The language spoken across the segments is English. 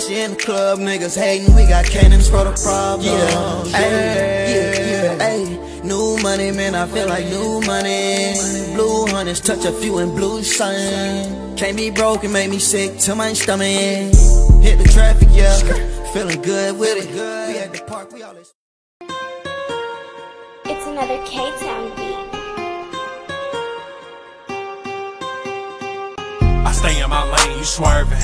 flashy in the club, niggas hating, we got cannons for the problem. Ayy, new money, man, I feel like new money. Blue hunters touch a few in blue sun. Can't be broken, make me sick to my stomach. Hit the traffic, yeah, feeling good with it. We at the park, we all this. It's another K-Town beat. I stay in my lane, you swerving.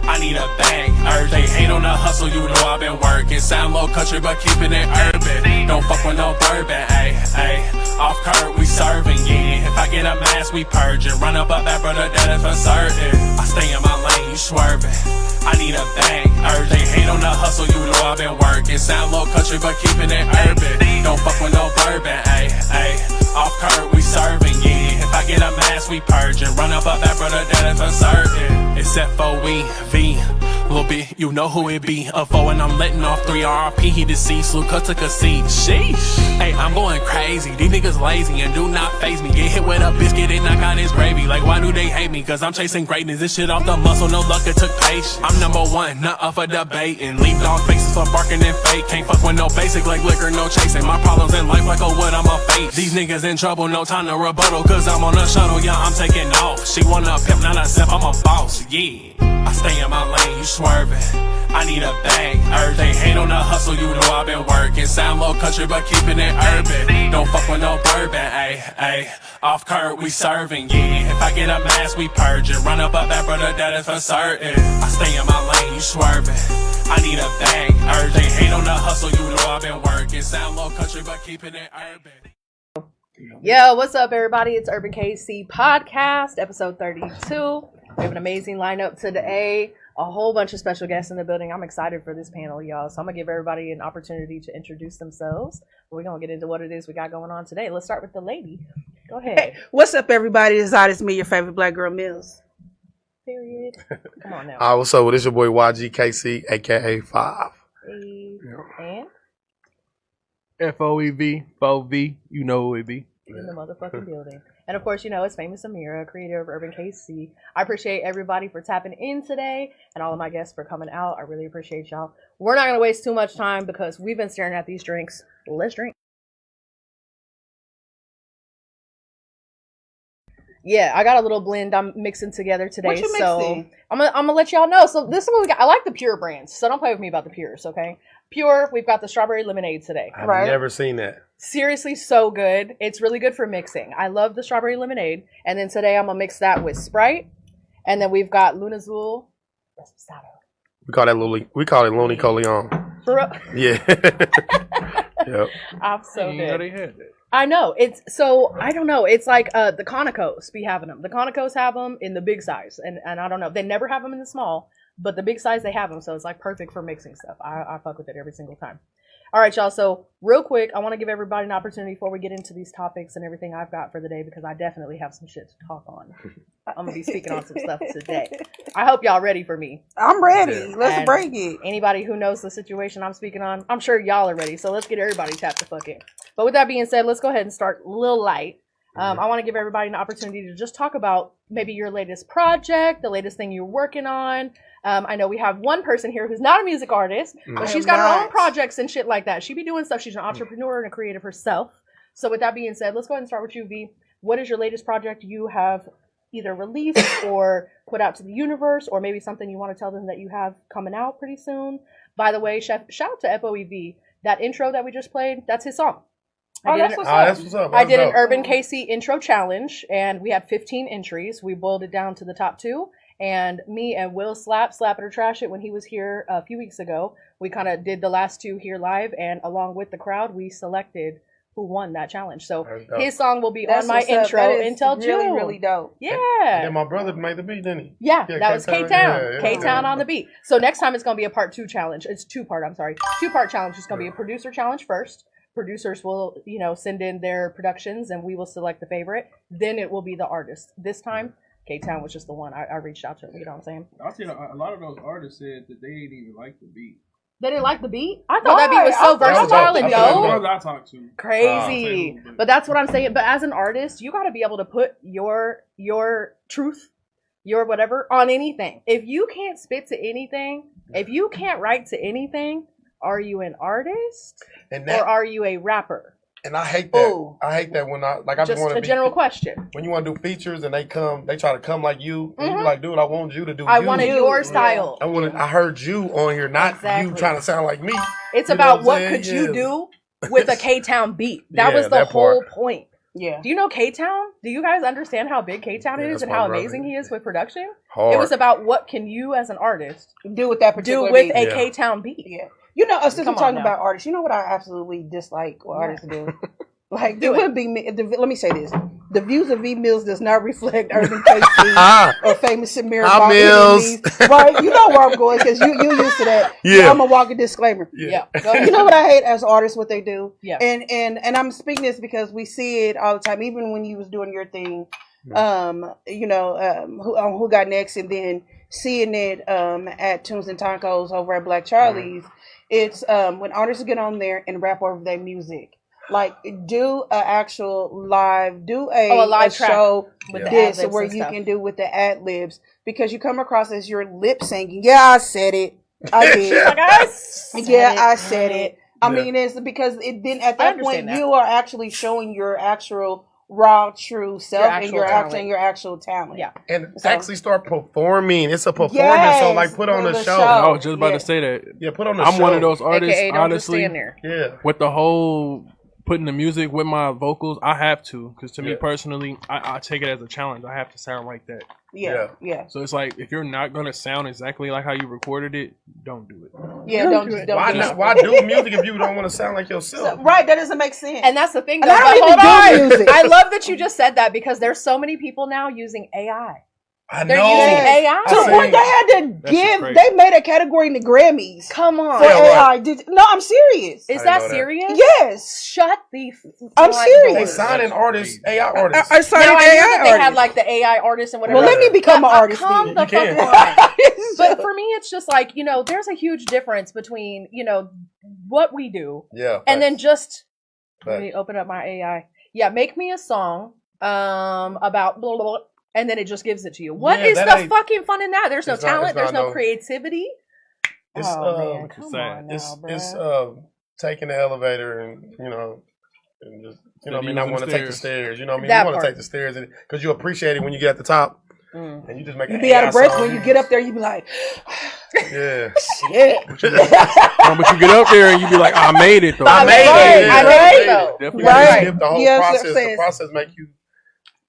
I need a bag. Everything ain't on the hustle, you know I've been working. Sound low country, but keeping it urban. Don't fuck with no bourbon, ayy, ayy. Off curb, we serving, yeah. If I get a mask, we purging. Run up that brother, that is for certain. I stay in my lane, you swerving. I need a bag. Everything ain't on the hustle, you know I've been working. Sound low country, but keeping it urban. Don't fuck with no bourbon, ayy, ayy. Off curb, we serving, yeah. If I get a mask, we purging. Run up that brother, that is for certain. It's F-O-E-V. Little bit, you know who it be. A foe and I'm letting off 3 RP. He deceased, Luca took a seat. Sheesh. Hey, I'm going crazy. These niggas lazy and do not faze me. Get hit with a biscuit and knock out his gravy. Like, why do they hate me? Cause I'm chasing greatness. This shit off the muscle, no luck, it took patience. I'm number one, not up for debating. Leave dog faces for barking and fake. Can't fuck with no basic like liquor, no chasing. My problems in life like a wood, I'm a face. These niggas in trouble, no time to rebuttal. Cause I'm on a shuttle, yeah, I'm taking off. She wanna pimp, not a simp, I'm a boss, yeah. I stay in my lane, you swerving. I need a bag. Everything ain't on the hustle, you know I've been working. Sound low country, but keeping it urban. Don't fuck with no bourbon, ayy, ayy. Off curb, we serving, yeah. If I get a mask, we purging. Run up that brother, that is for certain. I stay in my lane, you swerving. I need a bag. Everything ain't on the hustle, you know I've been working. Sound low country, but keeping it urban. Yo, what's up, everybody? It's URBNKC Podcast, episode 32. We have an amazing lineup today. A whole bunch of special guests in the building. I'm excited for this panel, y'all. So I'm going to give everybody an opportunity to introduce themselves. We're going to get into what it is we got going on today. Let's start with the lady. Go ahead. Hey, what's up, everybody? It's me, your favorite black girl, Millz. Period. Come on now. What's up? It's your boy YGKC, a.k.a. 5. Hey. And? F-O-E-V, 4V, you know who it be. In the motherfucking building. And of course, you know, it's Faymis Amira, creator of URBNKC. I appreciate everybody for tapping in today and all of my guests for coming out. I really appreciate y'all. We're not going to waste too much time because we've been staring at these drinks. Let's drink. Yeah, I got a little blend I'm mixing together today. What you so mixing? I'm gonna let y'all know. So this is what we got. I like the pure brands, so don't play with me about the pures, okay? Pure, we've got the strawberry lemonade today. I've Right. never seen that. Seriously, so good. It's really good for mixing. I love the strawberry lemonade. And then today I'm going to mix that with Sprite. And then we've got Lunazul. We call it Looney Coleon. Yeah. Yep. I'm so You know dead. they had that. I know. I don't know. It's like the Conocos be having them. The Conocos have them in the big size. And I don't know. They never have them in the small. But the big size, they have them. So it's like perfect for mixing stuff. I fuck with it every single time. All right, y'all. So real quick, I want to give everybody an opportunity before we get into these topics and everything I've got for the day, because I definitely have some shit to talk on. I'm going to be speaking on some stuff today. I hope y'all ready for me. I'm ready. Let's And break it. Anybody who knows the situation I'm speaking on, I'm sure y'all are ready. So let's get everybody tapped the fuck in. But with that being said, let's go ahead and start a little light. I want to give everybody an opportunity to just talk about maybe your latest project, the latest thing you're working on. I know we have one person here who's not a music artist, but she's got her own projects and shit like that. She be doing stuff. She's an entrepreneur and a creative herself. So with that being said, let's go ahead and start with you, V. What is your latest project you have either released or put out to the universe, or maybe something you want to tell them that you have coming out pretty soon? By the way, shout out to FOEV. That intro that we just played, that's his song. That's what's up. I did an URBNKC intro challenge, and we had 15 entries. We boiled it down to the top 2. And me and Will Slap It or Trash It, when he was here a few weeks ago, we kind of did the last 2 here live, and along with the crowd, we selected who won that challenge. So his song will be on my intro until June. Really dope. Yeah. Yeah, my brother made the beat, didn't he? Yeah, that was K-Town. Yeah, K-Town on the beat. So next time it's going to be a part 2 challenge. It's 2-part, I'm sorry. 2-part challenge. It's going to be a producer challenge first. Producers will, send in their productions, and we will select the favorite. Then it will be the artist. This time, K-Town was just the one I reached out to. You know what I'm saying? I see a lot of those artists said that they didn't even like the beat. They didn't like the beat? I thought that beat was so versatile and The dope. ones I talked to. Crazy. But that's what I'm saying. But as an artist, you got to be able to put your truth your whatever on anything. If you can't spit to anything, if you can't write to anything, are you an artist or are you a rapper? And I hate that. Ooh. I hate that when I just want to be general question. When you want to do features and they try to come like you, and you be like, dude, I want you to do. I wanted your style. I heard you on here, not you trying to sound like me. It's about what could you do with a K-Town beat. That was the whole point. Yeah. Do you know K-Town? Do you guys understand how big K-Town is and how amazing he is with production? Hard. It was about what can you as an artist do with that particular beat. A K-Town beat. Yeah. You know, since we're talking about artists, you know what I absolutely dislike what artists do? Like, it wouldn't be me. Let me say this. The views of Millz does not reflect URBNKC or Faymis Amira. Millz. Right? You know where I'm going because you used to that. Yeah. I'm a walking disclaimer. Yeah. You know what I hate as artists, what they do? Yeah. And I'm speaking this because we see it all the time, even when you was doing your thing, who got next, and then seeing it at Tunes and Tacos over at Black Charlie's. It's when artists get on there and rap over their music. Like, do an actual live, do a live show with this where you can do with the ad libs, because you come across as you're lip syncing. Yeah, I said it. I did. I said it. I mean, it's because then at that point you are actually showing your actual raw, true self and your actual talent. Yeah, and actually start performing. It's a performance. So like, put on a show. I was just about to say that. Yeah, put on a show. I'm one of those artists, AKA, honestly. Yeah, with the whole putting the music with my vocals, I have to, because to me personally, I take it as a challenge. I have to sound like that. Yeah. So it's like, if you're not gonna sound exactly like how you recorded it, don't do it. Yeah, don't do it. Why do music if you don't want to sound like yourself? Right, that doesn't make sense. And that's the thing. Though, I love that you just said that, because there's so many people now using AI. They're using AI. To the point they had to they made a category in the Grammys. Come on. For AI. No, I'm serious. Is that serious? Yes. Shut the I'm serious. They signing artists, AI artists. I signing AI artists. They had like the AI artists and whatever. Well, let me become an artist. Come the fuck on. But for me, it's just like, there's a huge difference between, what we do. Yeah. And then just, let me open up my AI. Yeah, make me a song about blah, blah, blah. And then it just gives it to you. What is the fucking fun in that? There's no talent. There's no creativity. It's, man, come on now, it's taking the elevator and just I mean, I want to take the stairs. You know what I mean? You want to take the stairs because you appreciate it when you get at the top, and you just make. You be out of breath when you get up there. You be like, yeah, shit. But you get up there and you be like, I made it though. I made it. Right. The whole process. The process make you.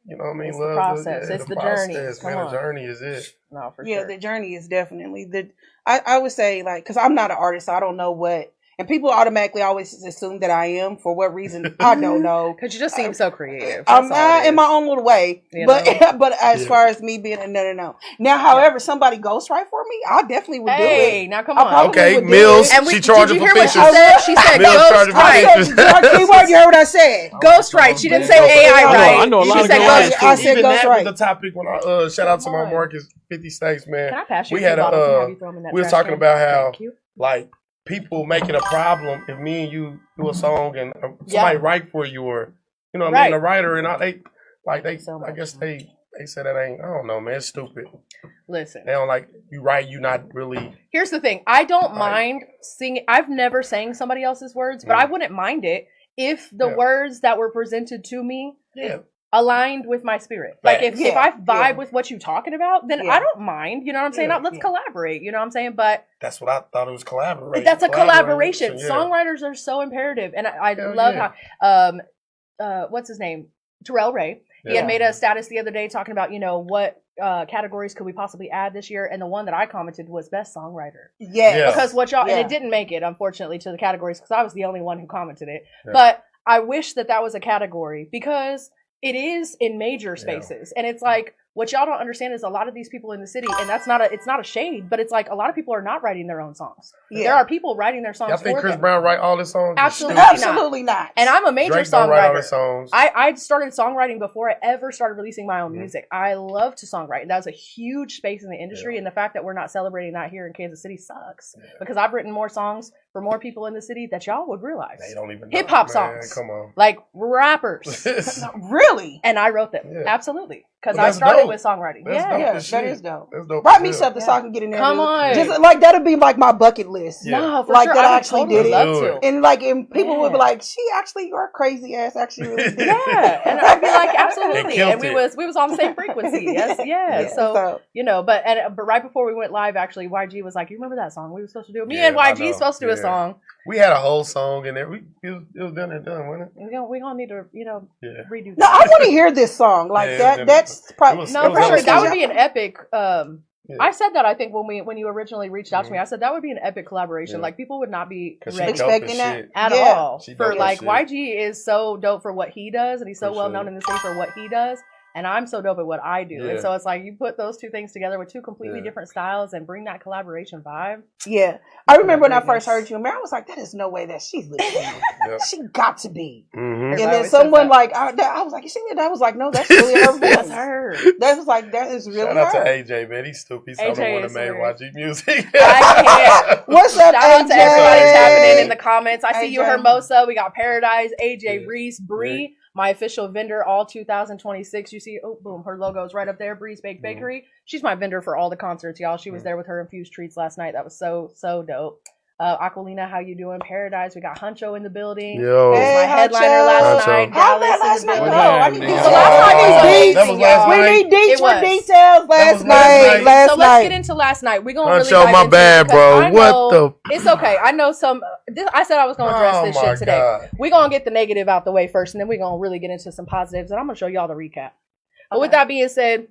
You know what I mean? It's the process. It's the journey. Man, the journey is it. No, for sure. Yeah, the journey is definitely I would say, like, because I'm not an artist, so I don't know what. And people automatically always assume that I am. For what reason? I don't know. Because you just seem so creative. I'm in my own little way. But as far as me being no. Now, however, somebody ghostwrite for me, I definitely would do it. Hey, now come on. Okay, Millz, she charging for features. She said ghostwrite. Keyword, you heard what I said. Ghostwrite. She didn't say AI right. I know a lot of ghostwrite. I said ghostwrite. The topic when I shout out to my Marcus 50 Steaks, man. Can I pass you we had we were talking about how like people make it a problem if me and you do a song and somebody write for you, or I mean, the writer and I guess they said that ain't, I don't know, man, it's stupid. Listen, they don't like you write, you not really. Here's the thing, I don't mind singing. I've never sang somebody else's words, but I wouldn't mind it if the words that were presented to me aligned with my spirit. Like if I vibe with what you're talking about, then I don't mind. You know what I'm saying? Let's collaborate. You know what I'm saying? But that's what I thought it was, collaboration. That's a collaboration. Songwriters are so imperative, and I love how what's his name, Terrell Ray. He had made a status the other day talking about what categories could we possibly add this year, and the one that I commented was best songwriter. Because what y'all and it didn't make it, unfortunately, to the categories because I was the only one who commented it. But I wish that was a category because it is in major spaces, and it's like what y'all don't understand is a lot of these people in the city, and it's not a shade, but it's like a lot of people are not writing their own songs. There are people writing their songs. Y'all think Chris Brown write all his songs? Absolutely not. And I'm a major Drake songwriter. Don't write all his songs. I started songwriting before I ever started releasing my own music. I love to songwrite. That was a huge space in the industry, and the fact that we're not celebrating that here in Kansas City sucks because I've written more songs for more people in the city that y'all would realize. They don't even know. Hip hop Man, songs. come on. Like rappers. Really? And I wrote them. Yeah. Absolutely. Because Well, I that's started dope. with songwriting. That's Yeah. dope Yeah, as that shit. is dope. That's dope. Write as me hell. something so I can get in there. Come on. Just like that'll be like my bucket list. Yeah. No, for Like sure. that I would actually totally did it. love Do to. it. And people would be Yeah. like, your crazy ass actually really did it. Yeah, and I'd be like, absolutely, killed and we it. was on the same frequency. Yes, yeah. Yeah, So so- but right before we went live, actually, YG was like, "You remember that song we were supposed to do? Me Yeah, and I YG know. supposed to do a Yeah. song. We had a whole song in there. It was done and done, wasn't it? We gonna need to, Yeah. redo. No, that. I want to hear this song. Like Yeah, that's probably it was- No, for on sure. the That would song. be an epic. Yeah. I said that I think when you originally reached out to me, Mhm. I said that would be an epic collaboration. Yeah. Like people would not be 'Cause she ready dope as Expecting that. shit. at Yeah. all She for dope as like shit. YG is so dope for what he does, and he's so For well sure. known in the city for what he does. And I'm so dope at what I do. Yeah. And so it's like you put those two things together with two completely Yeah. different styles and bring that collaboration vibe. Yeah. I remember when I first Goodness. heard you, man, I was like, that is no way that she's listening. Yep. She got to be. Mhm. And Everybody then always says someone that. I was like, you seen it? I was like, no, that's really her voice. That's her. That was like, that is really Shout out to her. AJ, man. He's stupid. He's the AJ one that is made hilarious. YG music. I What's up, Shout out to AJ? everybody tapping in the comments. I see you, AJ. Hermosa. We got Paradise, AJ, Yeah. Reese, Bree, my official vendor, all 2026. You see, oh, boom, her logo's right up there. Bree's Baked Bakery. She's my vendor for all the concerts, y'all. She was there with her infused treats last night. That was so dope. Aquilina, how you doing? Paradise. We got Huncho in the building. Yo. He was Hey, my headliner Huncho. last Huncho. night. How Dallas that last in the night building. go? I need Yeah, these nigga. So last night was amazing, That was amazing, last y'all. We night. need It deeper was. details last was last night. night. Last So night. let's get into last night. We're gonna really Huncho, dive my into bad, it because bro. I What know it's okay. I know some. I said I was gonna address Oh this my shit today. God. We're gonna get the negative out the way first, and then we're gonna really get into some positives, and I'm gonna show y'all the recap. But with that being said,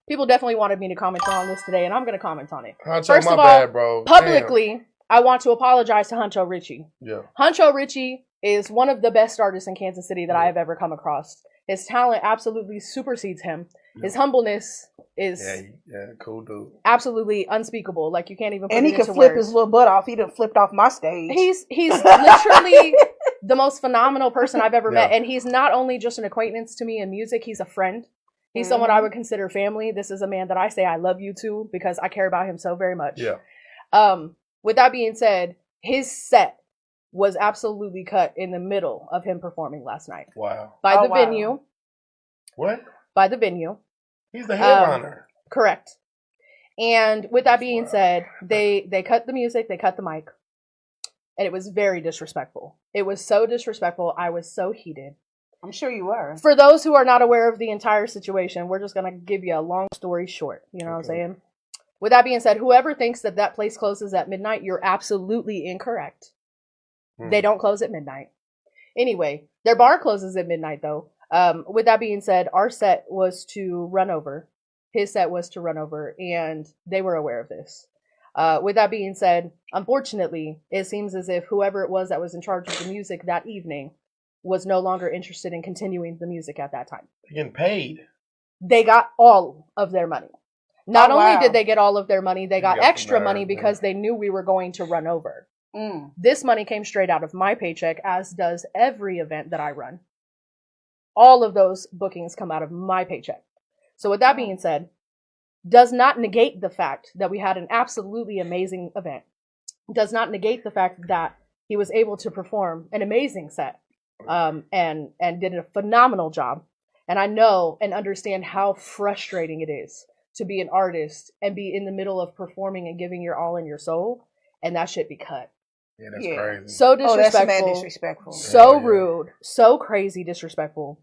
people definitely wanted me to comment on this today, and I'm gonna comment on it. Huncho, First my of all, bad, bro. Publicly, I want to apologize to Huncho Richie. Damn. Yeah. Huncho Richie is one of the best artists in Kansas City that I have ever come across. His talent absolutely supersedes him. His humbleness is Yeah, cool dude. absolutely unspeakable. Like you can't even put And it he could into flip words. his little butt off. He done flipped off my stage. He's literally the most phenomenal person I've ever met. Yeah. And he's not only just an acquaintance to me in music, he's a friend. He's someone I would consider family. This is a man that I say I love you to because I care about him so very much. Yeah. With that being said, his set was absolutely cut in the middle of him performing last night. Wow. By Oh, the wow. venue. What? By the venue. He's the headliner. Correct. And with that being said, they cut the music, they cut the mic. And it was very disrespectful. It was so disrespectful. I was so heated. I'm sure you were. For those who are not aware of the entire situation, we're just going to give you a long story short. You know what I'm saying? With that being said, whoever thinks that that place closes at midnight, you're absolutely incorrect. They don't close at midnight. Anyway, their bar closes at midnight, though. With that being said, our set was to run over. His set was to run over, and they were aware of this. With that being said, unfortunately, it seems as if whoever it was that was in charge of the music that evening was no longer interested in continuing the music at that time. They're getting paid. They got all of their money. Not Oh, only wow. did they get all of their money, they got got the extra money nerve, because they knew we were going to run over. Mm. This money came straight out of my paycheck, as does every event that I run. All of those bookings come out of my paycheck. So with that being said, does not negate the fact that we had an absolutely amazing event. Does not negate the fact that he was able to perform an amazing set, and did a phenomenal job. And I know and understand how frustrating it is to be an artist and be in the middle of performing and giving your all in your soul, and that shit be cut. Yeah, that's Yeah. crazy. So Oh, that's disrespectful. mad disrespectful. So Hell yeah. rude, so crazy disrespectful.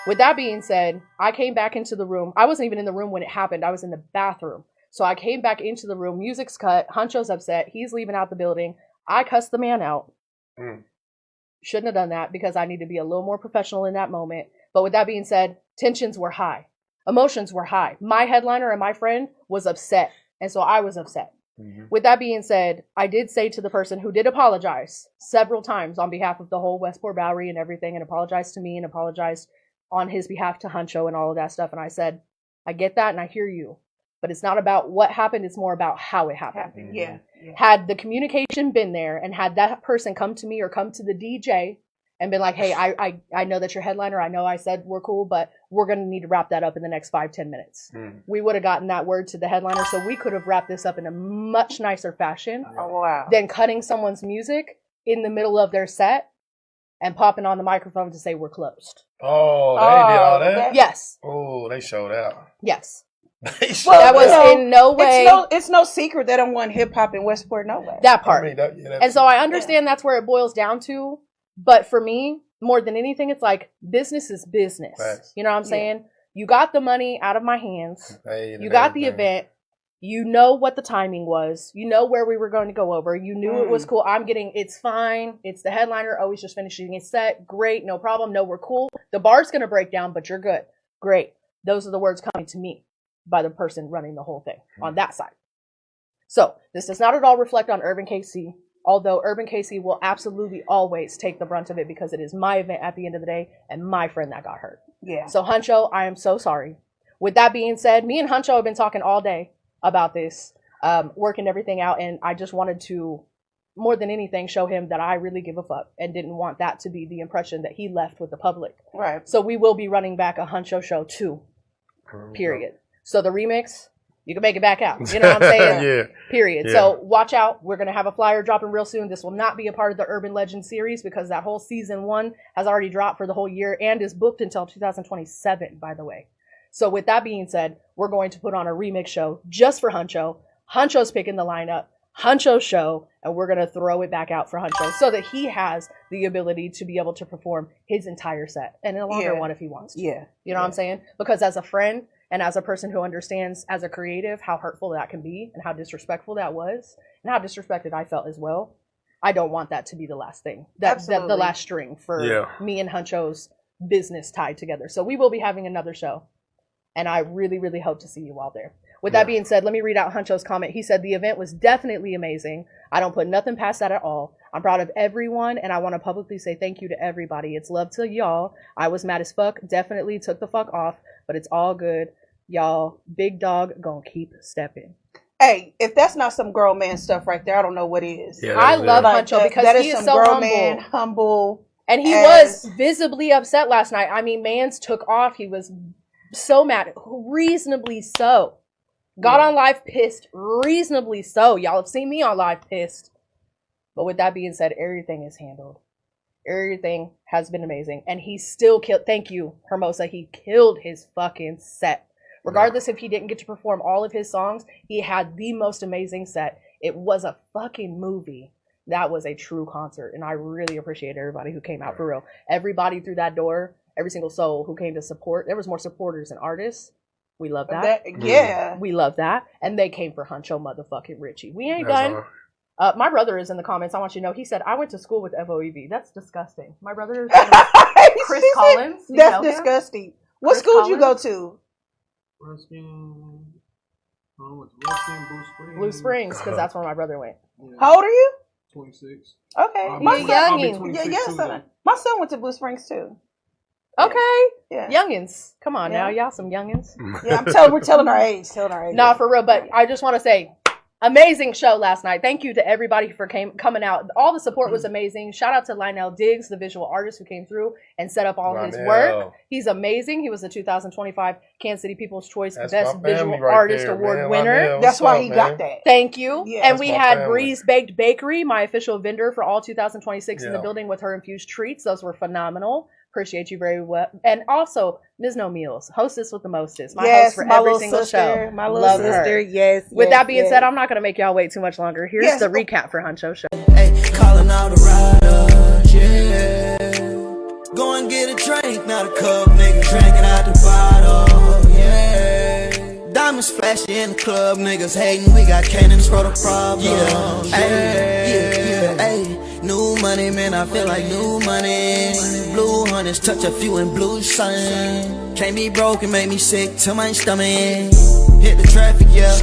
With that being said, I came back into the room. I wasn't even in the room when it happened. I was in the bathroom. So I came back into the room. Music's cut. Huncho's upset. He's leaving out the building. I cussed the man out. Mm. Shouldn't have done that because I need to be a little more professional in that moment. But with that being said, tensions were high. Emotions were high. My headliner and my friend was upset. And so I was upset. Mm-hmm. With that being said, I did say to the person who did apologize several times on behalf of the whole Westport Bowery and everything, and apologized to me and apologized on his behalf to Huncho and all of that stuff. And I said, I get that and I hear you, but it's not about what happened. It's more about how it happened. Yeah. Had the communication been there and had that person come to me or come to the DJ and been like, hey, I know that you're headliner. I know I said we're cool, but we're going to need to wrap that up in the next 5-10 minutes. We would have gotten that word to the headliner, so we could have wrapped this up in a much nicer fashion than cutting someone's music in the middle of their set and popping on the microphone to say we're closed. Oh, they did all that? Yes. Oh, they showed out. Yes. Well, that was in no way. It's no secret that I'm one hip hop in Westport, no way. That part. And so I understand that's where it boils down to. But for me, more than anything, it's like business is business. Facts. You know what I'm saying? You got the money out of my hands. You got the event. You know what the timing was. You know where we were going to go over. You knew it was cool. It's fine. It's the headliner. Oh, he's just finishing his set. Great. No problem. No, we're cool. The bar's going to break down, but you're good. Great. Those are the words coming to me by the person running the whole thing on that side. So this does not at all reflect on URBNKC, although URBNKC will absolutely always take the brunt of it because it is my event at the end of the day and my friend that got hurt. Yeah. So Huncho, I am so sorry. With that being said, me and Huncho have been talking all day about this, working everything out, and I just wanted to, more than anything, show him that I really give a fuck and didn't want that to be the impression that he left with the public. Right. So we will be running back a Huncho show too, period. So the remix, you can make it back out. You know what I'm saying? Yeah. Period. Yeah. So watch out. We're going to have a flyer dropping real soon. This will not be a part of the Urban Legend series because that whole season 1 has already dropped for the whole year and is booked until 2027, by the way. So with that being said, we're going to put on a remix show just for Huncho. Huncho's picking the lineup, Huncho's show, and we're going to throw it back out for Huncho so that he has the ability to be able to perform his entire set and in a longer one if he wants to. Yeah. You know what I'm saying? Because as a friend and as a person who understands as a creative how hurtful that can be and how disrespectful that was and how disrespected I felt as well, I don't want that to be the last thing, that the last string for me and Huncho's business tied together. So we will be having another show. And I really, really hope to see you all there. With that being said, let me read out Huncho's comment. He said, the event was definitely amazing. I don't put nothing past that at all. I'm proud of everyone, and I want to publicly say thank you to everybody. It's love to y'all. I was mad as fuck. Definitely took the fuck off, but it's all good. Y'all, big dog gonna keep stepping. Hey, if that's not some grown man stuff right there, I don't know what is. Yeah, I love Huncho because that he is some so grown humble. Man, humble. And he was visibly upset last night. I mean, Mans took off. He was so mad, reasonably so. Got on live pissed, reasonably so. Y'all have seen me on live pissed. But with that being said, everything is handled. Everything has been amazing. And he still killed, thank you, Hermosa, he killed his fucking set. Regardless if he didn't get to perform all of his songs, he had the most amazing set. It was a fucking movie. That was a true concert. And I really appreciate everybody who came out for real. Everybody through that door, every single soul who came to support. There was more supporters than artists. We love that. We love that. And they came for Huncho motherfucking Richie. We ain't done. My brother is in the comments. I want you to know. He said, I went to school with FOEV. That's disgusting. My brother is Chris Collins. That's disgusting. What school did you go to? Blue Springs, because that's where my brother went. Yeah. How old are you? 26. Okay. My son went to Blue Springs too. Okay. Yeah. Youngins. Come on now. Y'all some youngins. Yeah, we're telling our age. Nah, for real. But I just want to say, amazing show last night. Thank you to everybody for coming out. All the support was amazing. Shout out to Lionel Diggs, the visual artist who came through and set up all his work. He's amazing. He was the 2025 Kansas City People's Choice Best Visual Artist Award winner. That's why he got that. Thank you. Yeah, and we had Breeze Baked Bakery, my official vendor for all 2026 in the building with her infused treats. Those were phenomenal. Appreciate you very well. And also, Ms. No Meals, hostess with the mostest. My host for every single show. My little sister, yes. With that being said, I'm not going to make y'all wait too much longer. Here's the recap for Huncho Show. Hey, calling all the riders, yeah. Go and get a drink, not a cup, nigga. Drinking out the bottle, yeah. Diamonds flashing in the club, niggas hating. We got cannons for the problem. Hey. New money, man, I feel like new money. Blue hunters touch a few in blue sun. Can't be broken, make me sick to my stomach. Hit the traffic, yeah,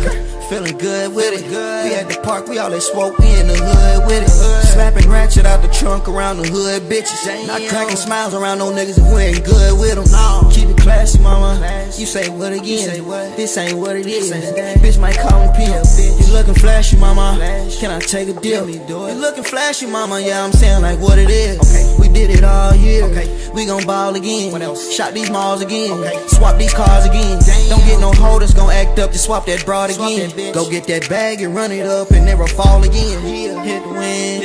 feeling good with it. We at the park, we all that smoke, we in the hood with it. Slapping ratchet out the trunk around the hood, bitches. Not cracking smiles around no niggas if we ain't good with them. Keep it classy, mama. You say what again? This ain't what it is. Bitch might call me P. You looking flashy, mama. Can I take a deal? You looking flashy, mama. Yeah, I'm saying like what it is. We did it all year. We gon' ball again. Shot these malls again. Swap these cars again. Don't get no holders, gon' act up to swap that broad again. Go get that bag and run it up and never fall again. Hit the wind.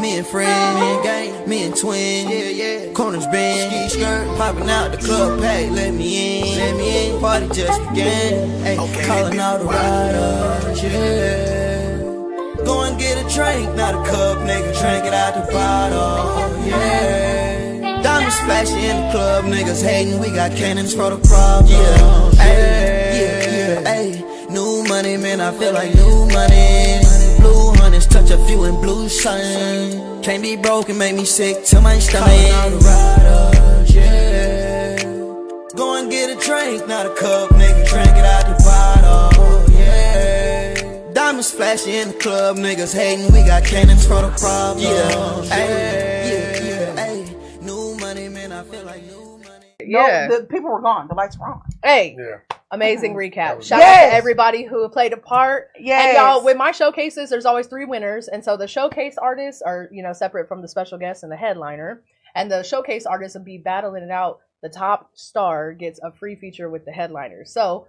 Me and friend, me and twin, corners bend, ski skirt, popping out the club, hey, let me in, party just began, hey, calling all the riders, yeah. Go and get a drink, not a cup, nigga, drink it out the bottle, yeah. Diamonds flashing in the club, niggas hating, we got cannons for the problem, hey, new money, man, I feel like new money. Blue hunters touch a few in blue sun. Can't be broken, make me sick to my stomach. Riders, yeah. Go and get a drink, not a cup, nigga. Drink it out the bottle, yeah. Diamonds flashing in the club, niggas hating. We got cannons for the problem. Hey, new money, man. I feel like new money. No, the people were gone. The lights were on. Hey. Yeah. Amazing recap. Shout out to everybody who played a part. And y'all, with my showcases, there's always 3 winners. And so the showcase artists are, separate from the special guest and the headliner. And the showcase artists will be battling it out. The top star gets a free feature with the headliner. So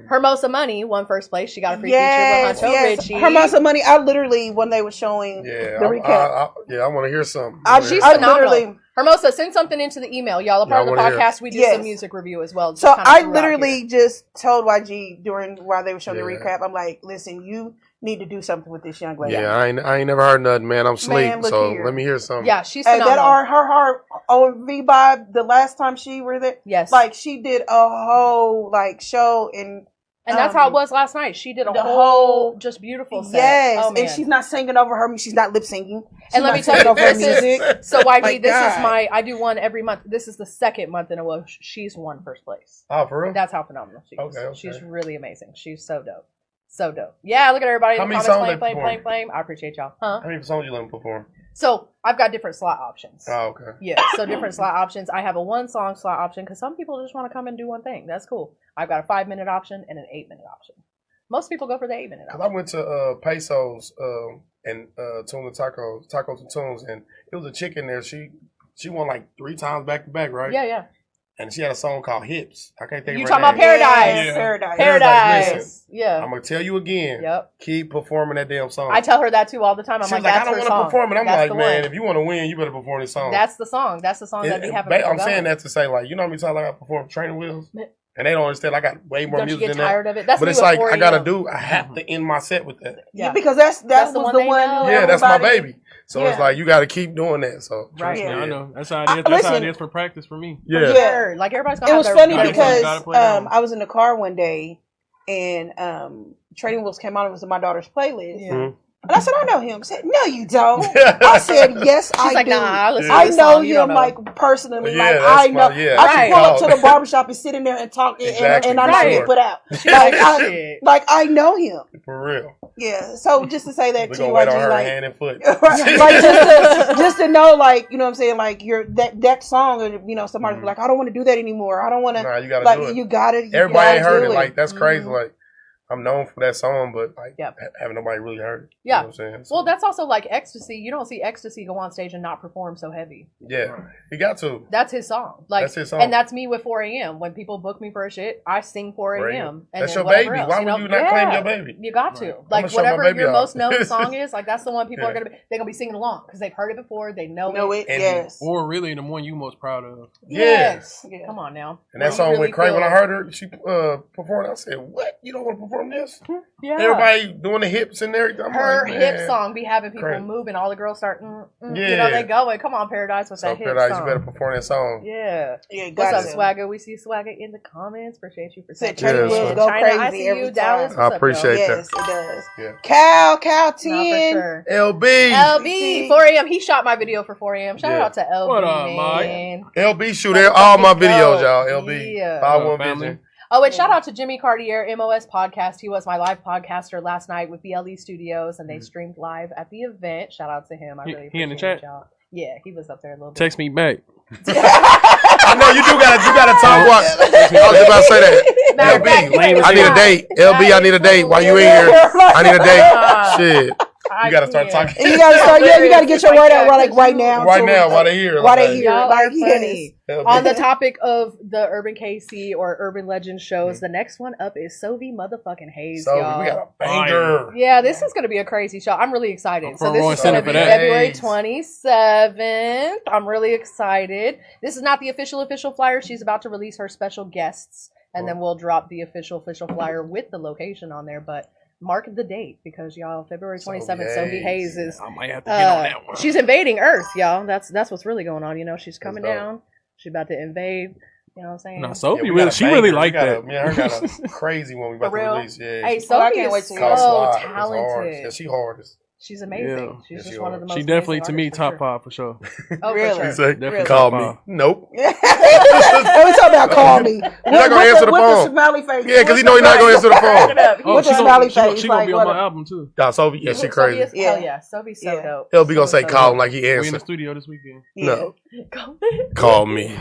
Hermosa Money won first place. She got a free feature with Huncho Richie. Hermosa Money, I literally, when they were showing the recap. I want to hear something. She's phenomenal. Hermosa, send something into the email, y'all. A part of the podcast, we do some music review as well. So I literally just told YG while they were showing the recap, I'm like, listen, you need to do something with this young lady. Yeah, I ain't never heard nothing, man. I'm asleep, so let me hear something. Yeah, she's phenomenal. That her OV vibe, the last time she were there, like she did a whole show and that's how it was last night. She did a whole just beautiful set. Yes, and she's not singing over her. She's not lip singing. And let me tell you, so YG, this is I do one every month. This is the second month in a row she's won first place. Oh, for real? That's how phenomenal she is. Okay. She's really amazing. She's so dope. So dope. Yeah, look at everybody in the comments. Flame. I appreciate y'all. How many songs you let them perform? So I've got different slot options. Oh, okay. Yeah, so different slot options. I have a 1-song slot option because some people just want to come and do one thing. That's cool. I've got a 5-minute option and an 8-minute option. Most people go for the 8-minute option. I went to Pesos and Tunes and Tacos and Tunes, and it was a chick in there. She won like 3 times back to back, right? Yeah. And she had a song called Hips. I can't think of her name. You talking about Paradise. Yeah. Paradise. Listen, yeah. I'm going to tell you again. Yep. Keep performing that damn song. I tell her that too all the time. I'm She's like, I don't want to perform it. I'm that's like, man, if you want to win, you better perform this song. That's the song. That's the song that be having I'm saying that to say, like, you know how many times I got to perform Training Wheels? And they don't understand. I got way more music than that. Tired of it? That's but it's like, I have to end my set with that. Yeah, because that's the one. Yeah, that's my baby. So it's like, you got to keep doing that. So right. Yeah, I know. That's how it is. That's how it is for practice for me. Yeah. Like everybody's got. It was funny because I was in the car one day and Trading Wheels came on. It was in my daughter's playlist. Yeah. Mm-hmm. And I said, I know him. I said, no, you don't. I said, yes, I do. I know him like personally. Yeah, like I know. I should pull up to the barbershop and sit in there and talk and I'm not get put out. Like I know him. For real. Yeah. So just to say that to you, wait on her hand and foot. Like just to know, like, you know what I'm saying, like that song, or somebody's like, I don't want to do that anymore. I don't want to. Nah, you gotta do it. You got it. Everybody ain't heard it. Like that's crazy. Like. I'm known for that song, but having nobody really heard it. Yeah. You know what I'm saying? So, well, that's also like Ecstasy. You don't see Ecstasy go on stage and not perform so heavy. Yeah. He got to. That's his song. Like, that's his song. And that's me with 4 a.m. When people book me for a shit, I sing 4 a.m. That's your baby. Else, Why would you not claim your baby? You got to. Like, whatever your most known song is, like, that's the one people are going to be, they're going to be singing along because they've heard it before. They know it. Yes. Or really the one you most proud of. Yes. Yeah. Come on now. And that song went crazy. When I heard her, she performed, I said, what? You don't want to perform this? Yeah. Everybody doing the hips and everything. Her hip song be having people moving. All the girls start, they going. Come on, Paradise with that hip song. Paradise, you better perform that song. Yeah. What's up, Swagger? We see Swagger in the comments. Appreciate you for saying Trading Wheels go crazy I see you, Dallas. I appreciate that. Yes, it does. Yeah. Cal 10. No, for sure. LB. 4 a.m. He shot my video for 4 a.m. Shout out to LB. What up, man? LB shoot all my videos, y'all. LB. 5-1 Vision. Oh, and shout out to Jimmy Cartier, MOS Podcast. He was my live podcaster last night with BLE Studios, and they streamed live at the event. Shout out to him. I really appreciate y'all. Yeah, he was up there a little bit. Text me back. I know you gotta talk. What? I was about to say that. LB, I need a date. LB, I need a date. While you in here, I need a date. Shit. You gotta start talking. You gotta start. Yeah, you gotta get your word out right now. Right now, while they hear. While they hear. Like, funny. On the topic of the Urban KC or Urban Legend shows, the next one up is Sovi motherfucking Hayes, y'all. We got a banger. Yeah, this is gonna be a crazy show. I'm really excited. So this is gonna be February 27th. I'm really excited. This is not the official flyer. She's about to release her special guests, and then we'll drop the official flyer with the location on there. But mark the date because y'all, February 27th, Sophie Hayes is. I might have to get on that one. She's invading Earth, y'all. That's what's really going on. You know, she's coming down. She's about to invade. You know what I'm saying? No, Sophie really liked that. Me and her got a crazy one we about to release. Yeah. Hey, Sophie is so talented. Yeah, she hard. She's amazing. Yeah. She's just one of the most. She definitely, to me, top 5 for sure. Oh, really? For sure. Definitely call me. Nope. We talking about call me. You're not gonna answer the phone. With the smiley face. Yeah, because you know he's not gonna answer the phone. With the smiley face. She gonna be on my album too. Yeah, Sophie. Yeah, she crazy. Hell yeah, Sophie's so dope. LB gonna say call him like he answered. We in the studio this weekend. No. Call me.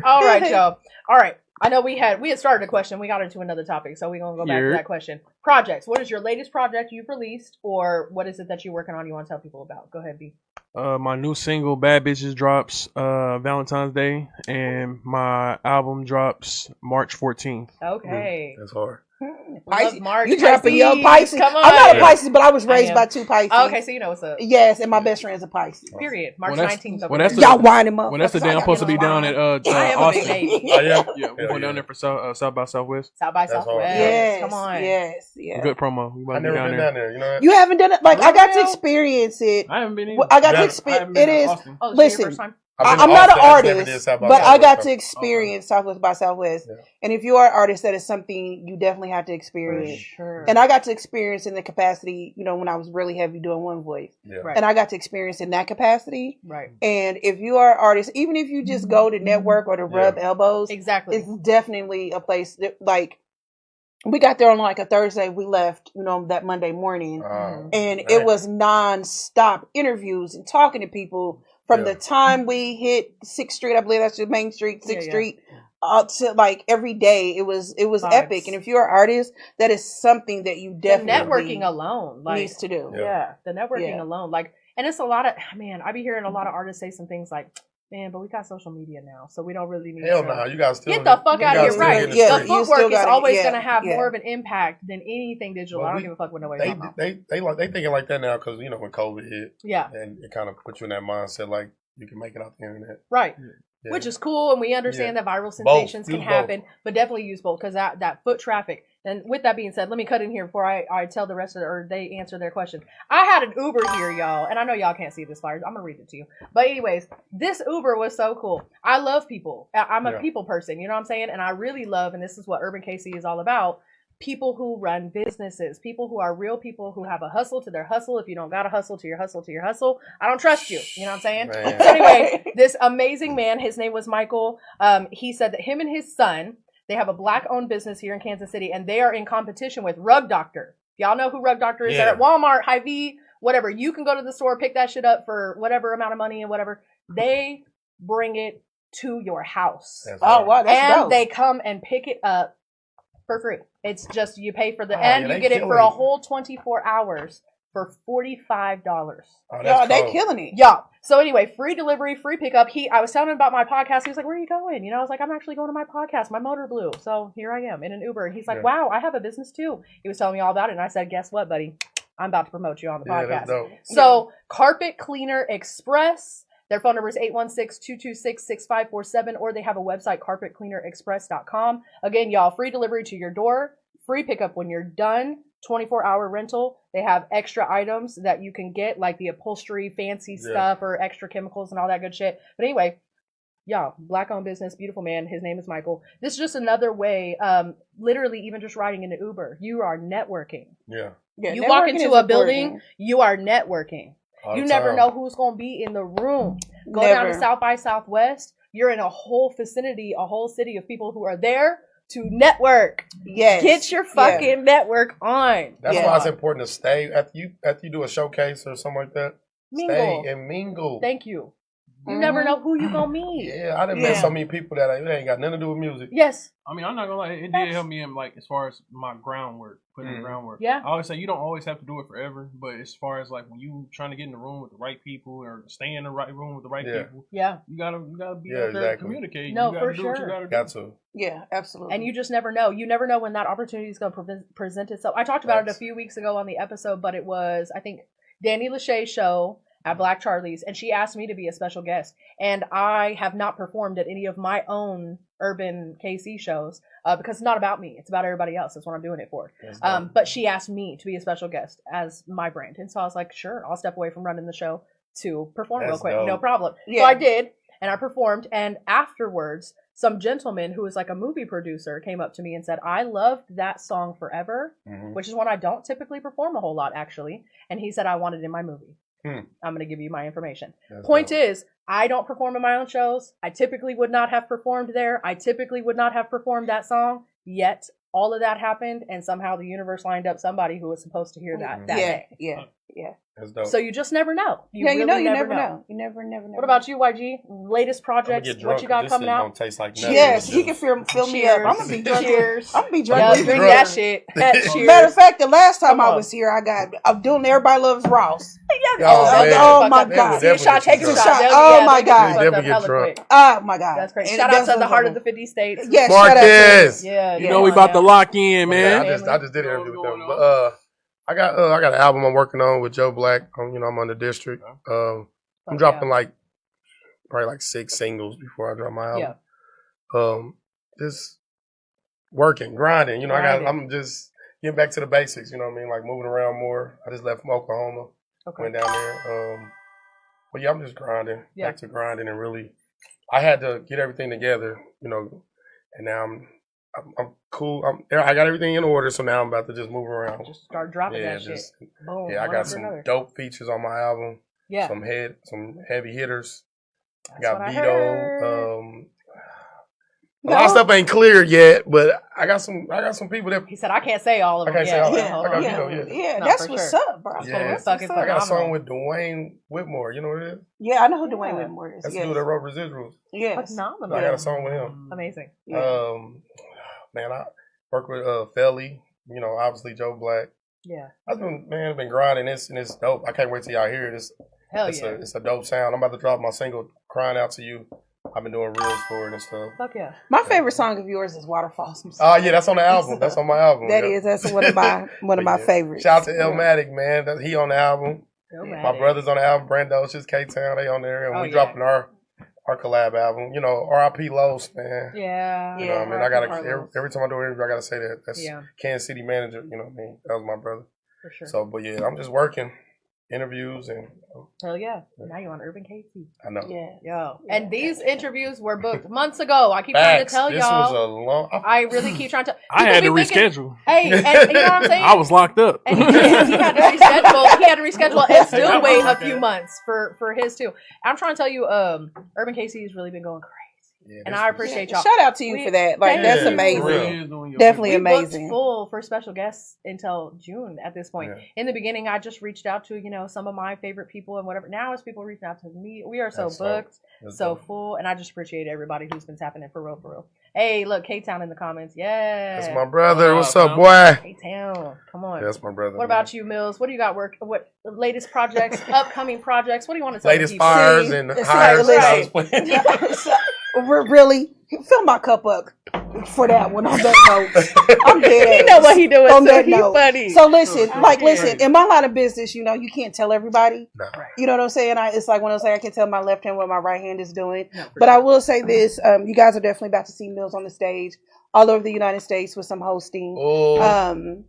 All right, y'all. All right. I know we had started a question. We got into another topic, so we're going to go back to that question. Projects. What is your latest project you've released, or what is it that you're working on you want to tell people about? Go ahead, B. My new single, Bad Bitches, drops Valentine's Day, and my album drops March 14th. Okay. That's hard. Pisces. March, you dropping your Pisces. Come on. I'm not a Pisces, but I was raised by 2 Pisces. Okay, so you know what's up. Yes, and my best friend's a Pisces. Period. March 19th. Y'all wind him up. When that's the day I'm supposed to be down at Austin. Yeah, we're going down there for South by Southwest. South by Southwest. Yes. Come on. Yes. Good promo. I've never been down there. You know that? You haven't done it? Like, I got to experience it. I haven't been either. I got to experience it. Is listen. I'm not an artist, but I got to experience Southwest by Southwest. Yeah. And if you are an artist, that is something you definitely have to experience. Sure. And I got to experience in the capacity, you know, when I was really heavy doing one voice. Yeah. Right. And I got to experience in that capacity. Right. And if you are an artist, even if you just go to network or to rub elbows, exactly, it's definitely a place that, like, we got there on like a Thursday. We left, you know, that Monday morning. And it was nonstop interviews and talking to people. From the time we hit 6th Street, I believe that's the main street, 6th Street, to like every day, it was epic. And if you're an artist, that is something that you definitely the networking alone needs to do. Yeah, the networking alone, like, and it's a lot of I be hearing a lot of artists say some things like, man, but we got social media now, so we don't really need Hell no, you guys still get the fuck out of here, right? Yeah, the footwork is always going to have more of an impact than anything digital. I don't give a fuck what nobody talking about. They thinking like that now because, you know, when COVID hit, yeah, and it kind of puts you in that mindset like you can make it off the internet, right? Yeah. Which is cool, and we understand that viral sensations can happen, but definitely use both because that foot traffic. And with that being said, let me cut in here before I tell the rest of or they answer their question. I had an Uber here, y'all, and I know y'all can't see this flyer. I'm gonna read it to you. But anyways, this Uber was so cool. I love people. I'm a people person, you know what I'm saying? And I really love, and this is what Urban KC is all about, people who run businesses, people who are real people who have a hustle to their hustle. If you don't got a hustle to your hustle to your hustle, I don't trust you. You know what I'm saying? Man. So anyway, this amazing man, his name was Michael. He said that him and his son, they have a black-owned business here in Kansas City, and they are in competition with Rug Doctor. Y'all know who Rug Doctor is? They're at Walmart, Hy-Vee, whatever. You can go to the store, pick that shit up for whatever amount of money and whatever. They bring it to your house. Wow, that's dope. They come and pick it up for free. It's just you pay for the and you get it for a whole 24 hours for $45. They killing it. Yeah. So anyway, free delivery, free pickup. I was telling him about my podcast. He was like, "Where are you going?" You know, I was like, "I'm actually going to my podcast. My motor blew." So here I am in an Uber. And he's like, "Wow, I have a business too." He was telling me all about it, and I said, "Guess what, buddy? I'm about to promote you on the podcast." So Carpet Cleaner Express. Their phone number is 816-226-6547, or they have a website, carpetcleanerexpress.com. Again, y'all, free delivery to your door, free pickup when you're done, 24-hour rental. They have extra items that you can get, like the upholstery, fancy stuff, or extra chemicals and all that good shit. But anyway, y'all, black-owned business, beautiful man. His name is Michael. This is just another way, literally even just riding in the Uber, you are networking. Yeah you walk into a building, you are networking. You never know who's going to be in the room. Go down to South by Southwest. You're in a whole vicinity, a whole city of people who are there to network. Yes. Get your fucking network on. That's why it's important to stay after you do a showcase or something like that. Mingle. Stay and mingle. Thank you. You never know who you gonna meet. Yeah, I done met so many people that it ain't got nothing to do with music. Yes. I mean, I'm not gonna lie, it did help me in as far as my groundwork, putting in the groundwork. Yeah. I always say you don't always have to do it forever, but as far as when you trying to get in the room with the right people or stay in the right room with the right people, you gotta be out there to communicate. No, you gotta for do sure. what you gotta do. Got to. Yeah, absolutely. And you just never know. You never know when that opportunity is going to present itself. I talked about it a few weeks ago on the episode, but it was, I think, Danny Lachey's show at Black Charlie's, and she asked me to be a special guest. And I have not performed at any of my own URBNKC shows because it's not about me. It's about everybody else. That's what I'm doing it for. But she asked me to be a special guest as my brand. And so I was like, sure, I'll step away from running the show to perform real quick. No problem. Yeah. So I did, and I performed. And afterwards, some gentleman who was like a movie producer came up to me and said, I loved that song Forever, which is one I don't typically perform a whole lot, actually. And he said, I want it in my movie. I'm going to give you my information. Point is, I don't perform in my own shows. I typically would not have performed there. I typically would not have performed that song. Yet, all of that happened, and somehow the universe lined up somebody who was supposed to hear that day. Yeah. That's dope. So you just never know. You never know. You never know. What about you, YG? Latest projects? What you got coming out? Don't taste like nothing. Yes, he can fill me up. I'm gonna be drunk. Cheers. I'm gonna be drunk. Yeah, drink that shit. Cheers. Matter of fact, the last time I was here, I'm doing Everybody Loves Ross. Oh my God! See a shot, take a shot. Oh my God! Oh my God! That's crazy. Shout out to the Heart of the 50 States. Yes, Marcus. Yeah, you know we about to lock in, man. I just did an interview with them, but I got an album I'm working on with Joe Black. I'm on the district. I'm dropping probably 6 singles before I drop my album. Just working, grinding. I'm just getting back to the basics. You know what I mean? Like moving around more. I just left from Oklahoma, went down there. But yeah, I'm just grinding, back to grinding, and really, I had to get everything together. And now I'm cool. I got everything in order, so now I'm about to just move around. Just start dropping that shit. Boom. Yeah, I got some dope features on my album. Yeah. Some heavy hitters. That's I got what I Vito. heard. A lot of stuff ain't clear yet, but I got some people that He said I can't say all of them. I can't say all of them. Hold I got on. Vito, Yeah, No, that's for what's sure. up, bro. Yeah. That's Fucking what's up. I got a song phenomenal. with Dwayne Whitmore. You know what it is? Yeah, I know who Dwayne Whitmore is. That's the dude that wrote Residuals. Yes. Phenomenal. I got a song with him. Amazing. Man, I work with Felly. Obviously Joe Black. Yeah. I've been grinding this, and it's dope. I can't wait till y'all hear it. Hell It's yeah. it's a dope sound. I'm about to drop my single, Crying Out to You. I've been doing reels for it and stuff. Fuck yeah. My favorite song of yours is Waterfalls. Oh yeah, that's on the album. That's on my album. That's one of my favorites. Shout out to Illmatic, man. He on the album. My brother's on the album. Brandocious, K-Town, they on there, and we dropping our collab album. R.I.P. Los, man. Yeah. You know what I mean? I gotta every time I do an interview, I gotta say that. That's Kansas City manager. You know what I mean? That was my brother. For sure. So, but yeah, I'm just working interviews and. Hell yeah. Now you're on URBNKC. I know. Yeah. Yo. And these interviews were booked months ago. I keep trying to tell this y'all. Was a long. I really keep trying to. I had to reschedule. Hey, and you know what I'm saying? I was locked up. And he had to reschedule. He had to reschedule and still wait a few months for his too. I'm trying to tell you, URBNKC has really been going crazy. Yeah, and I appreciate y'all. Shout out to you for that. That's amazing. Definitely amazing. We booked full for special guests until June at this point. Yeah. In the beginning, I just reached out to, some of my favorite people and whatever. Now it's people reaching out to me. We are so booked, so full. And I just appreciate everybody who's been tapping in for real. Hey, look, K-Town in the comments. Yeah. That's my brother. What's up, boy? K-Town. Come on. Yeah, that's my brother. What about you, Millz? What do you got what latest projects, upcoming projects? What do you want to say? Latest fires and hires. Really, fill my cup up for that one. On that note, I'm dead. You know what he doing? On so that he note. Funny. So listen, in my line of business, you can't tell everybody. No. You know what I'm saying? It's like when I say I can tell my left hand what my right hand is doing. But I will say this: you guys are definitely about to see Millz on the stage all over the United States with some hosting. Oh.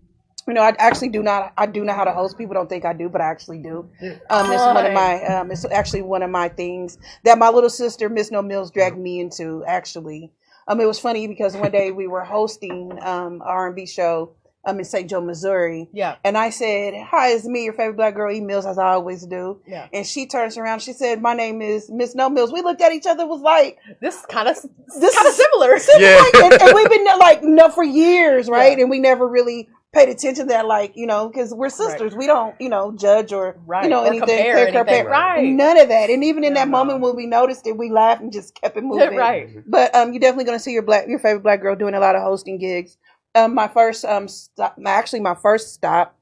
I actually do not. I do know how to host. People don't think I do, but I actually do. It's one of my. It's actually one of my things that my little sister, Miss No Millz, dragged me into. Actually, it was funny because one day we were hosting R&B show in St. Joe, Missouri. Yeah. And I said, "Hi, it's me, your favorite black girl, E. Millz, as I always do." Yeah. And she turns around. She said, "My name is Miss No Millz." We looked at each other. Was like, this is kind of similar. Yeah. And we've been for years, right? Yeah. And we never really paid attention to that, like, you know, because we're sisters. We don't, you know, judge or, you know, or anything. compare. Right. None of that. And even in that moment when we noticed it, we laughed and just kept it moving. Right. But you're definitely going to see your favorite black girl doing a lot of hosting gigs. My first stop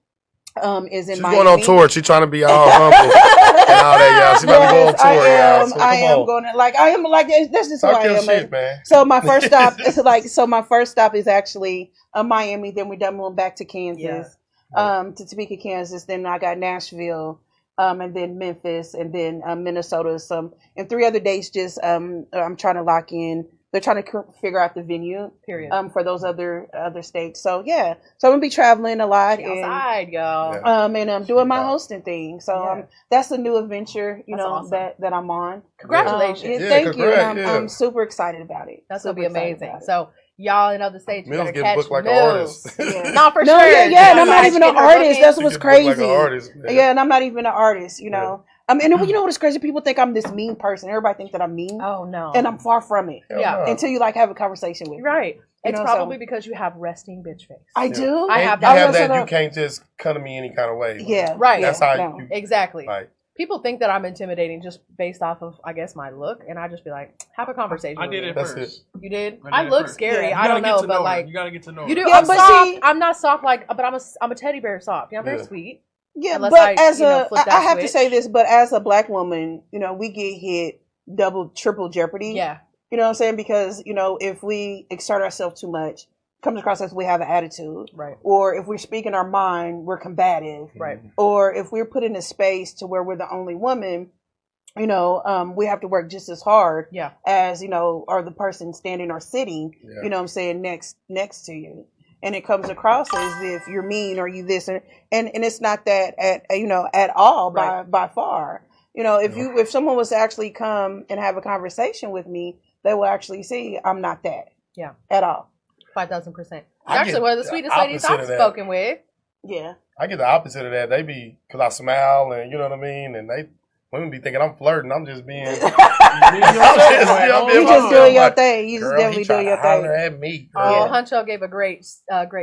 is in Miami. She's going on tour. She's trying to be all humble and all that, y'all. She's about to go on tour, y'all. So I am going to, like, I am, like, that's just who I am. Shit, man. So my first stop is is actually Miami. Then we're done going back to Kansas, to Topeka, Kansas. Then I got Nashville, and then Memphis, and then Minnesota. And 3 other dates. Just I'm trying to lock in. They're trying to figure out the venue, for those other states. So yeah, so I'm gonna be traveling a lot outside, y'all. And I'm doing my hosting thing. So that's a new adventure, you know, awesome. that I'm on. Congratulations! Thank you. And I'm super excited about it. That's gonna be amazing. So y'all in other states, Millz you get catch booked like Millz. an artist. Not for sure. And I'm not even an artist. That's what's crazy. Like an artist, and I'm not even an artist. You know. And you know what's crazy? People think I'm this mean person. Everybody thinks that I'm mean. Oh no! And I'm far from it. No. Until you like have a conversation with me. Right. It's probably because you have resting bitch face. I do. I have that. You can't just come to me any kind of way. Yeah. Right. That's how you exactly. Like, people think that I'm intimidating just based off of, I guess, my look, and I just be like, have a conversation. I did it first. You did? I look scary. Yeah. I don't know, but like you gotta get to know. You do. Yeah, I'm but soft. I'm not soft like, but I'm a teddy bear soft. You know, I'm very sweet. Yeah, unless but I have to say this, but as a black woman, you know, we get hit double, triple jeopardy. Yeah. You know what I'm saying? Because, you know, if we exert ourselves too much, it comes across as we have an attitude. Right. Or if we're speaking our mind, we're combative. Right. Or if we're put in a space to where we're the only woman, you know, we have to work just as hard as, you know, or the person standing or sitting, you know what I'm saying, next to you. And it comes across as if you're mean or you this and it's not that at all by far. You know, if someone was to actually come and have a conversation with me, they will actually see I'm not that. Yeah. At all. 5,000%. Actually one of the sweetest ladies I've spoken with. Yeah. I get the opposite of that. They be, because I smile and you know what I mean, and women be thinking I'm flirting. I'm just being. You just doing your thing. You just definitely doing your thing. At me. Oh, Huncho gave a great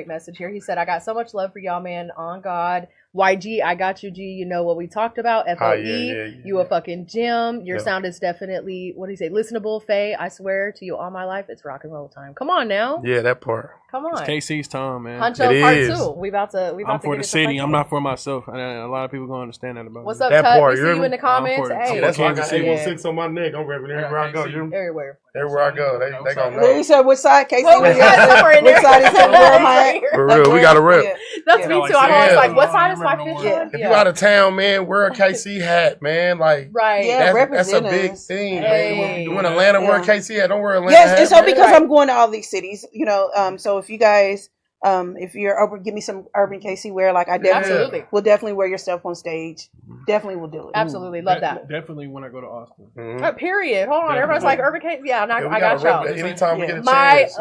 message here. He said, "I got so much love for y'all, man. On God, YG, I got you, G. You know what we talked about. FOE, you a fucking gem. Your sound is definitely, what do you say, listenable. Faye, I swear to you all my life, it's rock and roll time. Come on now. Yeah, that part. Come on. It's KC's time, man. Huncho part 2. We about to. I'm for the city. I'm not for myself. And a lot of people gonna understand that about What's me. up, that Tut? part, We see you in the comments. Hey, that's why I got 816 on my neck. I'm repping everywhere I go. Everywhere. Everywhere I go, they gonna know. He said, "Which side, KC? Well, we got somewhere in there. Which side is where am I at?" For real, we got to rep. That's me too. I'm always like, what side is my picture? If you out of town, man, wear a KC hat, man. Like, that's a big thing, man. When Atlanta wear a KC hat, don't wear Atlanta hat. Yes, and so because I'm going to all these cities, you know, so if you guys, if you're over, give me some urban KC wear, like I definitely will definitely wear your stuff on stage. Definitely will do it. Absolutely, love that. Definitely when I go to Austin. Period. Hold on, everyone's like urban KC. Yeah, I got y'all. Anytime we get a chance.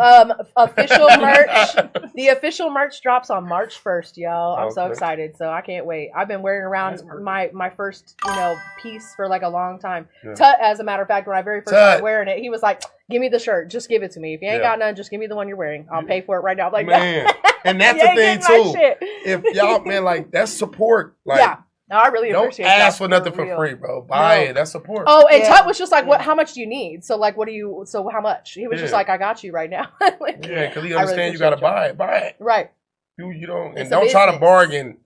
Official merch. The official merch drops on March 1st, y'all. I'm so excited. So I can't wait. I've been wearing around my first, piece for like a long time. Tut, as a matter of fact, when I very first started wearing it, he was like, "Give me the shirt. Just give it to me. If you ain't got none, just give me the one you're wearing. I'll pay for it right now." I'm like, man. And that's the thing too. If y'all, man, like that's support. Like, no, I really appreciate don't that. ask for nothing for free, bro. Buy it. That's support. Oh, and Tut was just like, "What? How much do you need?" So like, so how much? He was just like, "I got you right now." Like, because he understands you got to buy it. Buy it. Right. You don't, and don't try to bargain.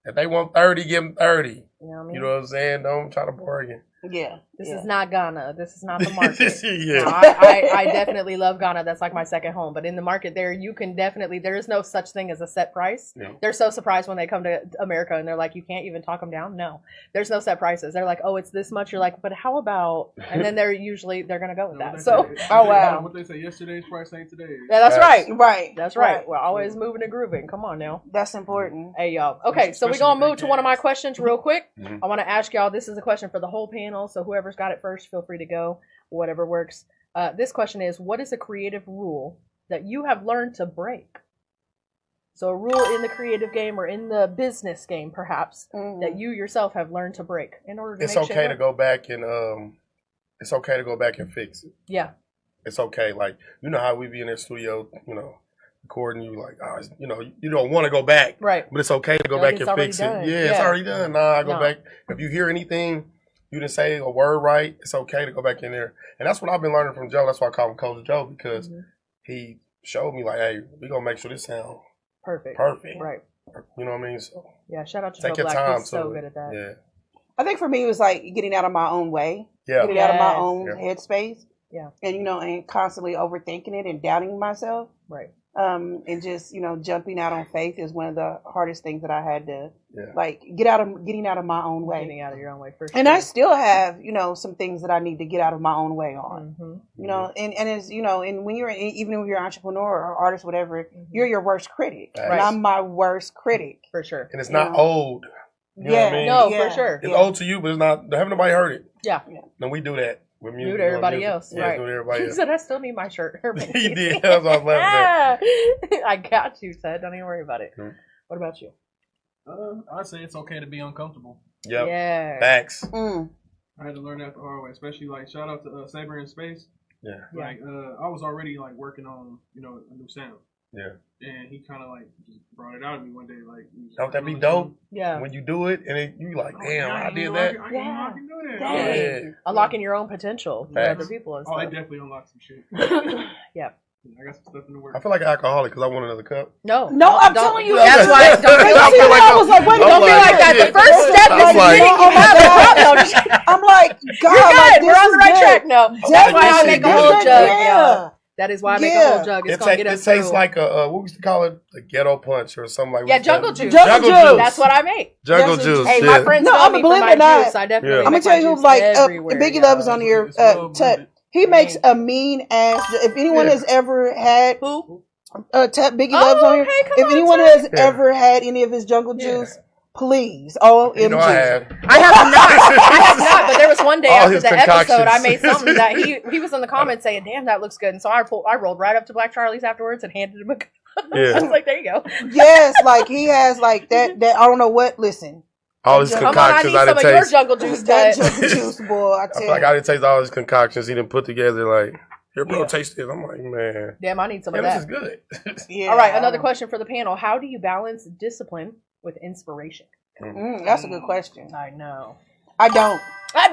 If they want 30, give them 30. You know what I'm saying? Don't try to bargain. Yeah. This is not Ghana. This is not the market. Yeah. No, I definitely love Ghana. That's like my second home. But in the market there, you can definitely, there is no such thing as a set price. Yeah. They're so surprised when they come to America and they're like, you can't even talk them down. No, there's no set prices. They're like, oh, it's this much. You're like, but how about, and then they're going to go with that. So, oh, wow. What they say, yesterday's price ain't today. Yeah, that's right. Right. That's right. We're always moving and grooving. Come on now. That's important. Hey, y'all. Okay, so we're going to move to one of my questions real quick. I want to ask y'all, this is a question for the whole panel. So whoever's got it first, feel free to go, whatever works. This question is, what is a creative rule that you have learned to break? So a rule in the creative game or in the business game, perhaps, that you yourself have learned to break in order to it's make okay to go back and it's okay to go back and fix it. Yeah. It's okay. Like, you know how we be in the studio, recording, you like, oh, you know, you don't want to go back. Right. But it's okay to go back and fix it. Yeah, it's already done. I go back. If you hear anything, you didn't say a word right, it's okay to go back in there. And that's what I've been learning from Joe. That's why I call him Coach Joe, because he showed me, like, hey, we're going to make sure this sounds perfect. Right. You know what I mean? So yeah, shout out to Take Joe your Black. time He's so good at that. Yeah. I think for me, it was like getting out of my own way. Yeah. Getting out of my own headspace. Yeah. And, you know, and constantly overthinking it and doubting myself. Right. And just, you know, jumping out on faith is one of the hardest things that I had to, like, getting out of my own way. Getting out of your own way, for sure. And I still have, you know, some things that I need to get out of my own way on. You know, and it's, you know, and when even when you're an entrepreneur or artist, whatever, you're your worst critic. Right. And I'm my worst critic. For sure. And it's not old. You know what I mean? No, for sure. It's old to you, but it's not, haven't nobody heard it. Yeah. No, we do that. With music, do to everybody else. Yeah, right. do to everybody else. He said, I still need my shirt. He did. That's what I was laughing at. I got you, Ted. Don't even worry about it. What about you? I'd say it's okay to be uncomfortable. Yep. Yeah. Facts. I had to learn that the hard way, especially like shout out to Saber in Space. Yeah. Like I was already like working on, you know, a new sound. Yeah. And he kind of like just brought it out of me one day. Like, don't that be dope? Yeah. When you do it and you like, damn, I did that. I can do that. Yeah. Unlocking your own potential for other people and stuff. I definitely unlocked some shit. Yeah. I got some stuff in the works. I feel like an alcoholic because I want another cup. No, I'm telling you. That's why. Don't feel like that. I was like, wait, don't feel like that. The first step is admitting you have a problem. I'm like, God, you're like, good. We're on the right track. No, that's why I make a whole jug. Yeah. That is why I make a whole jug. It's gonna get us through. It tastes like a what we used to call it, a ghetto punch or something like that. Yeah, jungle juice. Jungle juice. That's what I make. Jungle juice. Hey, my friends know me for my juice. I definitely. I'm gonna tell you, like, Biggie Love is on here. He makes a mean ass. If anyone has ever had Biggie Love's on here. If anyone has ever had any of his jungle juice, please, OMG. I have not. But there was one day after the episode, I made something that he was in the comments saying, "Damn, that looks good." And so I rolled right up to Black Charlie's afterwards and handed him a cup. I was like, "There you go." Yes, like he has like that. I don't know what. Listen. All his concoctions, I need some of your jungle juice. That jungle juice, boy. I feel like I didn't taste all his concoctions he didn't put together. Like, here, bro, taste this. I'm like, man. Damn, I need some of that. This is good. All right, another question for the panel: how do you balance discipline with inspiration? That's a good question. I know. I don't. That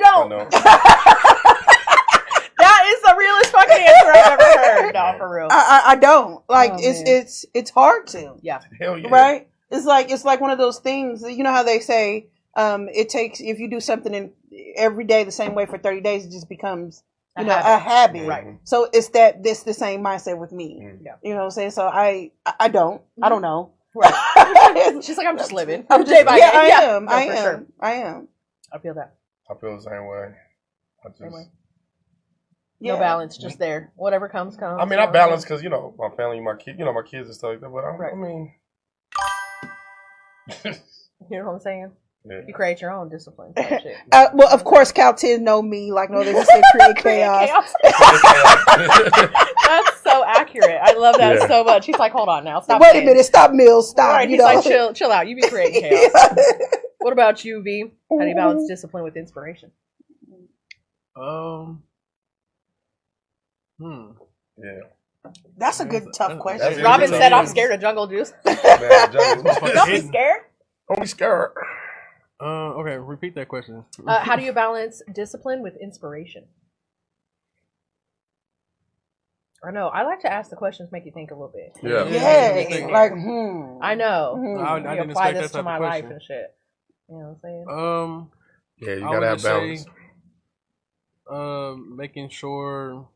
is the realest fucking answer I've ever heard. No, for real. I don't. Like it's hard to. Yeah. Hell yeah. Right? It's like one of those things. You know how they say it takes, if you do something in every day the same way for 30 days, it just becomes a habit. Right. So it's the same mindset with me. Yeah. You know what I'm saying? So I don't know. Right. She's like, I'm just living. I'm day by day. I am. I feel that. I feel the same way. No balance, just there. Whatever comes. I mean, I balance because, you know, my family, my kids and stuff like that. But I mean, you know what I'm saying? Yeah. You create your own discipline. Shit. Well, of course, Cal 10 know me. Like, no, they just say create chaos. That's so accurate. I love that so much. He's like, hold on now. Stop. Wait a minute. Stop, Millz. Stop. Right, he's like, chill out. You be creating chaos. What about you, V? How do you balance discipline with inspiration? Yeah. That's a good, tough question. Robin said, I'm scared of jungle juice. Don't be scared. Don't be scared. Okay, repeat that question. How do you balance discipline with inspiration? I know. I like to ask the questions, make you think a little bit. Yeah. Like, I know. I didn't apply expect this that to my life question. and shit. You know what I'm saying? Yeah, you gotta have balance. Making sure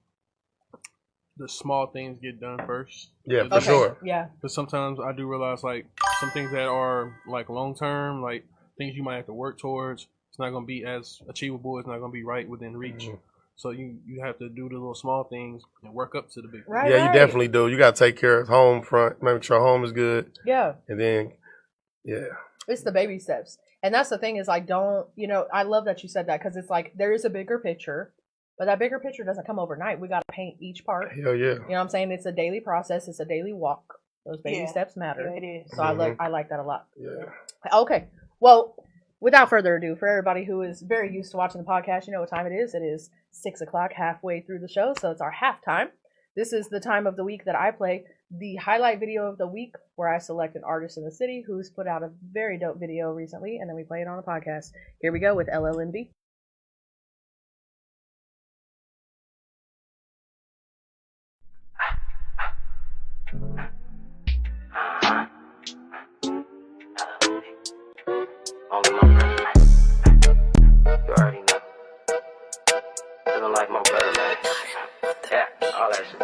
the small things get done first. Yeah, for sure. Yeah. Because sometimes I do realize, like, some things that are, like, long-term, like, things you might have to work towards, it's not going to be as achievable. It's not going to be right within reach. Mm-hmm. So you have to do the little small things and work up to the big things. Right, you definitely do. You got to take care of home front, make sure home is good. Yeah. And then, it's the baby steps. And that's the thing is, I love that you said that because it's like there is a bigger picture. But that bigger picture doesn't come overnight. We got to paint each part. Hell yeah. You know what I'm saying? It's a daily process. It's a daily walk. Those baby steps matter. Yeah, it is. So I like that a lot. Yeah. Okay. Well, without further ado, for everybody who is very used to watching the podcast, you know what time it is. It is 6:00, halfway through the show. So it's our halftime. This is the time of the week that I play the highlight video of the week, where I select an artist in the city who's put out a very dope video recently, and then we play it on the podcast. Here we go with LLNB. You already know. Feeling like my brother, man. Yeah, all that shit.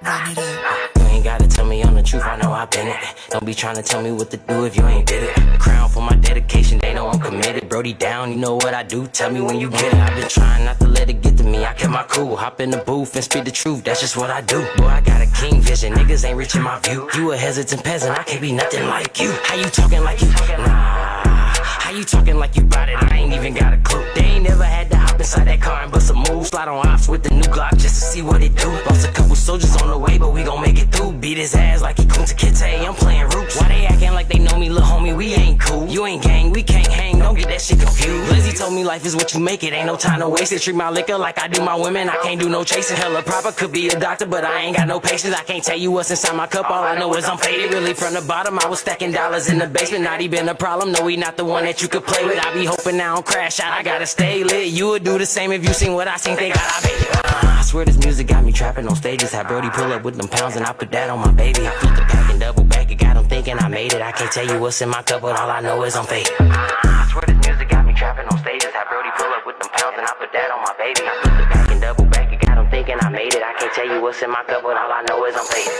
Run it up. You ain't gotta tell me on the truth, I know I've been it. Don't be trying to tell me what to do if you ain't did it. The crown for my dedication, they know I'm committed. Brody down, you know what I do, tell me when you get it. I've been trying not to let it get to me, I kept my cool. Hop in the booth and speak the truth, that's just what I do. Boy, I got a king vision, niggas ain't reaching my view. You a hesitant peasant, I can't be nothing like you. How you talking like you? Nah. How you talking like you bout it? I ain't even got a clue. They ain't never had to hop inside that car and bust a move. Slide on ops with the new Glock just to see what it do. Lost a couple soldiers on the way, but we gon' make it through. Beat his ass like he Kunta Kinte, I'm playing roots. Why they acting like they know me, lil' homie? We ain't cool. You ain't gang, we can't hang, don't get that shit confused. Lizzie told me life is what you make it, ain't no time to waste it. Treat my liquor like I do my women, I can't do no chasing. Hella proper, could be a doctor, but I ain't got no patience. I can't tell you what's inside my cup, all I know is I'm faded. Really from the bottom, I was stacking dollars in the basement. Not even a problem, no, we not the one that you could play with. I be hoping I don't crash out, I gotta stay lit. You would do the same if you seen what I seen, think I made it. I swear this music got me trapping on stages. Had Brody pull up with them pounds and I put that on my baby. I flipped the pack and double back, it got him thinking I made it. I can't tell you what's in my cup, but all I know is I'm faded. I swear this music got me trapping on stages. Had Brody pull up with them pounds and I put that on my baby. I flipped the pack and double back, it got him thinking I made it. I can't tell you what's in my cup, but all I know is I'm faded.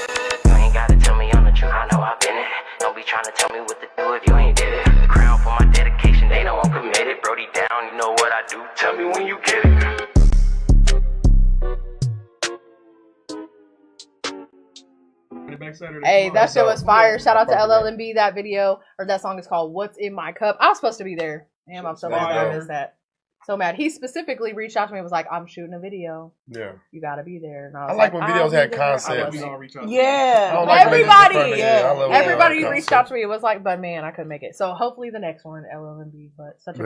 You ain't gotta tell me on the truth, I know I've been it. Don't be trying to tell me what to do if you ain't did it. The crown for my dedication, they know I'm committed. Brody down, you know what I do, tell me when you get it. Hey, that shit was fire. Shout out to LLNB. That video, or that song is called What's in My Cup. I was supposed to be there. Damn, I'm so mad that I missed that. So mad. He specifically reached out to me and was like, I'm shooting a video. Yeah. You gotta be there. And I like when videos had concepts. Yeah. Everybody. Everybody reached out to me. It was like, but man, I couldn't make it. So hopefully the next one, LLNB. But such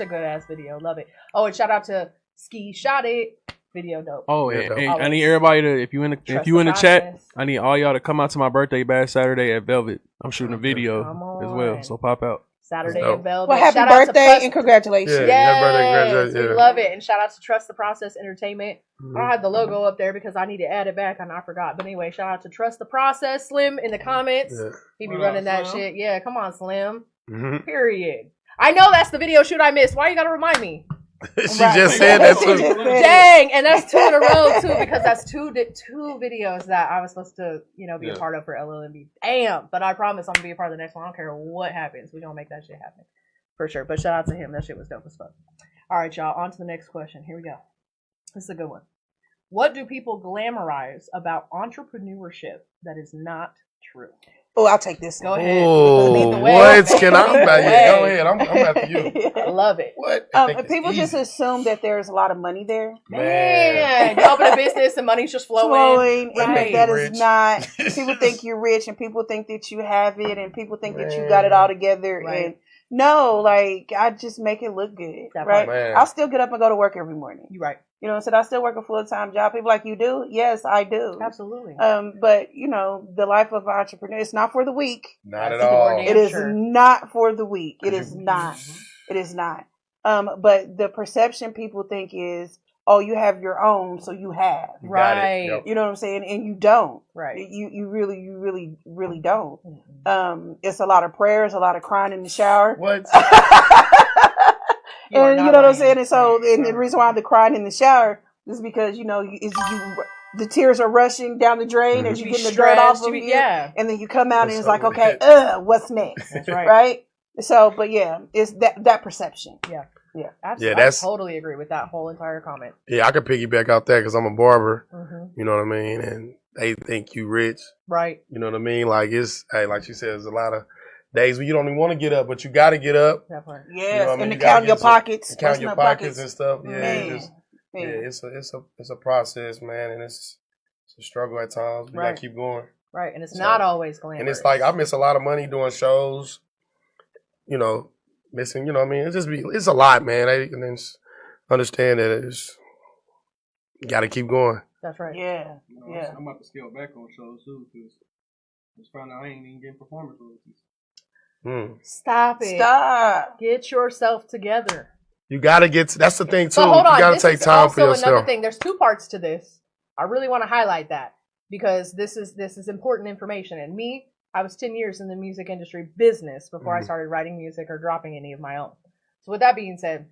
a good ass video. Love it. Oh, and shout out to Ski Shot It. Video dope. Oh, and I need everybody to, if you in the chat, I need all y'all to come out to my birthday bash Saturday at Velvet. I'm shooting a video as well, so pop out. Saturday at Velvet. Well, happy birthday and congratulations. Yes, we love it. And shout out to Trust the Process Entertainment. I don't have the logo up there because I need to add it back and I forgot. But anyway, shout out to Trust the Process, Slim in the comments. He be running that shit. Yeah, come on, Slim. Period. I know that's the video shoot I missed. Why you gotta remind me? She just said that too. Dang, and that's 2 in a row too, because that's two videos that I was supposed to, be a part of for LLNB. Damn, but I promise I'm gonna be a part of the next one. I don't care what happens. We're gonna make that shit happen for sure. But shout out to him. That shit was dope as fuck. All right, y'all. On to the next question. Here we go. This is a good one. What do people glamorize about entrepreneurship that is not true? Oh, I'll take this. Go ahead. Oh, what can I? Go ahead. I'm after you. I love it. What? People just assume that there's a lot of money there. Man, you open a business and money's just flowing. Right. And that is not. People think you're rich, and people think that you have it, and people think that you got it all together. Right. And no, like I just make it look good, right? I'll still get up and go to work every morning. You're right. You know, I still work a full-time job. People like, you do? Yes, I do. Absolutely. But, the life of an entrepreneur, it's not for the weak. Not at all. It is not for the weak. It is not. It is not. But the perception people think is, oh, you have your own, so you have. Right. Yep. You know what I'm saying? And you don't. Right. You really, really don't. It's a lot of prayers, a lot of crying in the shower. What? And you know what I'm saying? And so, and the reason why I'm crying in the shower is because, the tears are rushing down the drain as you get the dirt off of you. Yeah. And then you come out and it's like, okay, what's next? That's right. Right? So, but yeah, it's that perception. Yeah. Yeah. Absolutely. I totally agree with that whole entire comment. Yeah, I could piggyback out there because I'm a barber. You know what I mean? And they think you rich. Right. You know what I mean? Like, like she said, there's a lot of days when you don't even want to get up, but you got to get up. Yes, you know and to count your pockets. Count your pockets and stuff. Yeah, it's a process, man, and it's a struggle at times. We got to keep going. Right, and it's not always glamorous. And it's like I miss a lot of money doing shows. Missing. You know what I mean? It's a lot, man. And then understand that You got to keep going. That's right. Yeah. I'm about to scale back on shows too because I just found out I ain't even getting performance royalties. Stop it. Stop. Get yourself together. You got to get. That's the thing too. But hold on. You got to take time for yourself. Another thing. There's 2 parts to this. I really want to highlight that because this is important information. And me, I was 10 years in the music industry business before I started writing music or dropping any of my own. So with that being said,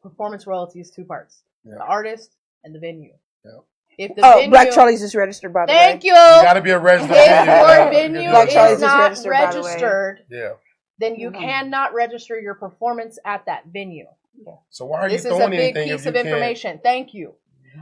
performance royalties 2 parts: the artist and the venue. Yeah. If the venue, Black Charlie's is registered, by the way. Thank you. You got to be a registered. If your venue Black Charlie's is not registered, then you cannot register your performance at that venue. So why are this you doing anything? This is a big piece of information. Thank you.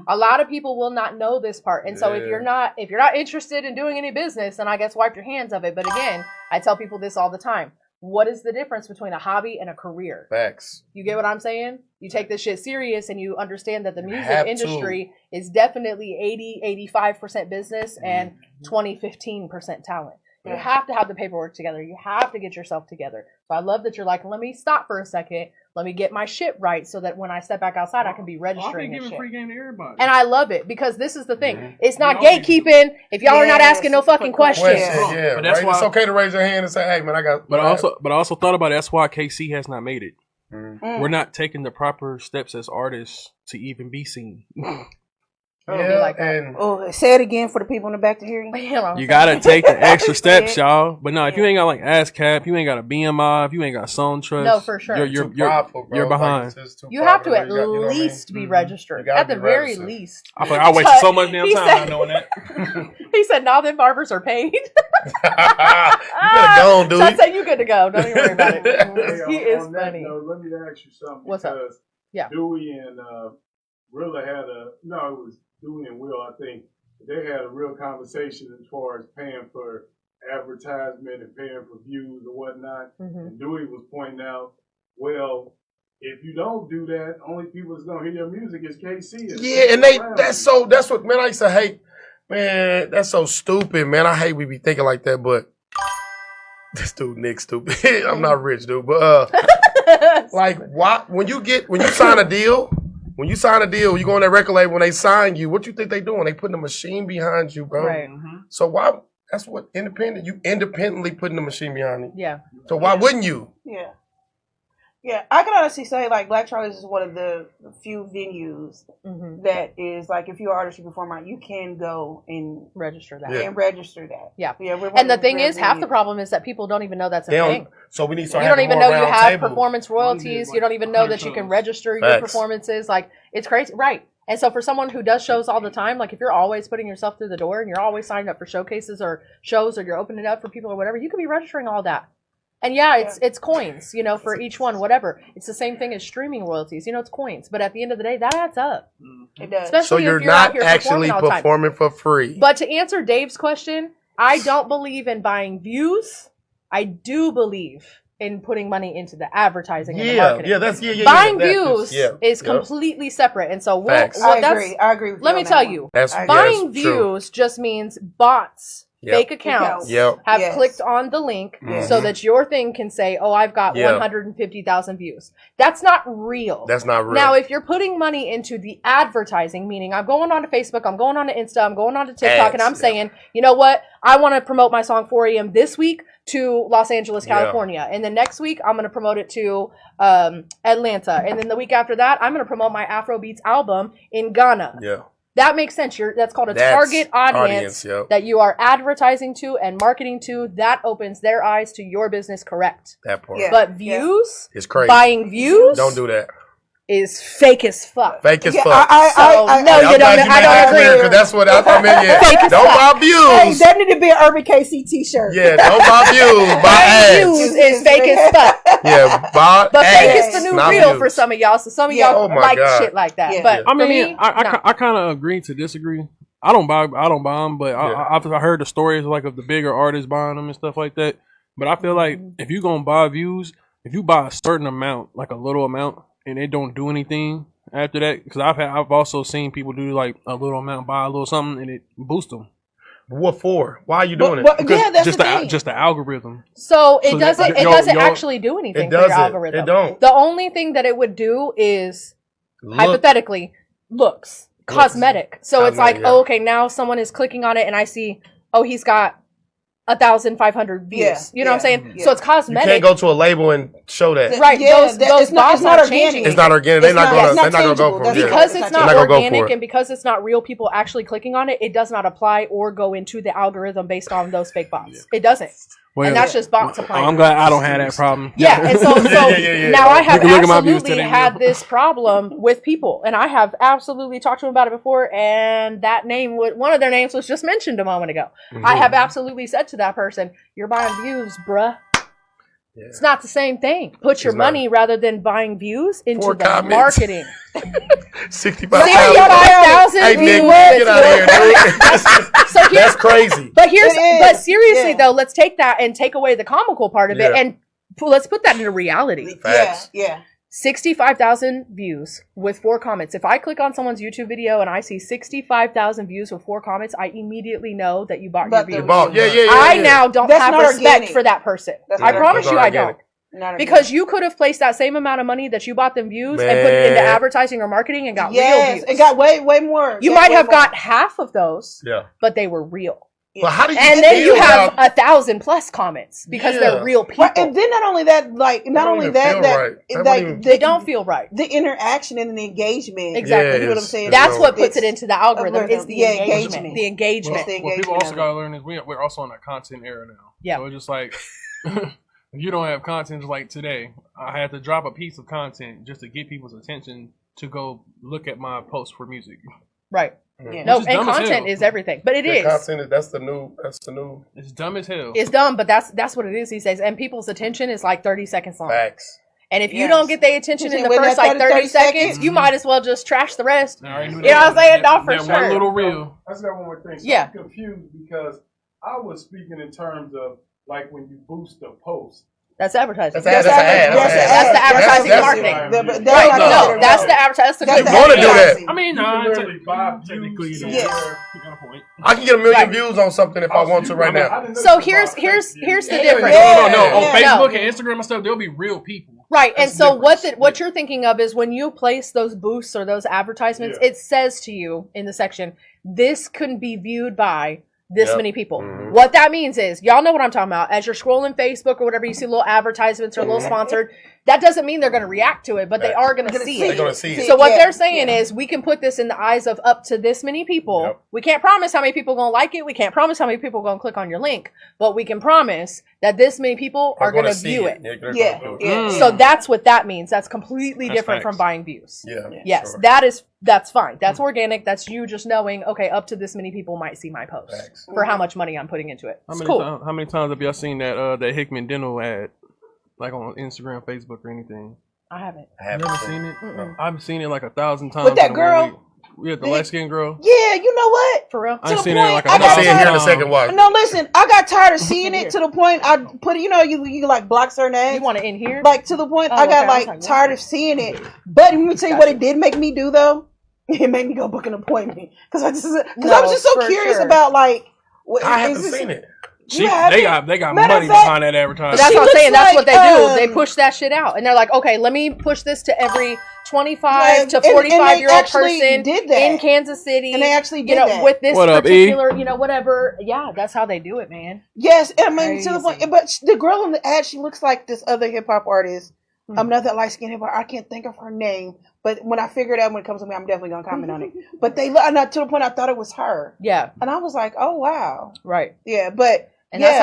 A lot of people will not know this part, and so if you're not interested in doing any business, then I guess wipe your hands of it. But again, I tell people this all the time. What is the difference between a hobby and a career? Facts. You get what I'm saying? You take this shit serious and you understand that the music industry is definitely 80-85% business and 20-15% talent. You have to have the paperwork together. You have to get yourself together. So I love that you're like, let me stop for a second. Let me get my shit right so that when I step back outside, I can be registering and shit. Free game to everybody. And I love it because this is the thing. It's not gatekeeping if y'all are not asking no fucking questions. Yeah, but that's why it's okay to raise your hand and say, hey, man, I got... But I also thought about it. That's why KC has not made it. We're not taking the proper steps as artists to even be seen. Say it again for the people in the back to hear you. You gotta take the extra steps, y'all. But no, if you ain't got like ASCAP, you ain't got a BMI, if you ain't got Song Trust, no, for sure, you're behind. You have to at least be registered. At the very least. I feel like I wasted so much damn time not knowing that. He said, "Now that barbers are paid." You better go, dude. So I said, "You good to go? Don't even worry about it." He is funny. Let me ask you something. What's up? Yeah. Dewey and Rilla had it was Dewey and Will, I think, they had a real conversation as far as paying for advertisement and paying for views and whatnot. And Dewey was pointing out, well, if you don't do that, only people that's gonna hear your music is KC. Yeah, and that's what, man, I used to hate. Man, that's so stupid, man. I hate we be thinking like that, but this dude Nick's stupid. I'm not rich, dude, but like, why when you sign a deal. When you sign a deal, you go on that record label, when they sign you, what you think they doing? They putting a machine behind you, bro. Right. So why, that's what you independently putting the machine behind you. Yeah. So why wouldn't you? Yeah. Yeah, I can honestly say, like, Black Charlie's is one of the few venues that is, like, if you're an artist, you perform out, you can go and register that. Yeah. And the thing is, half the problem is that people don't even know that's a thing. So we need to You don't even know you have performance royalties. You don't even know that you can register your performances. Like, it's crazy. Right. And so for someone who does shows all the time, like if you're always putting yourself through the door and you're always signing up for showcases or shows or you're opening it up for people or whatever, you could be registering all that. And it's coins, for each one, whatever. It's the same thing as streaming royalties. It's coins. But at the end of the day, that adds up. It does. Especially so you're if you're not out here actually performing for free. But to answer Dave's question, I don't believe in buying views. I do believe in putting money into the advertising and the marketing. Buying views is completely separate. And so I agree with you. Let me tell you, buying views just means bots. Fake accounts have clicked on the link so that your thing can say, oh, I've got 150,000 views. That's not real. That's not real. Now, if you're putting money into the advertising, meaning I'm going on to Facebook, I'm going on to Insta, I'm going on to TikTok, and I'm saying, you know what? I want to promote my song 4 a.m. this week to Los Angeles, California. And then next week, I'm going to promote it to Atlanta. And then the week after that, I'm going to promote my Afrobeats album in Ghana. Yeah. That makes sense. That's called a target audience that you are advertising to and marketing to. That opens their eyes to your business, correct? That part. But views, it's crazy. Buying views, don't do that. Is fake as fuck. Fake as fuck. I don't agree. Because that's what I mean. Yeah. Don't buy views. Hey, that need to be an URBNKC t-shirt. Yeah, don't buy views. Buy ads. Views is fake as fuck. Yeah, buy but ads. Fake is the new real for some of y'all. So some of y'all like shit like that. Yeah. But I mean, I kind of agree to disagree. I don't buy them, but I heard the stories like of the bigger artists buying them and stuff like that. But I feel like if you're gonna buy views, if you buy a certain amount, like a little amount, and they don't do anything after that, because I've also seen people do like a little amount, buy a little something, and it boosts them. What for? Why are you doing it? That's just the algorithm. So it doesn't actually do anything for your algorithm. It don't. The only thing that it would do is hypothetically looks. cosmetic. So it's like, oh, okay, now someone is clicking on it and I see, oh, he's got 1,500 views. Yeah, you know what I'm saying? Yeah. So it's cosmetic. You can't go to a label and show that. Right. Yeah, those bots not are organic. changing. It's not organic. They're not gonna go for it. Because it's not gonna go organic for it. and because it's not real people actually clicking on it, it does not apply or go into the algorithm based on those fake bots. It doesn't. Well, and that's just bots applying. I'm glad I don't have that problem. Yeah, and so now I have look at my views absolutely today. had this problem with people, and I have absolutely talked to them about it before, and that name, one of their names was just mentioned a moment ago. Mm-hmm. I have absolutely said to that person, you're buying views, bruh. Yeah. It's not the same thing. Put your money rather than buying views into the marketing. 65,000 views. Get out of here, dude. That's crazy. But seriously though, let's take that and take away the comical part of it, and let's put that into reality. Facts. Yeah. 65,000 views with 4 comments. If I click on someone's YouTube video and I see 65,000 views with 4 comments, I immediately know that you bought your views. I now don't have respect for that person. I promise you I don't. Because you could have placed that same amount of money that you bought them views and put it into advertising or marketing and got real views. It got way more. You might have got half of those, but they were real. Well, how do you and then you have 1,000+ comments because they're real people. Right. And then not only that, they don't feel right. The interaction and the engagement. Exactly. You know what I'm saying? That's what puts it into the algorithm. Is the engagement. The engagement. What people also gotta learn is we're also in a content era now. Yeah. So it's just like if you don't have content like today, I had to drop a piece of content just to get people's attention to go look at my post for music. Right. Yeah. No, and content is everything, but it is. Content that's the new. It's dumb as hell. It's dumb, but that's what it is these days. And people's attention is like 30 seconds long. Facts. And if you don't get their attention in the first like 30 seconds, you might as well just trash the rest. You know what I'm saying? No, for sure. One little reel. I just got one more thing. So I'm confused because I was speaking in terms of like when you boost a post. That's advertising. That's the advertising marketing. That's the advertising. You want to do that? I mean, technically, you got a point. I can get 1 million views on something if I want to right now. So here's the difference. No. On Facebook and Instagram and stuff, there'll be real people. Right, and so what you're thinking of is when you place those boosts or those advertisements, it says to you in the section, this can be viewed by this many people. Mm-hmm. What that means is, y'all know what I'm talking about. As you're scrolling Facebook or whatever, you see little advertisements or little sponsored. That doesn't mean they're going to react to it, but they are going to see it. They're going to see it. So what they're saying is, we can put this in the eyes of up to this many people. Yep. We can't promise how many people are going to like it. We can't promise how many people are going to click on your link, but we can promise that this many people are going to view it. So that's what that means. That's completely different from buying views. Yes, sure. That's fine. That's organic. That's you just knowing, okay, up to this many people might see my post for how much money I'm putting into it. It's cool. How many times have y'all seen that Hickman Dental ad, like on Instagram, Facebook, or anything? I haven't. Never seen it. Mm-mm. I've seen it like 1,000 times. With that girl. Yeah, the light skinned girl. Yeah, you know what? For real? I've seen it like I'm gonna see it here in a second. Watch. No, listen, I got tired of seeing it to the point I put it. You like block certain ads. You want it in here? Like to the point I got tired of seeing it. But let me tell you what it did make me do though. It made me go book an appointment because I was just so curious about like. I haven't seen it. They got money behind that advertising. That's what I'm saying. That's what they do. They push that shit out, and they're like, okay, let me push this to every 25 to 45-year-old person in Kansas City. And they actually did that with this particular, whatever. Yeah, that's how they do it, man. Yes, I mean to the point. But the girl in the ad, she looks like this other hip hop artist. Another light skinned hip hop. I can't think of her name, but when I figure it out, when it comes to me, I'm definitely gonna comment on it. But they look, to the point I thought it was her. Yeah, and I was like, oh wow, right. Yeah, but. And that's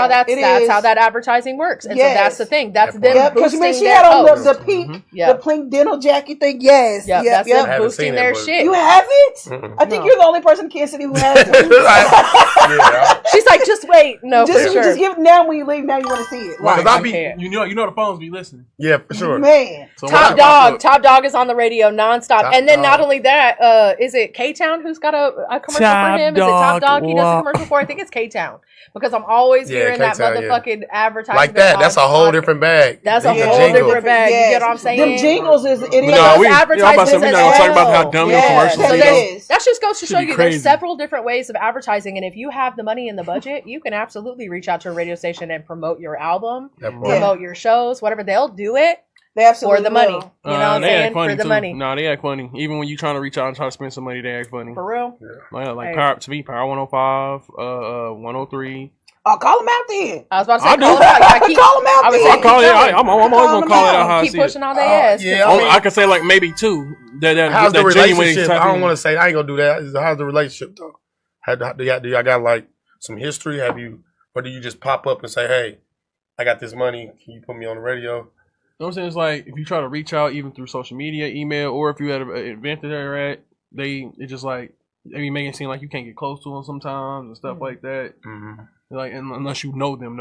how that advertising works. And so that's the thing. That's them boosting because she their had on post. the pink, the pink dental jacket thing. Yes, that's them boosting their shit. You have it? I think you're the only person in Kansas City who has it. She's like, just wait. No, just, for sure. Just give it now when you leave. Now you want to see it. Right. You know the phones be listening. Yeah, for sure. Man. So Top Dog is on the radio nonstop. And then not only that, is it K-Town who's got a commercial for him? Is it Top Dog he does a commercial for? I think it's K-Town. Because I'm always hearing that motherfucking advertisement. Like that. That's a whole different bag. That's a whole different bag. You get what I'm saying? Them jingles is we're not gonna talk about how dumb your commercials is. That just goes to show you there's several different ways of advertising, and if you have the money and the budget, you can absolutely reach out to a radio station and promote your album, promote your shows, whatever. They'll do it. They absolutely for the money. will. You know what I'm they saying? act funny For the too. money. No, they act funny. Even when you trying to reach out and try to spend some money, they act funny. For real? Yeah. Like Hey. Power 105, 103. Oh, call them out then. I was about to say, I do. call them out. I keep, Call them out I was then. saying, I call it. I'm always gonna call it out how I keep see it. pushing all their ass. yeah. I can say like maybe two. How's the relationship? I don't want to. to say I ain't gonna do that. How's the relationship though? Do y'all got like some history? Have you, or do you just pop up and say, "Hey, I got this money. Can you put me on the radio?" You know what I'm saying? It's like if you try to reach out even through social media, email, or if you had an event that they're at, it's just like they be making it seem like you can't get close to them sometimes and stuff like that. Mm-hmm. Like unless you know them.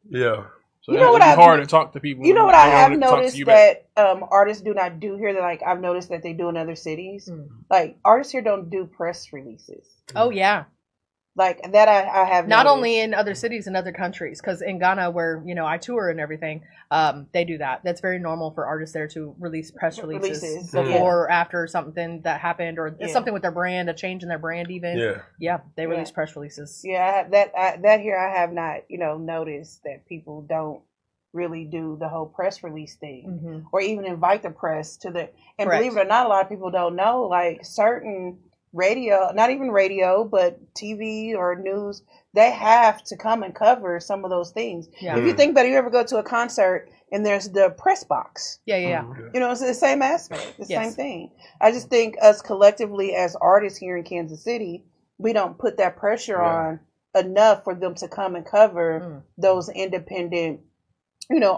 Yeah. So You know what it's hard to talk to people. You know what They I don't have wanna talk to noticed you back. that artists do not do here that like I've noticed that they do in other cities. Like artists here don't do press releases. Oh, yeah. Like that I have Not noticed. only in other cities, in other countries, because in Ghana, where I tour and everything, they do that. That's very normal for artists there to release press releases before or after something that happened, or something with their brand, a change in their brand, even. Yeah, they release press releases. Yeah, that here I have not noticed that people don't really do the whole press release thing, or even invite the press to the. And Correct. believe it or not, a lot of people don't know like certain radio, not even radio, but TV or news, they have to come and cover some of those things. Yeah. If you think about it, you ever go to a concert and there's the press box. Yeah. It's the same aspect, the Yes. same thing. I just think us collectively as artists here in Kansas City, we don't put that pressure on enough for them to come and cover those independent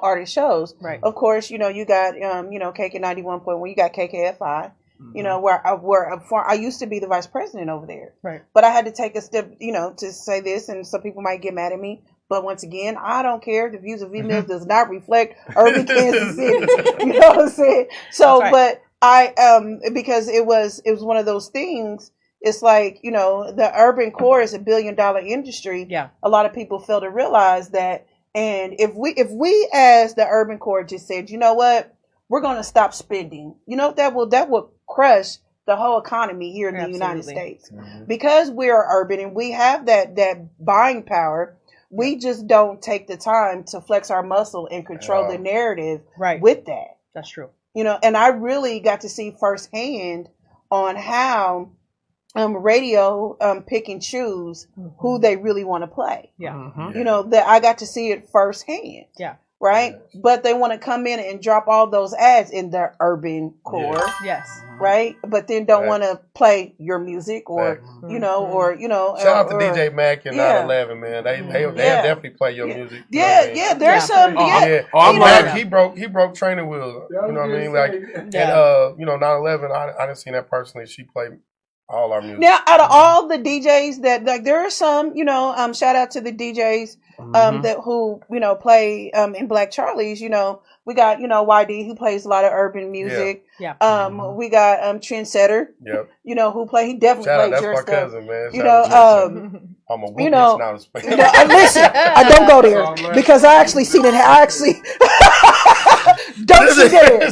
artist shows. Right. Of course, you got KK 91.1, you got KKFI. Where I used to be the vice president over there. Right. But I had to take a step, to say this, and some people might get mad at me. But once again, I don't care. The views of Millz does not reflect urban Kansas City. You know what I'm saying? So, right. but I, because it was one of those things. It's like, the urban core is $1 billion industry. Yeah. A lot of people fail to realize that. And if we as the urban core just said, you know what? We're going to stop spending. That will crush the whole economy here in the United States. Because we are urban and we have that buying power, we just don't take the time to flex our muscle and control the narrative with that. That's true. And I really got to see firsthand on how radio pick and choose who they really want to play. Yeah. That I got to see it firsthand. Yeah. Right? But they want to come in and drop all those ads in their urban core. Yes. Right? But then don't want to play your music or, Shout out to DJ Mac and 9/11, man. They definitely play your music. Yeah, there's some. I'm like, he broke training wheels. You know what I mean? Like, and 9/11, I didn't see that personally. She played all our music. Now, out of all the DJs that like, there are some, shout out to the DJs that who play in Black Charlie's. We got YD who plays a lot of urban music. Yeah. We got Trendsetter. Yep. Who play. He definitely plays That's your my stuff. cousin, man. I'm a whoop you know, now. listen, I don't go there because I actually seen it. I actually don't you dare,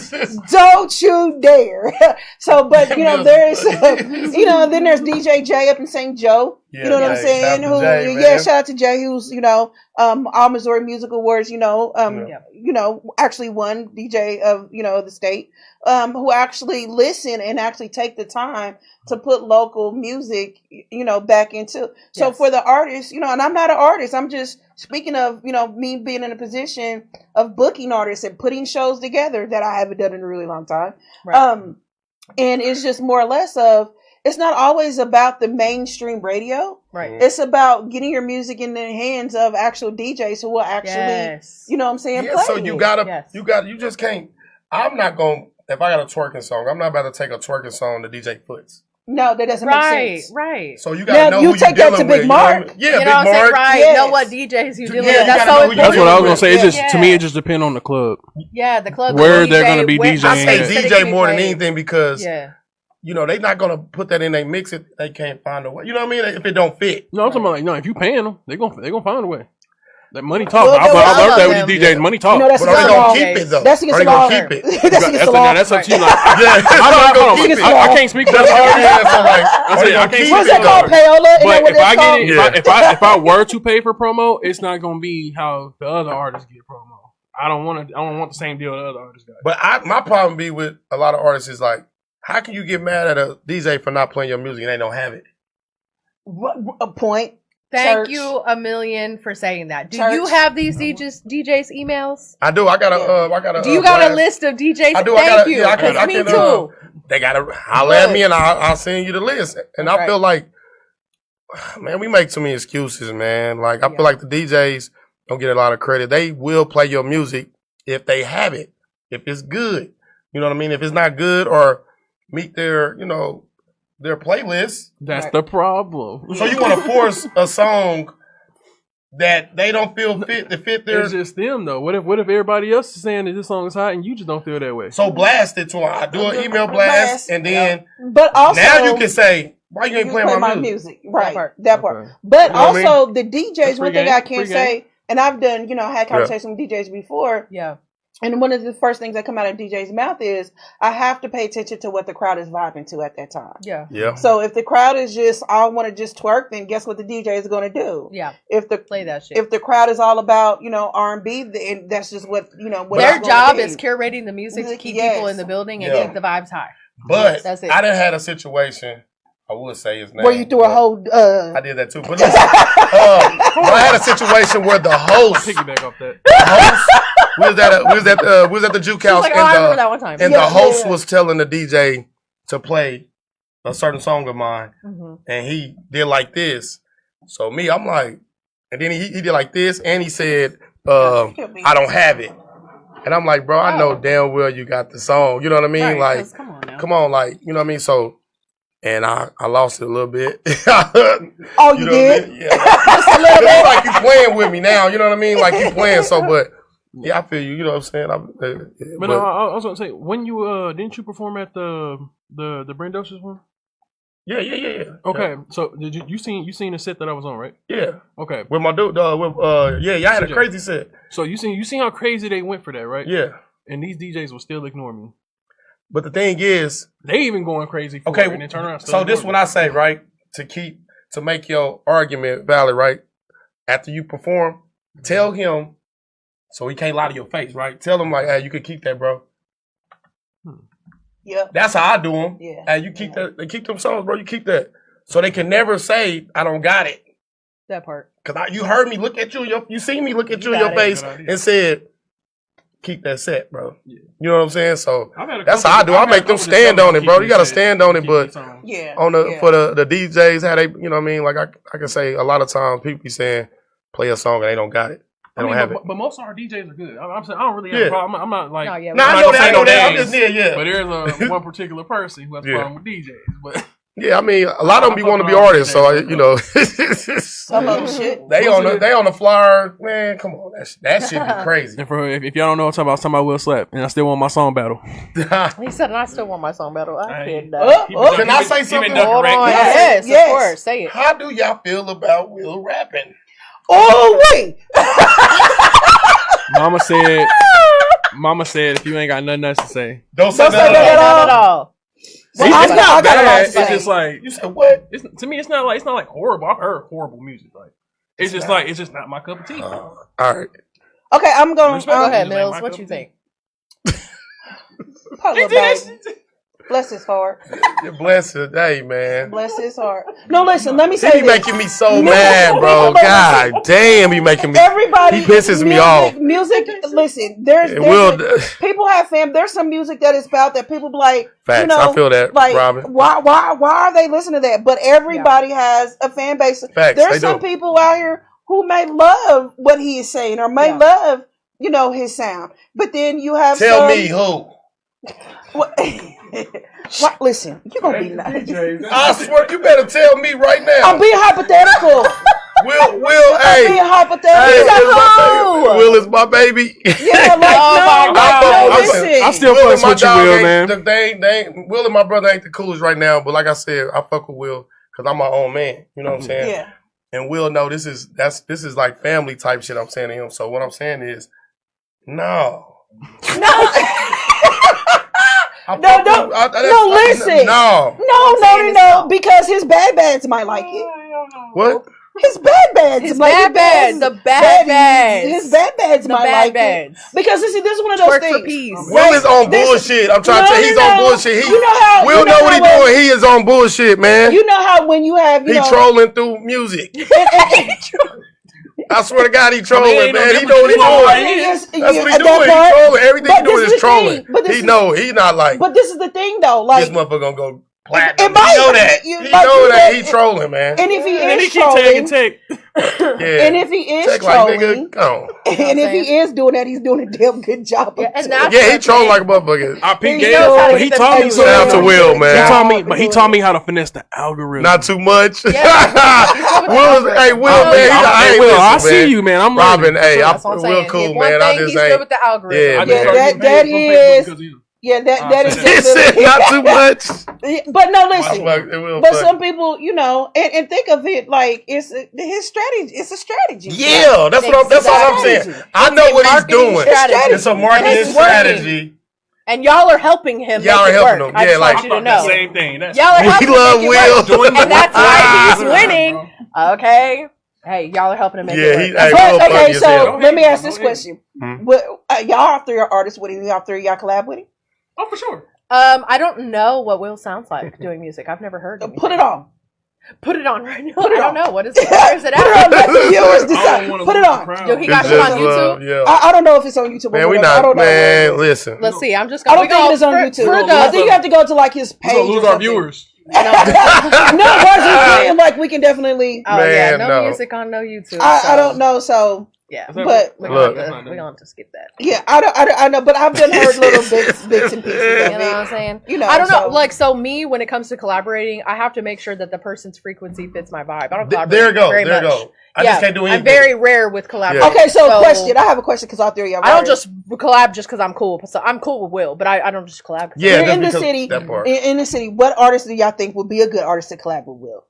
don't you dare. So, but there's then there's DJ J up in St. Joe. Yeah, you know what I'm saying? Shout out to Jay, shout out to Jay, who's all Missouri Music Awards. Actually won DJ of the state. Who actually listen and actually take the time to put local music, back into. So for the artists, and I'm not an artist. I'm just speaking of, me being in a position of booking artists and putting shows together that I haven't done in a really long time. Right. And it's just more or less of, it's not always about the mainstream radio. Right. It's about getting your music in the hands of actual DJs who will actually, play so it. You just can't. I'm not going to. If I got a twerking song, I'm not about to take a twerking song to DJ Foots. No, that doesn't make sense. Right. So you got to know who you're take that dealing to Big with. Mark. Yeah, Big Mark. Right. Yes. Know what DJs you dealing Yeah, with. That's you gotta know who That's what I was gonna say. Yeah. It just to me, it just depends on the club. Yeah, the club. Where the they're DJ, gonna be where- DJing. I say City DJ more than played. anything because Yeah. they're not gonna put that in their mix if they can't find a way. You know what I mean? If it don't fit. No, I'm talking about if you paying them, they gonna find a way. That money talk. Well, I learned that with them. these DJs. Money talk. that's But are they against the law. gonna keep it though? That's against Are they the law. gonna keep it? That's against the law. That's up to you. Like, Yeah, I can't speak for that. I can't What's that called, payola? But if I get it, Yeah. if I were to pay for promo, it's not gonna be how the other artists get promo. I don't want the same deal the other artists got. But my problem be with a lot of artists is like, how can you get mad at a DJ for not playing your music and they don't have it? A point. Thank you a million for saying that. Do you have these DJs emails? I do. I got a. Do you got a list of DJs? I do. Thank you. I Me can, too. they gotta holler at me and I'll send you the list. And I feel like, man, we make too many excuses, man. Like I feel like the DJs don't get a lot of credit. They will play your music if they have it, if it's good. You know what I mean? If it's not good or meet their, their playlist. That's the problem. So you want to force a song that they don't feel fit to fit their. It's just them though. What if everybody else is saying that this song is hot and you just don't feel that way? So blast it to them. I do an email blast and then. But also now you can say, why you ain't playing my music? Right, that part. Okay. But also the DJs. One thing I can say, and I've done, had conversations with DJs before. Yeah. And one of the first things that come out of DJ's mouth is, I have to pay attention to what the crowd is vibing to at that time. Yeah. Yeah. So if the crowd is just, I want to just twerk, then guess what the DJ is going to do? Yeah. Play that shit. If the crowd is all about, R&B, then that's just what, what their job is curating the music to keep people in the building and keep the vibes high. But that's it. I done had a situation, I would say his name. Where you threw a whole... I did that too. But listen, I had a situation where the host... Piggyback off that. The host... We was at the juke house, like, I remember that one time. And the host was telling the DJ to play a certain song of mine, and he did like this. So me, I'm like, and then he did like this, and he said, "I don't have it," and I'm like, bro, I know damn well you got the song. You know what I mean? Right, like, come on, like, you know what I mean? So. And I lost it a little bit. Oh, you did? Yeah. Just a little bit. It's like you playing with me now. You know what I mean? Like you playing. So, but yeah, I feel you. You know what I'm saying? But I was going to say, when you didn't you perform at the Brandosius one? Yeah. Okay, so did you seen the set that I was on, right? Yeah. Okay. With my dude, y'all had a crazy set. So you seen how crazy they went for that, right? Yeah. And these DJs will still ignore me. But the thing is, they even going crazy for it and then turn around. So this what I say, right? To make your argument valid, right? After you perform, tell him, so he can't lie to your face, right? Tell him like, hey, you can keep that, bro. Yeah. That's how I do them. Yeah. Hey, you keep that. They keep them songs, bro. You keep that, so they can never say I don't got it. That part. Cause you heard me look at you. You see me look at you in your face and said, keep that set, bro. Yeah. You know what I'm saying? So that's how I do. I make them stand on it, bro. You gotta stand on it, but for the DJs, how they, you know what I mean? Like I can say a lot of times people be saying play a song and they don't got it. They don't have it. But most of our DJs are good. I'm saying I don't really have a problem. I'm not like I know that. I'm just But there's one particular person who has a problem with DJs. But yeah, I mean, a lot of them want to be artists, so some of them shit. They on the flyer, man. Come on, that shit be crazy. And if y'all don't know what I'm talking about Will Slap, and I still want my song battle. He said, and I still want my song battle. Can I say something? Hold on. Yes, of course. Say it. How do y'all feel about Will rapping? Oh wait. Mama said, if you ain't got nothing else to say, don't say nothing at all. Well, it's not bad. It's just like you said what? To me, it's not like horrible. I've heard horrible music. Like it's just not my cup of tea. All right. Okay, I'm going. Go ahead, Millz. What you think? Bless his heart. Bless his day, man. Bless his heart. No, listen. Let me say this. He making me so mad, bro. God damn, he making me. Everybody, he pisses me off. Music. Listen, there's people have There's some music that is about that people be like. Facts. I feel that. Like, Robin. Why are they listening to that? But everybody has a fan base. Facts. There's some people out here who may love what he is saying or may love, his sound. But then you have Tell me who. What? Listen, you're gonna be nice. I swear, you better tell me right now. I'm being hypothetical. Will, hey. I'm being hypothetical. Will is my baby. Yeah, like, listen. I still fuck with you, Will, man. Will and my brother ain't the coolest right now, but like I said, I fuck with Will because I'm my own man. You know what I'm saying? Yeah. And Will know this is like family type shit I'm saying to him. So what I'm saying is, no. Listen. No, because his bad bads might like it. What? His bad bads. His bad bads. The bad bads. His bad bads might like it. Because this is one of those Twerk things. for peace. Will is on bullshit. I'm trying to tell you, he's on bullshit. Will know what he doing. He is on bullshit, man. You know how when you have, he trolling through music. I swear to God, he trolling, man. He know what he doing. That's what he doing. He trolling. Everything he doing is trolling. He know. He not like. But this is the thing, though. Like this motherfucker gonna go platinum. He know that. He know that. He trolling, man. And if he is trolling, and if he is trolling, and if he is doing that, he's doing a damn good job. Yeah, he trolling like a motherfucker. He taught me. Shout out to Will, man. He taught me how to finesse the algorithm. Not too much. Will, hey, Will, man. I see you, man. I'm Robin. Hey, Will, cool, man. I just ain't. Good with the algorithm. That is. Yeah, that is not too much. But no, listen. But some people, you know, and think of it like it's his strategy. It's a strategy. Yeah, that's all I'm saying. I know what he's doing. It's a marketing strategy. And y'all are helping him. Y'all are helping him. I just want you to know. Same thing. Y'all are helping him. We love Will, and that's why he's winning. Okay. Hey, y'all are helping him make it work. Okay, so let me ask this question: y'all three are artists. Would y'all three y'all collab with him? Oh, for sure. I don't know what Will sounds like doing music. I've never heard of Put it on. Put it on right now. I don't know. What is it? Where is it at? Let the viewers decide. Put it on. Yo, he got shit on YouTube? Yeah. I don't know if it's on YouTube. Man, we not. Man, listen. Let's see. I'm just I going to don't think it is on YouTube. I think you have to go to like his page. We're going to lose our viewers. No, like we can definitely. Oh, yeah. No music on no YouTube. I don't know. So. Yeah, but we're gonna have to skip that. Yeah, I know, but I've done heard little bits and pieces. You know what I'm saying? You know, I don't know. Like, so me, when it comes to collaborating, I have to make sure that the person's frequency fits my vibe. I don't collaborate. There you go. Very there you much. go. I just can't do anything. I'm very rare with collaboration. Okay, so question. I have a question because all three of y'all. I don't just collab just because I'm cool. So I'm cool with Will, but I don't just collab. Yeah, in the city. In the city, what artist do y'all think would be a good artist to collab with Will?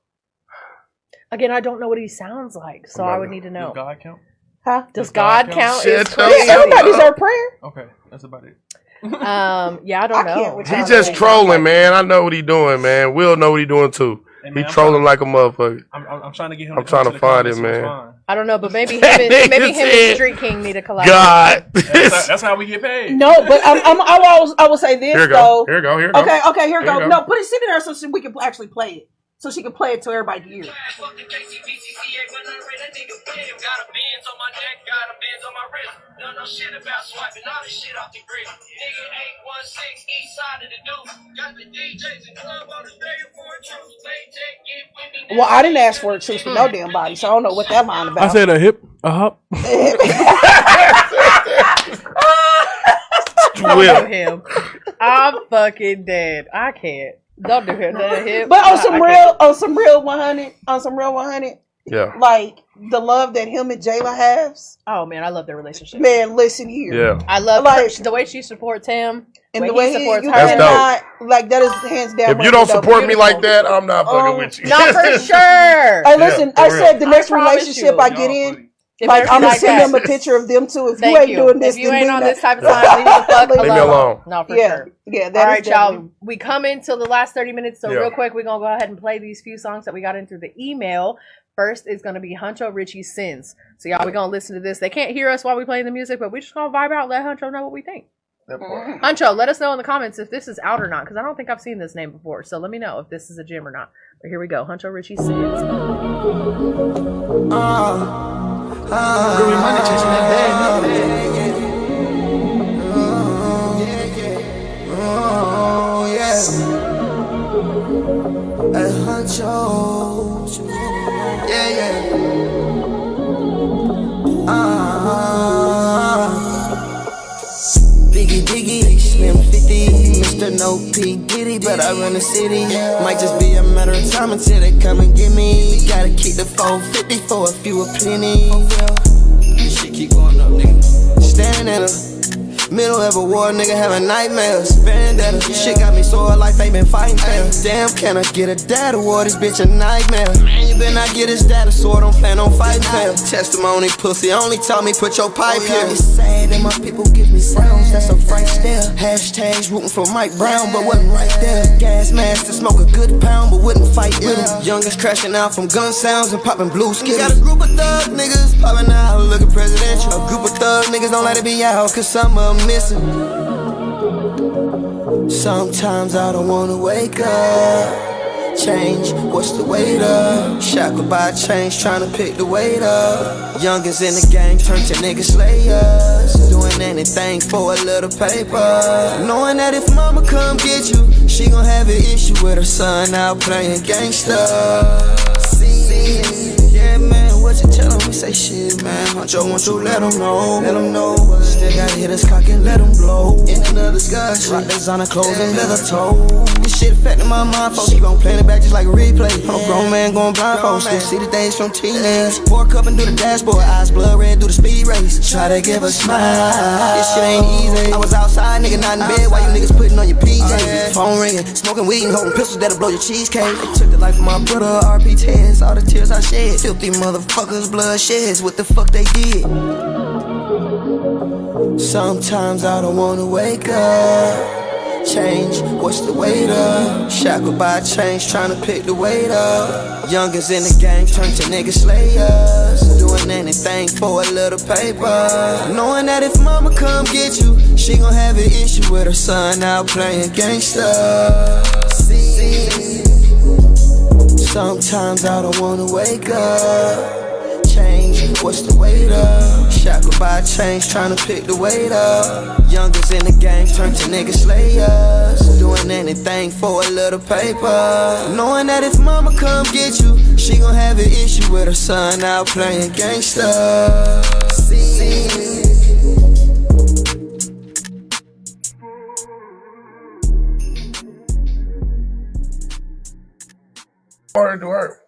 Again, I don't know what he sounds like, so I would need to know. Does God count? Huh? Does God count? Everybody deserve prayer. Okay, that's about it. Yeah, I don't know. He just trolling, man. I know what he doing, man. Will know what he doing too. Hey, man, he trolling like a motherfucker. I'm trying to get him. I'm trying to find him, man. I don't know, but maybe him and Street King need to collab. God, that's how we get paid. No, but I will say this though. Here go. Okay, here go. No, put it sitting there so we can actually play it. So she can play it to everybody to hear. Got a Benz on my neck, got a Benz on my wrist. No shit about swiping all this shit off the grid. Nigga 816 east side of the deuce. Got the DJs and club on the stereo for a truce. Paycheck, get with me. Well, I didn't ask for a truce for no damn body, so I don't know what that line about. I said a hip, a hop. Don't do him. I'm fucking dead. I can't. Don't do him. But on some real 100. Yeah. Like the love that him and Jayla has. Oh man, I love their relationship. Man, listen here. Yeah. I love the way she supports him. And the way he supports her. That's dope. Like that is hands down. If you don't support me like that, I'm not fucking with you. Not for sure. Hey, listen, I said the next relationship I get in. Like I'm gonna send them a picture of them too. If you ain't doing this, if you ain't on this type of time, leave the fuck alone. Leave me alone. No, for sure. Yeah. All right, y'all. We come into the last 30 minutes, so real quick, we're gonna go ahead and play these few songs that we got in through the email. First is gonna be Huncho Richie's Sins. So y'all, we're gonna listen to this. They can't hear us while we play the music, but we just gonna vibe out, let Huncho know what we think. Huncho, let us know in the comments if this is out or not, because I don't think I've seen this name before. So let me know if this is a gym or not. But here we go, Huncho Richie's Sins. Bring money chasing that bag. Oh, yeah. At Huncho. Yeah. Diggy, Slim 50, Mr. No P. Diddy, but I run the city. Might just be a matter of time until they come and get me. Gotta keep the 450 for a few a plenty. This shit keep going up, nigga. Staring at her. Middle of a war, nigga having nightmares. Vendetta, shit got me sore, life ain't been fighting fair. Damn, can I get a dad award? This bitch a nightmare. Man, you better not get his dad a sword, don't plan on fighting fair. Testimony, pussy, only tell me put your pipe here. It's sad that my people give me sounds, that's a fright stare. Hashtags rooting for Mike Brown, but wasn't right there. Gas mask to smoke a good pound, but wouldn't fight with him. Youngest crashing out from gun sounds and popping blue skins. Got a group of thug niggas popping out, looking presidential. A group of thug niggas don't let it be out, cause some of them missing. Sometimes I don't wanna wake up. Change, what's the weight up? Shackled by change, tryna pick the weight up. Youngins in the game turn to niggas slayers. Doing anything for a little paper. Knowing that if mama come get you, she gon' have an issue with her son out playing gangsta. Yeah, man, what you tellin' me? Say shit, man. Huncho want you, let him know. Let him know. Still gotta hit his cock and let him blow. In another discussion, rock designer clothes and leather toe. This shit affecting my mind, folks. Keep on playing it back just like a replay. I'm a grown man going blindfold. Still see the days from teenage. Pour a cup and do the dashboard. Eyes blood red, do the speed race. Try to give a smile. This shit ain't easy. I was outside, nigga, not in bed. Why you niggas putting on your PJs? Phone ringing, smoking weed and holding pistols that'll blow your cheesecake. They took the life of my brother, RP tears. All the tears I shed. Filthy motherfuckers, blood sheds. What the fuck they did? Sometimes I don't wanna wake up. Change, what's the weight up? Shackled by change, tryna pick the weight up. Youngins in the game turn to niggas slayers. Doing anything for a little paper. Knowing that if mama come get you, she gon' have an issue with her son out playing gangsta. Sometimes I don't wanna wake up. Change, what's the weight up? Shackled by change, tryna pick the weight up. Youngers in the game turn to niggas slayers. Doing anything for a little paper. Knowing that if mama come get you, she gon' have an issue with her son out playing gangsta.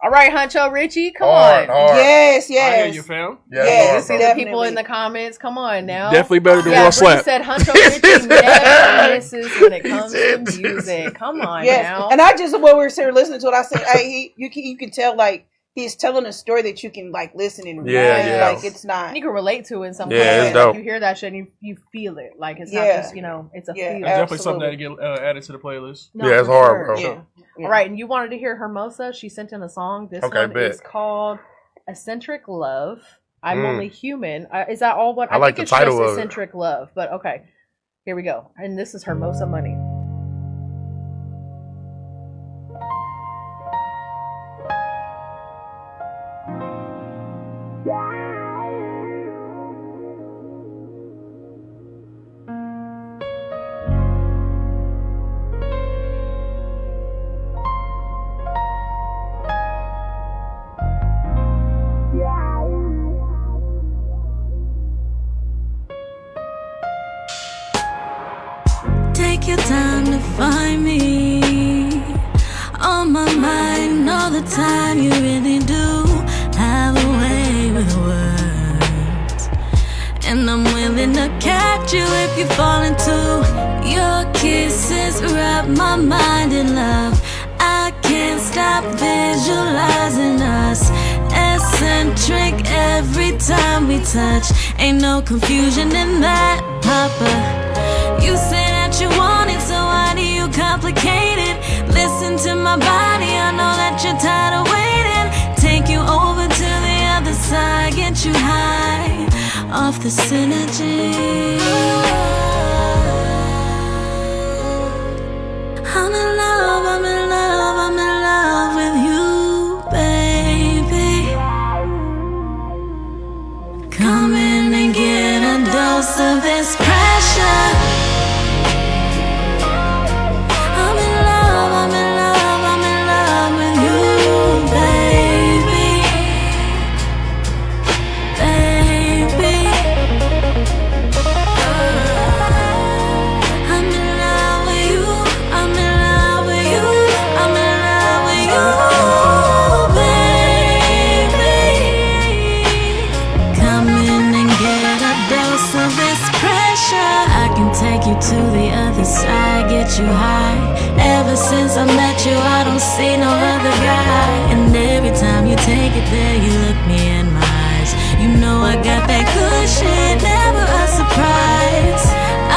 All right, Huncho Richie, come hard. on. Yes. I hear you, fam. Yes, see the people in the comments. Come on now. Definitely better than Raw Slap. Said Huncho Richie never misses when it comes to music. Come on now. And I just, when we were sitting listening to it, I said, hey, you can tell, like, he's telling a story that you can, like, listen and read. Like, it's not. You can relate to it in some way. Yeah, it's dope. You hear that shit and you feel it. Like, it's not just, it's a feel. It's definitely something that get added to the playlist. No, it's hard, bro. Yeah. All right, and you wanted to hear Hermosa. She sent in a song. This one is called Eccentric Love. I'm Only Human. Is that all? What I like think the it's title just of Eccentric Love. But okay, here we go. And this is Hermosa Money. Take your time to find me. On my mind all the time. You really do have a way with words, and I'm willing to catch you if you fall into your kisses. Wrap my mind in love. I can't stop visualizing us. Eccentric every time we touch. Ain't no confusion in that, Papa. You say that you want it, so why do you complicate it? Listen to my body, I know that you're tired of waiting. Take you over to the other side, get you high off the synergy. I'm in love, I'm in love, I'm in love with you, baby. Come in and get a dose of this pressure. Of this pressure. you high. Ever since I met you, I don't see no other guy. And every time you take it there, you look me in my eyes. You know I got that good shit, never a surprise.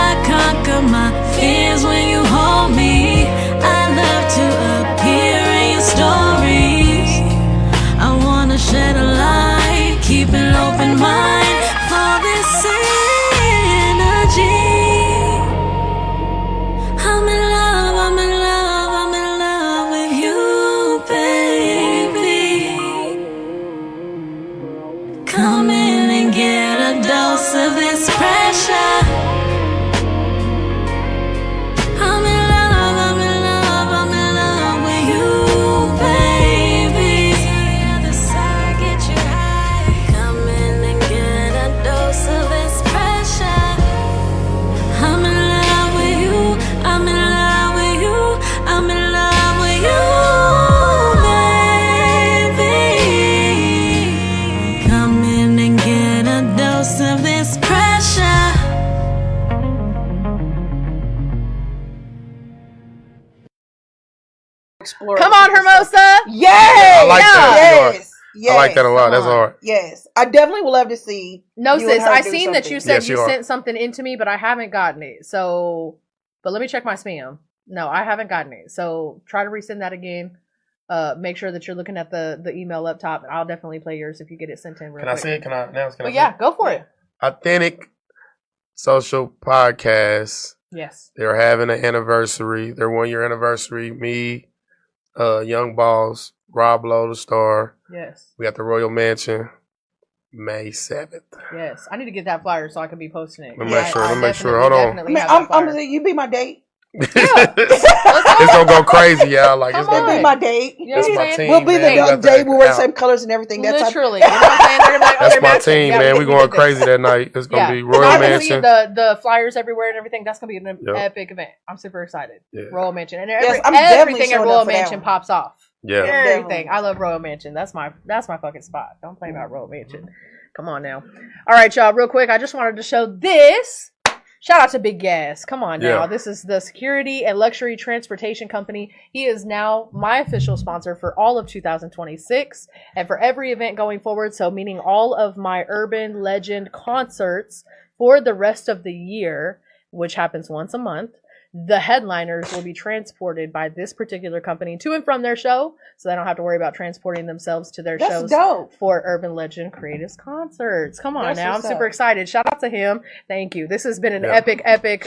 I conquer my fears when you hold me. I love to appear in your stories. I wanna shed a light, keep an open mind for this energy. I'm in love, I'm in love, I'm in love with you, baby. Come in and get a dose of this pressure. I'm in love, I'm in love, I'm in love with you, baby. The other side, get you high. Come in and get a dose of this pressure. I'm in love with you, I'm in love with you, I'm in love with you, baby. Come in and get a dose of this pressure. Explore. Come on, Hermosa. Yes. I like that. Yes. Yes. I like that a lot. That's hard. Yes. I definitely would love to see. No, you and sis, her I do seen that something. you said Yes, you you are. sent something into me, but I haven't gotten it. So, but let me check my spam. No, I haven't gotten it. So try to resend that again. Make sure that you're looking at the email up top, and I'll definitely play yours if you get it sent in real Can quick. I say it? Can I announce? Can I But say yeah, it? go for it. Authentic Social Podcast. Yes. They're having an anniversary. Their 1 year anniversary. Me, Young Balls, Rob Lowe, the star. Yes. We got the Royal Mansion, May 7th. Yes. I need to get that flyer so I can be posting it. Let me make sure. Let me make sure. Hold on. I mean, I'm gonna say you be my date. It's gonna go crazy, y'all. Like it's Come gonna on. Be my date. You know what I'm my saying? team. We'll be man. the We got date. the We'll wear the account. same colors and everything. That's Literally. You know what I'm saying? They're gonna be like, oh, That's they're my matching. team, Yeah, man. We did going this. crazy that night. It's gonna be Royal I can see Mansion. the flyers everywhere and everything. That's gonna be an Yep. epic event. I'm super excited. Yeah. Royal Mansion and Yes, I'm definitely everything at showing Royal up for that Mansion one. pops off. Yeah. Everything. I love Royal Mansion. That's my fucking spot. Don't play about Royal Mansion. Come on now. All right, y'all. Real quick, I just wanted to show this. Shout out to Big Gas. Come on now. Yeah. This is the security and luxury transportation company. He is now my official sponsor for all of 2026 and for every event going forward. So meaning all of my Urban Legend concerts for the rest of the year, which happens once a month. The headliners will be transported by this particular company to and from their show, so they don't have to worry about transporting themselves to their That's shows dope. for Urban Legend Creatives concerts. Come on That's now. I'm what's super up. excited. Shout out to him. Thank you. This has been an Yeah. epic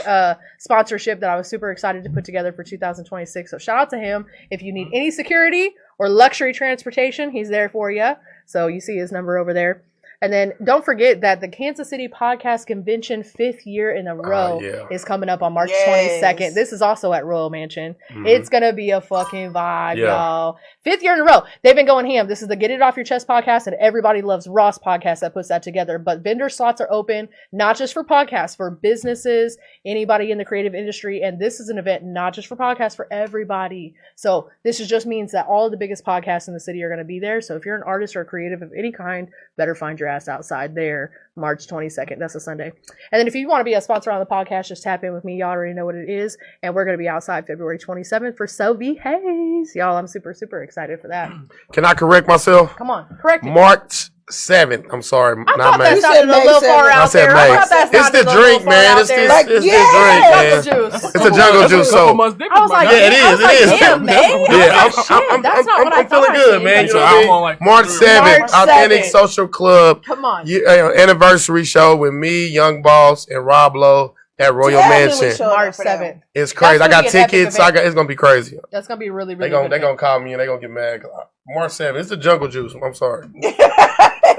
sponsorship that I was super excited to put together for 2026. So shout out to him. If you need any security or luxury transportation, he's there for you. So you see his number over there. And then don't forget that the Kansas City Podcast Convention 5th year in a row yeah. is coming up on March Yes. 22nd. This is also at Royal Mansion. Mhm. It's going to be a fucking vibe, Yeah. y'all. 5th year in a row. They've been going ham. This is the Get It Off Your Chest podcast and Everybody Loves Ross podcast that puts that together. But vendor slots are open, not just for podcasts, for businesses, anybody in the creative industry. And this is an event not just for podcasts, for everybody. So this just means that all of the biggest podcasts in the city are going to be there. So if you're an artist or a creative of any kind, better find your ass outside there March 22nd. That's a Sunday. And then if you want to be a sponsor on the podcast, just tap in with me. Y'all already know what it is. And we're going to be outside February 27th for Sophie Hayes. Y'all, I'm super, super excited for that. Can I correct myself? Come on, correct me. March 7th. I'm sorry, I not thought that May. sounded a May little far 7th. I out said there. May. I thought that It's the sounded a little drink, far man. out It's there. Like, the yeah. drink, man. Jungle juice. It's a jungle That's juice. a couple So months difference, I was like, man. yeah, it I was is. like, It is. damn, May? I was Yeah, like, shit, that's not what I I'm feeling thought. good, man. You So know I'm what I on mean? like March 7th, March Authentic 7th. Social Club Come on. anniversary show with me, Young Boss, and Rob Lowe at Royal Definitely Mansion. show up March for that 7th. one. It's crazy. That's I got gonna be an epic tickets. event. It's gonna be crazy. That's going to be really, They really gonna good. call me and they gonna get mad. March 7th. It's the jungle juice. I'm sorry.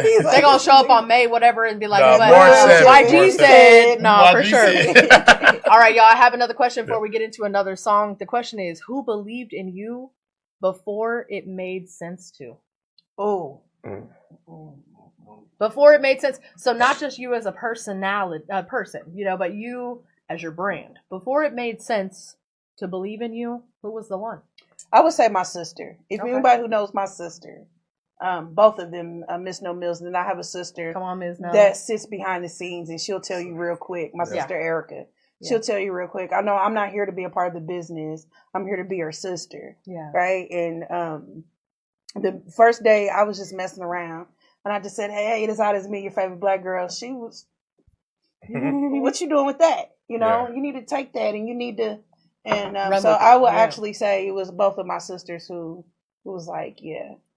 He's They're going to show up on May, whatever, and be like, Nah, "Well, March 7th, YG March said, 7th. no, for YG sure. said. All right, y'all, I have another question before we get into another song. The question is, who believed in you before it made sense to? Oh. Before it made sense. So not just you as a person, but you as your brand. Before it made sense to believe in you, who was the one? I would say my sister. If Okay. anybody who knows my sister, both of them, Miss No Millz, and then I have a sister Come on, Ms. No. that sits behind the scenes, and she'll tell you real quick. My sister Erica, she'll tell you real quick, I know I'm not here to be a part of the business. I'm here to be her sister. Yeah. Right? And the first day I was just messing around and I just said, hey, this out is me, your favorite black girl. She was, what you doing with that? You know, you need to take that and you need to, and so I would actually say it was both of my sisters who was like,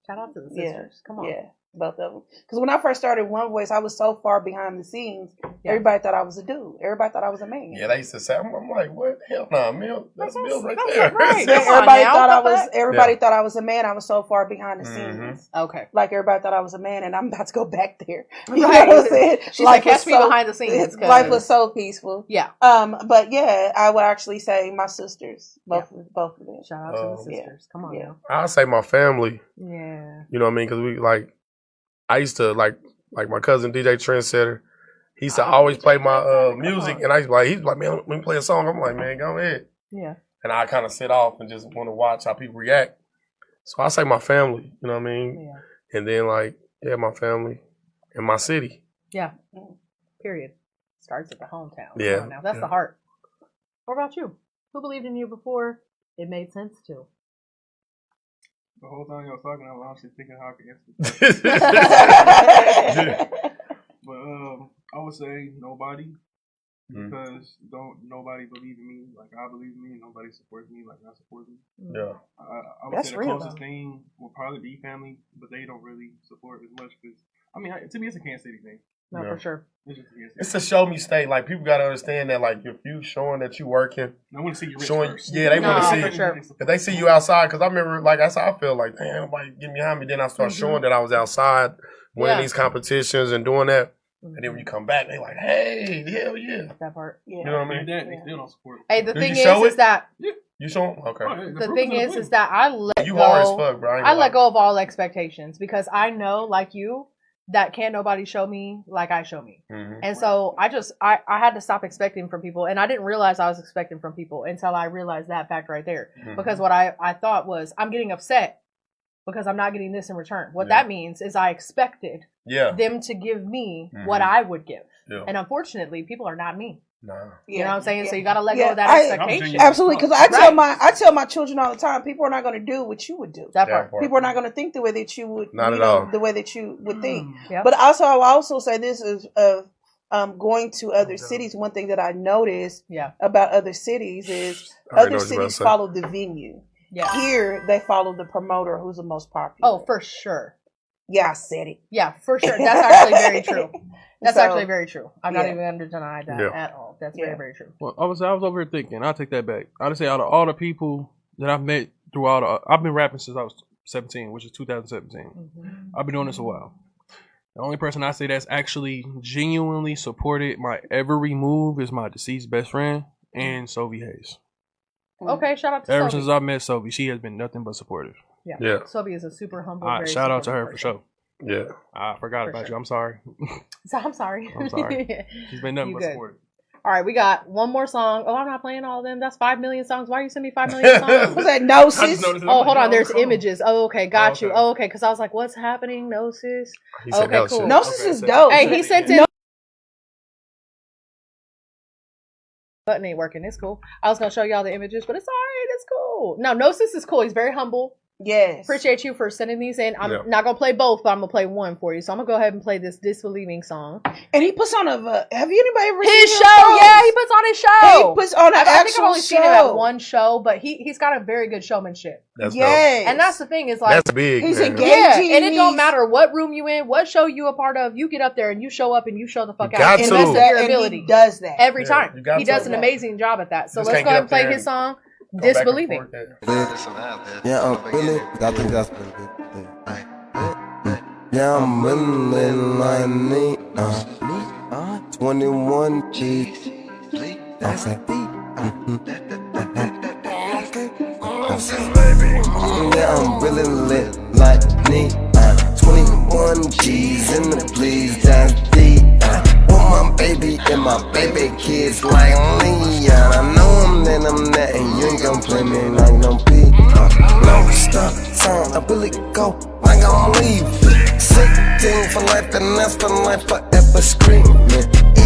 shout out to the sisters. Come on. Yeah. Both of them. Because when I first started One Voice, I was so far behind the scenes. Everybody thought I was a dude. Everybody thought I was a man. Yeah, they used to say, I'm like, what? Hell no, Millz. That's Millz right there. Right. Everybody thought I was a man. I was so far behind the scenes. Okay. Like everybody thought I was a man, and I'm about to go back there. You right. know what I'm saying? She's like, catch me behind the scenes. Life was so peaceful. Yeah. But yeah, I would actually say my sisters, both of them. Shout out to the sisters. Come on, now. I'll say my family. Yeah. You know what I mean? Because we I used to like my cousin DJ Trendsetter. He used to always play my music, and he's like, man, when we play a song, I'm like, man, go ahead. Yeah. And I kind of sit off and just want to watch how people react. So I say my family, you know what I mean? Yeah. And then my family and my city. Yeah. Period. Starts at the hometown. Yeah. Now that's the heart. What about you? Who believed in you before it made sense to? The whole time y'all talking, I was actually thinking how I could answer. But I would say nobody, because nobody believe in me like I believe in me, and nobody supports me like I support me. Yeah, I would say the closest thing would probably be family, but they don't really support as much. Because I mean, to me, it's a Kansas City thing. No, for sure. It's a show me state. Like people got to understand that. Like if you showing that you working, I want to see you rich first. Yeah, they want to see. For sure. If they see you outside, because I remember, like that's how I feel. Like, damn, nobody get behind me. Then I start showing that I was outside winning these competitions and doing that. And then when you come back, they like, hey, hell yeah. That part. Yeah. You know what I mean? They still don't support it. Hey, the thing is that you show them? Okay. The thing is that I let you go. Hard as fuck, bro. I let go of all expectations because I know, like you, that can't nobody show me like I show me. And so I had to stop expecting from people, and I didn't realize I was expecting from people until I realized that fact right there. Because what I thought was, I'm getting upset because I'm not getting this in return. What that means is I expected them to give me what I would give. And unfortunately, people are not me. No. You know what I'm saying? So you got to let go of that expectation. Absolutely, because I tell my children all the time, people are not going to do what you would do. That part. People are not going to think the way that you would. Not at all. The way that you would think. But also, I will also say this is going to other cities. One thing that I noticed about other cities is other cities follow the venue. Yeah. Here they follow the promoter who's the most popular. Oh, for sure. Yeah, I said it. Yeah, for sure. That's actually very true. That's actually very true. I'm not even going to deny that at all. That's very, very true. Well, I was over here thinking. I'll take that back. I'd say out of all the people that I've met throughout, I've been rapping since I was 17, which is 2017. I've been doing this a while. The only person I say that's actually genuinely supported my every move is my deceased best friend and Sophie Hayes. Okay, shout out to Ever Sophie. since I met Sophie, she has been nothing but supportive. Yeah. Sophie is a super humble. Very shout out to her person. for sure. Yeah. I forgot about you. I'm sorry. I'm sorry. I'm sorry. She's been nothing but supportive. All right, we got one more song. Oh, I'm not playing all of them. That's 5 million songs. Why are you sending me 5 million songs? Was that Gnosis? Oh, hold on. There's images. Oh, okay. Got you. Oh, okay. Because I was like, what's happening? Gnosis? Okay, cool. Gnosis is dope. Hey, he sent in. Button ain't working. It's cool. I was going to show y'all the images, but it's all right. It's cool. No, Gnosis is cool. He's very humble. Yes. Appreciate you for sending these in. I'm not going to play both, but I'm going to play one for you. So I'm going to go ahead and play this Disbelieving song. And he puts on have anybody ever seen his show? Yeah, he puts on his show. He puts on an I think I've only show. seen him at one show, but he's got a very good showmanship. That's dope. And that's the thing is like. That's big. He's man. engaging. Yeah, and it don't matter what room you in, what show you a part of, you get up there and you show up and you show the fuck out. To. To the best of your ability. He does that. Every time. He does an amazing job at that. So let's go ahead and play his song. Disbelieving. Yeah, I'm really got the gospel. Yeah, I'm really like me. 21 G's. Yeah, I'm really lit like me. 21 G's in the please, that's deep. My baby and my baby kids like Leon. I know I'm that, and you ain't gon' play me like no beat. No stop, song, I really go, I gon' leave. 16 for life, and that's for life forever screaming.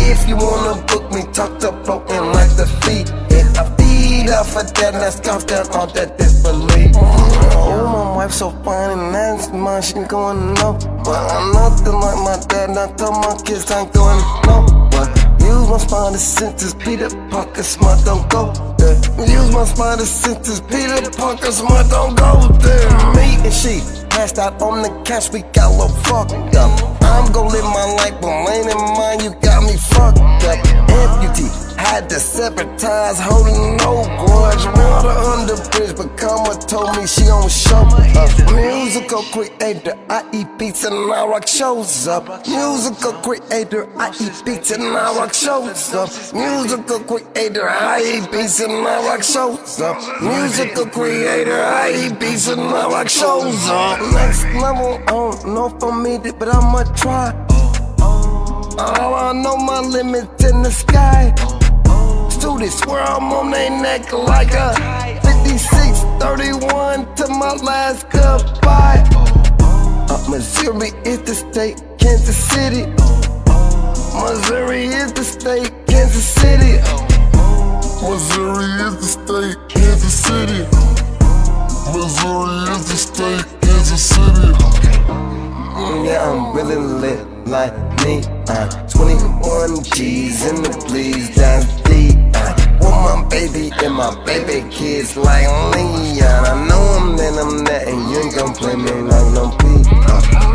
If you wanna book me, talk to broken like the feet. And I feed off of that, and I scoff down all that disbelief. Oh, my wife so fine and that's mine, she going no. But I'm nothing like my dad, and I told my kids I ain't going no. But use my spinal senses, Peter Parker, smart, don't go there. Use my spinal senses, Peter Parker, smart, don't go there. Me and she passed out on the couch, we got a little fucked up. I'm gon' live my life, but ain't in mine, you got me fucked up. Amputee, had to sever ties, holding no grudge. Water under bridge, but Karma told me she don't show up. Musical creator, I eat beats and I rock shows up. Musical creator, I eat beats and I rock shows up. Musical creator, I eat beats and I rock shows up. Musical creator, I eat beats and I rock shows up. Next level, I don't know if I made it, but I'ma try. Oh, I know my limit's in the sky. Students swear I'm on their neck like a 56-31 to my last goodbye. Missouri is the state, Kansas City. Missouri is the state, Kansas City. Missouri is the state, Kansas City. Missouri is the state, Kansas City. Yeah, I'm really lit like me. 21 G's in the please, that's deep. With my baby and my baby kids like Leon. I know I'm that, I'm that, and you ain't gon' play me like no P.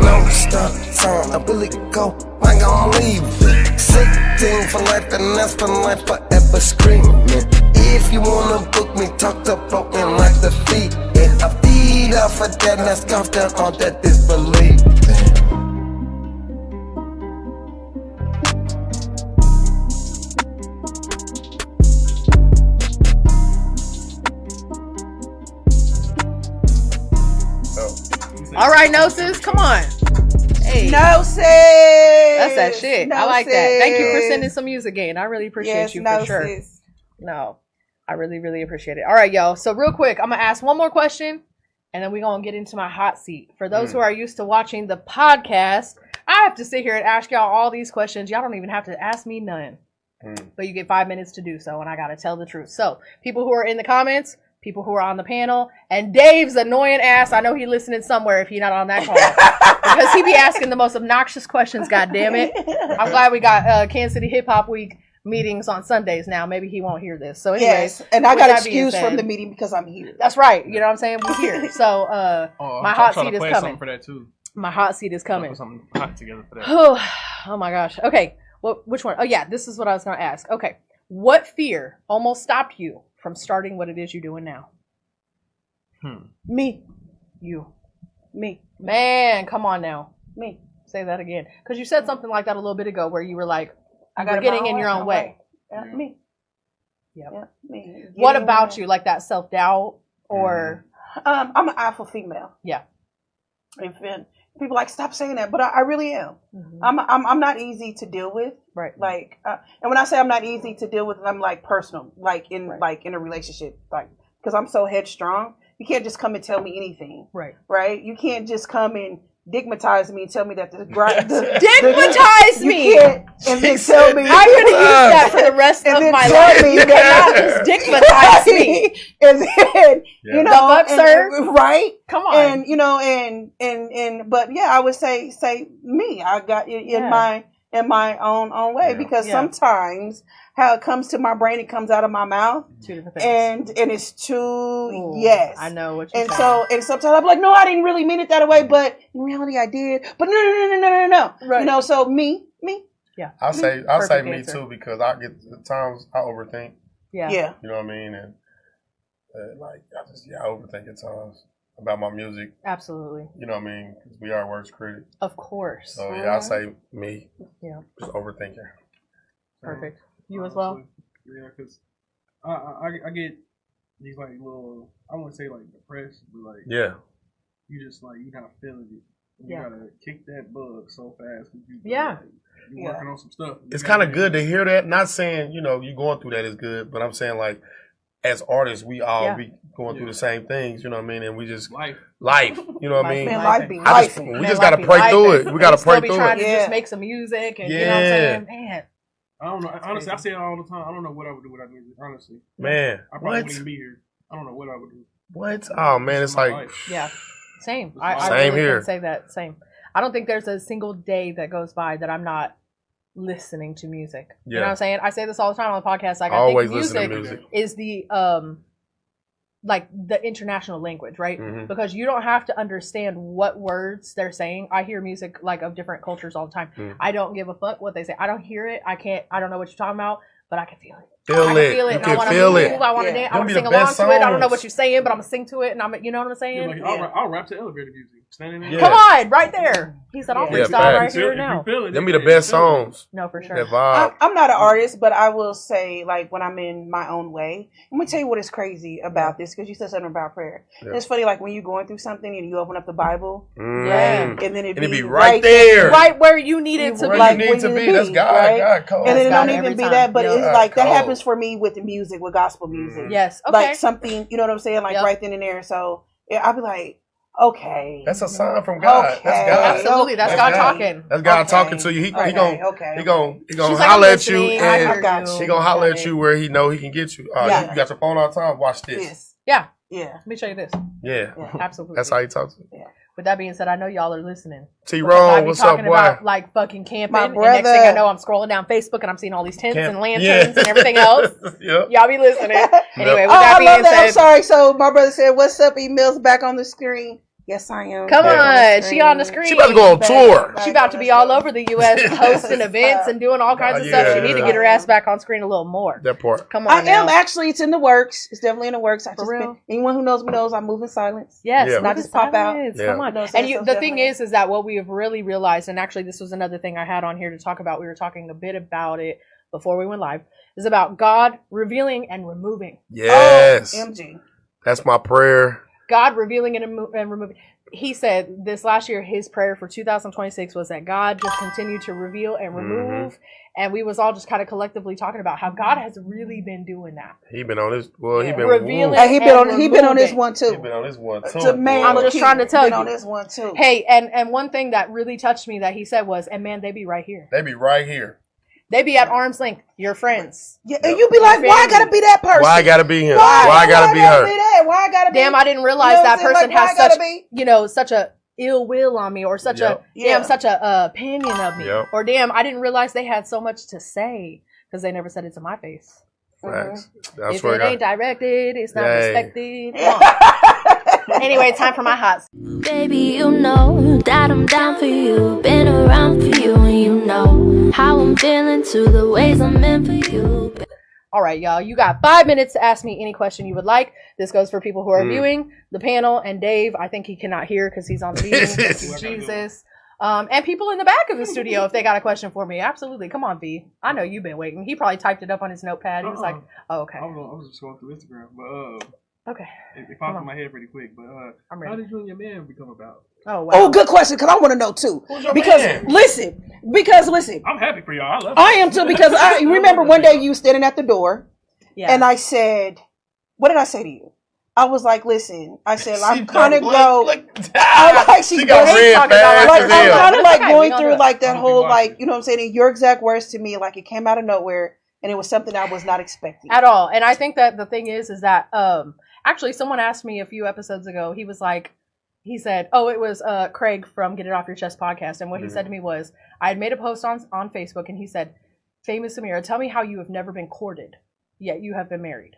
No stop sign, I really go like I'm leaving. 16 for life, and that's for life, forever screaming. If you wanna book me, talk to broken like the feet. And I feed off of that, and I scoff down all that disbelief. All right, Gnosis, come on. Hey. Gnosis. That's that shit. I like that. Thank you for sending some music in. I really appreciate you for sure. No, I really, really appreciate it. All right, y'all. So real quick, I'm going to ask one more question, and then we're going to get into my hot seat. For those who are used to watching the podcast, I have to sit here and ask y'all all these questions. Y'all don't even have to ask me none. But you get 5 minutes to do so, and I got to tell the truth. So people who are in the comments, people who are on the panel, and Dave's annoying ass. I know he's listening somewhere if he's not on that call. Because he be asking the most obnoxious questions, goddammit. I'm glad we got Kansas City Hip Hop Week meetings on Sundays now. Maybe he won't hear this. So anyways. Yes, and I got excused from the meeting because I'm here. That's right. You know what I'm saying? We're here. So my hot seat is coming. For that too. My hot seat is coming. Put something hot together for that. Oh my gosh. Okay. Well, which one? Oh yeah, this is what I was going to ask. Okay. What fear almost stopped you from starting what it is you're doing now? Me. You. Me. Man, come on now. Me. Say that again. Because you said something like that a little bit ago where you were like, I got getting in your own way. Yeah, me. Yep. Yeah, me. What about you? Like that self-doubt or? I'm an alpha female. Yeah. And people like, stop saying that, but I really am. I'm not easy to deal with. Right. Like, and when I say I'm not easy to deal with, I'm like personal, like in a relationship, like because I'm so headstrong. You can't just come and tell me anything. Right. Right. You can't just come and digmatize me and tell me that the digmatize me. You can't and then tell me. I'm going to use that for the rest of my life. You cannot just digmatize me. And then you know, the fuck, sir. Right. Come on. And you know, and but yeah, I would say me. I got in my own way because sometimes how it comes to my brain, it comes out of my mouth. Two different things. And it's too yes. I know what you're saying. So and sometimes I'm like, no, I didn't really mean it that way, but in reality I did. But no. Right. You know, so me. Yeah. I'll say me too because I get at times I overthink. Yeah. You know what I mean? And I overthink at times about my music. Absolutely. You know what I mean? Because we are worst critic. Of course. So yeah, I'll say me. Yeah. Just overthinking. Perfect. You as well? Yeah, because I get these like little, I wouldn't say like depressed, but like you just like you're not feeling it. You gotta kick that bug so fast. You're working on some stuff. It's kind of good to hear that. Not saying you going through that is good, but I'm saying like as artists, we all be going through the same things. You know what I mean? And we just life. You know what I mean? We just gotta pray through it. We gotta pray through it. Trying to just make some music and you know what I'm saying, man. I don't know. Honestly, I say it all the time. I don't know what I would do without music. Honestly, man, I probably wouldn't even be here. I don't know what I would do. What? Oh man, it's like yeah, same. I really here. Can say that same. I don't think there's a single day that goes by that I'm not listening to music. Yeah. You know what I'm saying? I say this all the time on the podcast. Like, always I think listen to music is the like the international language, right? Mm-hmm. Because you don't have to understand what words they're saying. I hear music like of different cultures all the time. Mm. I don't give a fuck what they say. I don't hear it. I don't know what you're talking about, but I can feel it. Feel I it. can feel it. You and can I want to feel move. it. I want to dance. I Them want be to the sing along best to it. I don't know songs. what you're saying, but I'm gonna sing to it, and you know what I'm saying? Like, I'll rap to elevator music. Standing there. Come on, right there. He said, "I'll freestyle right here now." Them be the best songs. No, for sure. That vibe. I'm not an artist, but I will say, like, when I'm in my own way, I'm gonna tell you what is crazy about this, because you said something about prayer. Yeah. It's funny, like when you're going through something and you open up the Bible, Yeah. and then it be be right there, right where you need it to be. like you when need to you be. need, That's God. right? God cold. And then it God don't every even be time. that, but Yeah. it's like that cold. happens for me with the music, with gospel music. Yes, okay. Like something, you know what I'm saying, like Yep. right then and there. So yeah, I'll be like, okay, That's a sign from God. Okay. That's God. Absolutely, that's God talking. That's God Okay. talking to you. He gonna Okay. he gonna She's like, holler I'm at you, listening. I hear and you. he gonna holler at you where he know he can get you. Yeah. You got your phone all the time. Watch this. Yes. Yeah. Yeah. Let me show you this. Yeah. Absolutely. That's how he talks. With that being said, I know y'all are listening. T. Because I Rome, be what's up, talking boy? about like fucking camping. My And next thing I brother. know, I'm scrolling down Facebook and I'm seeing all these tents Camp. and lanterns Yeah. and everything else. Yep. Y'all be listening. Anyway, with Oh, that I being love that. I'm said, sorry. So my brother said, "What's up, Millz back on the screen?" Yes, I am. come Yeah. on, she on the screen. She about to go on tour. She about to be all over the U.S. hosting events and doing all kinds of stuff. She need to get her ass back on screen a little more. That part. Come on, I am now. actually. It's in the works. It's definitely in the works. I For just real? anyone who knows me knows I'm moving silence. Yes, Yeah. Not just pop out. Yeah. Come on. No, And you, so the thing definitely. is that what we have really realized, and actually this was another thing I had on here to talk about. We were talking a bit about it before we went live. Is about God revealing and removing. Yes. MG. That's my prayer. God revealing and removing. He said this last year, his prayer for 2026 was that God just continue to reveal and remove. And we was all just kind of collectively talking about how God has really been doing that. He been on this. Well, he been Revealing. Hey, he been on. and He been on this removing. one too. He been on this one too. To man, I'm just he trying to tell been you. on this one too. Hey, and one thing that really touched me that he said was, and man, they be right here. They be right here. They be at arm's length. Your friends. Yeah, and you be like, why I gotta be that person? Why I gotta be him? Why Why I gotta be her? that? Why I gotta be? Damn, I didn't realize You know what that I'm saying? person Like, why has I gotta such, be? such a ill will on me, or such Yep. such a opinion of me, Yep. or damn, I didn't realize they had so much to say because they never said it to my face. Facts. I If swear it to ain't God. directed, it's not Yay. respected. Come on. Anyway, time for my hots. Baby, you know that I'm down for you. Been around for you, and you know how I'm feeling to the ways I'm in for you. All right, y'all. You got 5 minutes to ask me any question you would like. This goes for people who are viewing the panel, and Dave. I think he cannot hear because he's on the meeting. Thank you, Jesus. And people in the back of the studio, if they got a question for me, absolutely. Come on, V. I know you've been waiting. He probably typed it up on his notepad. He was like, "Oh, okay, I was just going through Instagram, but okay." it popped in my head pretty quick. But I'm how ready. did you and your man become about? Oh, wow. Oh, good question. Because I want to know too. Who's your Because man? listen, I'm happy for y'all. I love I am too. Because I remember one day you standing at the door, Yeah. and I said, "What did I say to you?" I was like, "Listen," I said, She "I'm kind of look- grow." look- I'm like, She got She's red talking fast about, Like as I'm hell. kind of like Okay, we going gonna through do it. like that I'm gonna be whole watching. like, you know what I'm saying? And your exact words to me, like it came out of nowhere, and it was something I was not expecting. At all. And I think that the thing is that actually someone asked me a few episodes ago, he said, oh, it was Craig from Get It Off Your Chest podcast. And what he said to me was, I had made a post on Facebook and he said, Faymis Amira, tell me how you have never been courted, yet you have been married.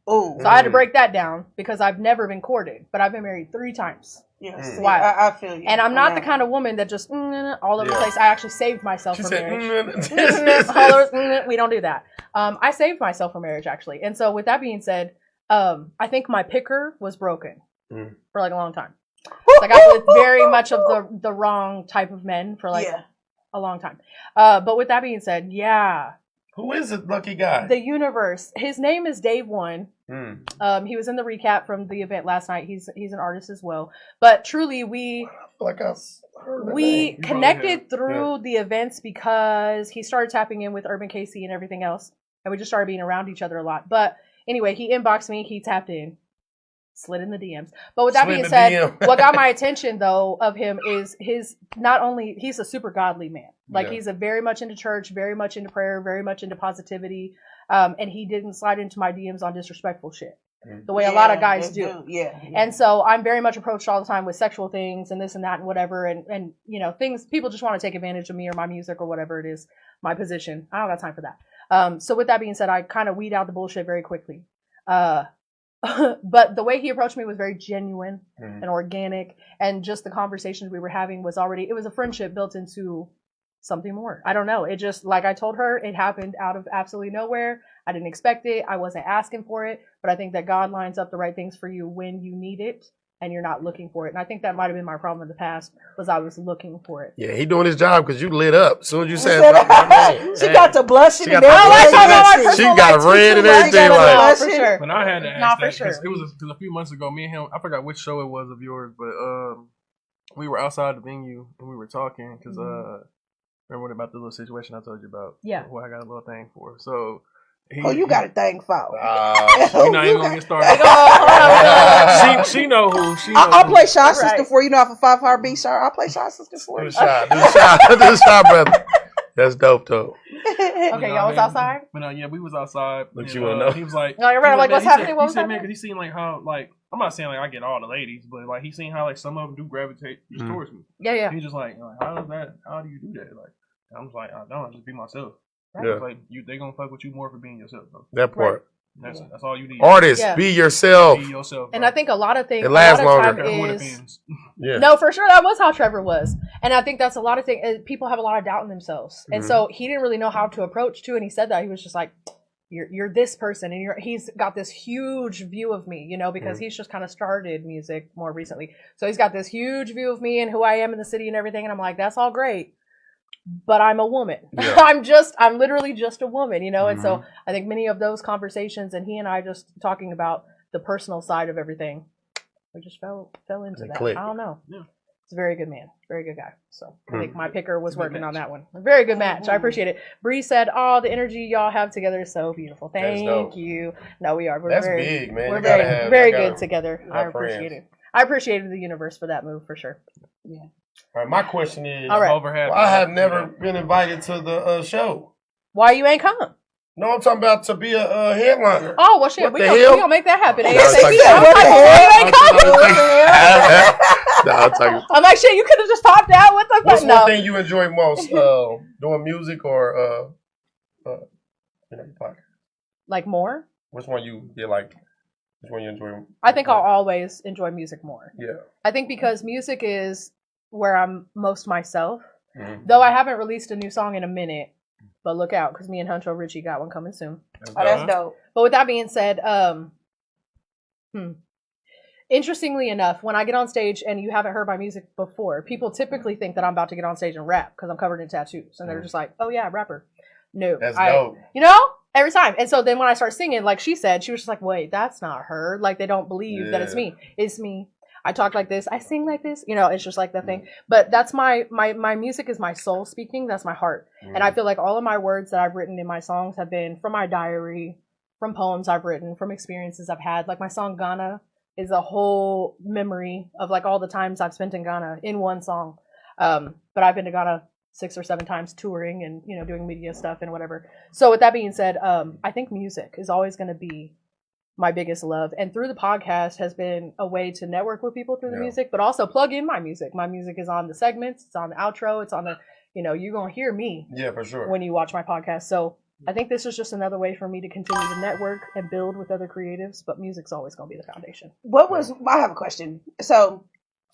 Oh, So I had to break that down because I've never been courted, but I've been married 3 times. yes, Wow. I feel you. And I'm not the Yeah. kind of woman that just all over the Yeah. place. I actually saved myself She for said, marriage. Hollers, we don't do that. I saved myself for marriage actually. And so with that being said, I think my picker was broken for like a long time. Like I was with very much of the wrong type of men for like a long time. But with that being said, yeah. Who is it, lucky guy? The universe. His name is Dave One. He was in the recap from the event last night. He's an artist as well. But truly, we connected through the events because he started tapping in with URBNKC and everything else, and we just started being around each other a lot. But anyway, he inboxed me. He tapped in. slid in the DMs. But with that being said, what got my attention though of him is he's a super godly man. Like he's a very much into church, very much into prayer, very much into positivity. And he didn't slide into my DMs on disrespectful shit. The way a lot of guys do. Yeah. And so I'm very much approached all the time with sexual things and this and that and whatever. And you know, things, people just want to take advantage of me or my music or whatever it is, my position. I don't got time for that. So with that being said, I kind of weed out the bullshit very quickly. But the way he approached me was very genuine and organic. And just the conversations we were having was it was a friendship built into something more. I don't know. It just, like I told her, it happened out of absolutely nowhere. I didn't expect it. I wasn't asking for it, but I think that God lines up the right things for you when you need it and you're not looking for it. And I think that might have been my problem in the past, was I was looking for it. Yeah, he doing his job because you lit up. As soon as you said she got to blushing. She got red and everything. Like, for sure. When I had to ask that, because it was a few months ago, me and him, I forgot which show it was of yours, but we were outside the venue and we were talking because remember about the little situation I told you about? Yeah. What I got a little thing for. So. You got a thing for. We're not even gonna get started. She know who. I'll play Shy Sister for you. Know, off a 5 Heartbeat Shy. I'll play Shy Sister for you. Do the shot, brother. That's dope, though. Okay, y'all was outside. But yeah, we was outside. But you wanna know? He was like, "No, you're right." Like, what's happening? What was happening? Because he seen like how I'm not saying like I get all the ladies, but like he seen how like some of them do gravitate towards me. Yeah. He's just like, how does that? How do you do that? Like, I'm just like, I don't. I just be myself. Right? Yeah. Like they gonna fuck with you more for being yourself. Though. That part. Right. That's all you need. Artists, be yourself. Be yourself. And I think a lot of things. It lasts longer. No, for sure, that was how Trevor was, and I think that's a lot of things. People have a lot of doubt in themselves, and so he didn't really know how to approach too. And he said that he was just like, "You're this person," and he's got this huge view of me, you know, because he's just kind of started music more recently. So he's got this huge view of me and who I am in the city and everything. And I'm like, that's all great. But I'm a woman. Yeah. I'm literally just a woman, you know? And so I think many of those conversations and he and I just talking about the personal side of everything, we just fell into that. I don't know. Yeah. He's a very good man. Very good guy. So I think my picker was working on that one. A very good match. I appreciate it. Bree said, "Oh, the energy y'all have together is so beautiful." Thank you. No, we are. That's big, man. We're very good together. I appreciate it. I appreciated the universe for that move for sure. Yeah. All right, my question is, I have never been invited to the show. Why you ain't come? No, I'm talking about to be a headliner. Oh, well, shit, we gonna make that happen. I'm like, shit, you could have just popped out. What the fuck? What's one thing you enjoy most, doing music or like more? Which one you like? Which one you enjoy? I think I'll always enjoy music more. Yeah. I think because music is where I'm most myself. Though I haven't released a new song in a minute, but look out because me and Huncho Richie got one coming soon. That's dope. But with that being said, interestingly enough, when I get on stage and you haven't heard my music before, people typically think that I'm about to get on stage and rap because I'm covered in tattoos, and they're just like, "Oh yeah, rapper." No, that's dope. You know. Every time. And so then when I start singing, like she said, she was just like, wait, that's not her. Like they don't believe that it's me. It's me. I talk like this. I sing like this. You know, it's just like that thing. But that's my music is my soul speaking. That's my heart. And I feel like all of my words that I've written in my songs have been from my diary, from poems I've written, from experiences I've had. Like my song Ghana is a whole memory of like all the times I've spent in Ghana in one song. But I've been to Ghana 6 or 7 times touring and, you know, doing media stuff and whatever. So with that being said, I think music is always going to be my biggest love. And through the podcast has been a way to network with people through the music, but also plug in my music. My music is on the segments. It's on the outro. It's on the, you know, you're going to hear me for sure when you watch my podcast. So I think this is just another way for me to continue to network and build with other creatives, but music's always going to be the foundation. I have a question. So